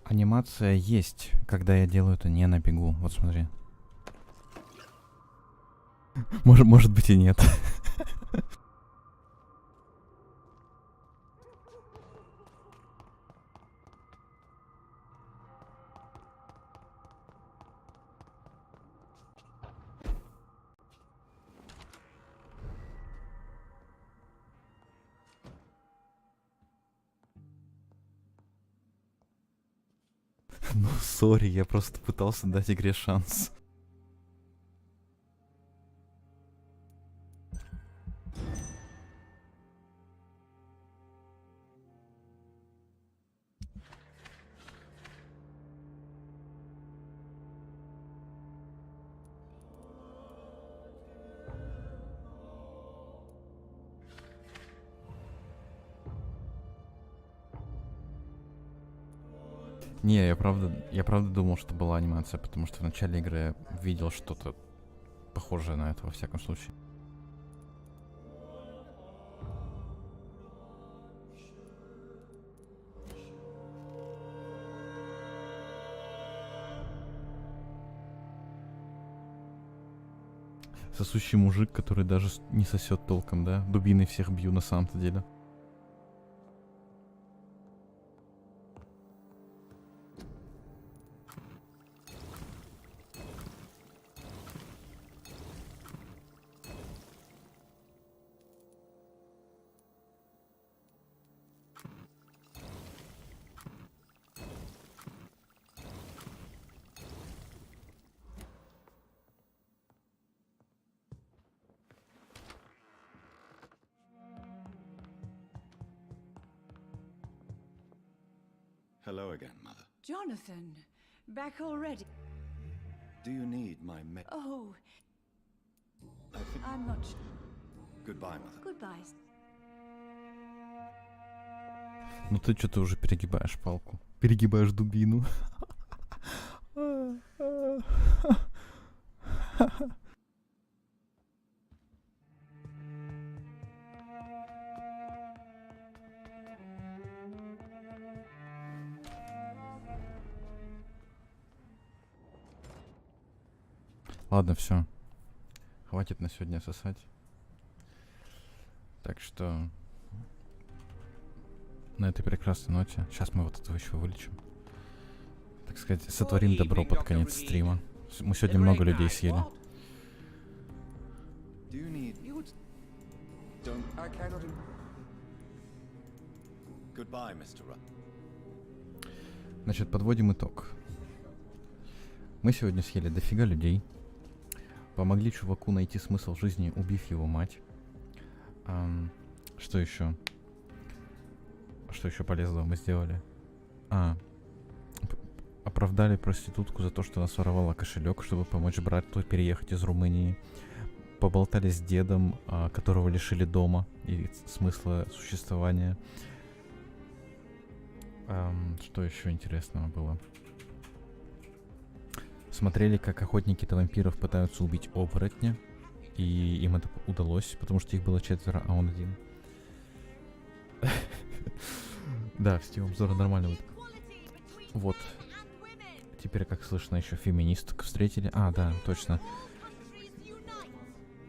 Анимация есть, когда я делаю это не на бегу. Вот смотри. Может быть и нет. Ну, сори, я просто пытался дать игре шанс. Не, я правда думал, что была анимация, потому что в начале игры я видел что-то похожее на это, во всяком случае. Сосущий мужик, который даже не сосет толком, да? Дубиной всех бью на самом-то деле. Hello again, Mother. Jonathan, back already? Do you need my Oh, I think... I'm not sure. Goodbye, Mother. Goodbye. Ну ты что-то уже перегибаешь палку. Перегибаешь дубину. Ладно, все. Хватит на сегодня сосать. Так что на этой прекрасной ноте. Сейчас мы вот этого еще вылечим. Так сказать, сотворим добро под конец стрима. Мы сегодня много людей съели. Значит, подводим итог. Мы сегодня съели дофига людей. Помогли чуваку найти смысл жизни, убив его мать. Что еще? Что еще полезного мы сделали? Оправдали проститутку за то, что она своровала кошелек, чтобы помочь брату переехать из Румынии. Поболтали с дедом, которого лишили дома и смысла существования. Что еще интересного было? Смотрели, как охотники на вампиров пытаются убить оборотня. И им это удалось, потому что их было 4, а он 1. Да, в стиле обзора нормально. Вот. Теперь, как слышно, еще феминисток встретили. Да, точно.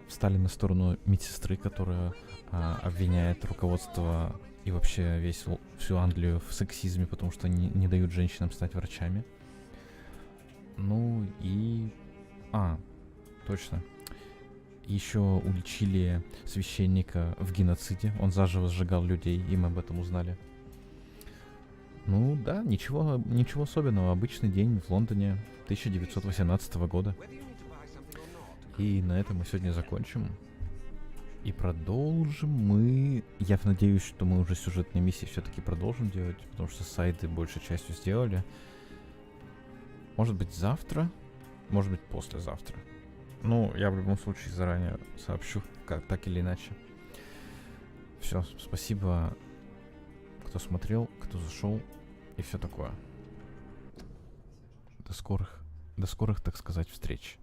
Встали на сторону медсестры, которая обвиняет руководство и вообще всю Англию в сексизме, потому что они не дают женщинам стать врачами. Ну и... точно. Еще уличили священника в геноциде. Он заживо сжигал людей, и мы об этом узнали. Ну да, ничего особенного. Обычный день в Лондоне 1918 года. И на этом мы сегодня закончим. И продолжим мы... Я надеюсь, что мы уже сюжетные миссии все-таки продолжим делать, потому что сайды большей частью сделали. Может быть завтра, может быть послезавтра. Ну, я в любом случае заранее сообщу, как так или иначе. Все, спасибо, кто смотрел, кто зашел и все такое. До скорых, так сказать, встреч.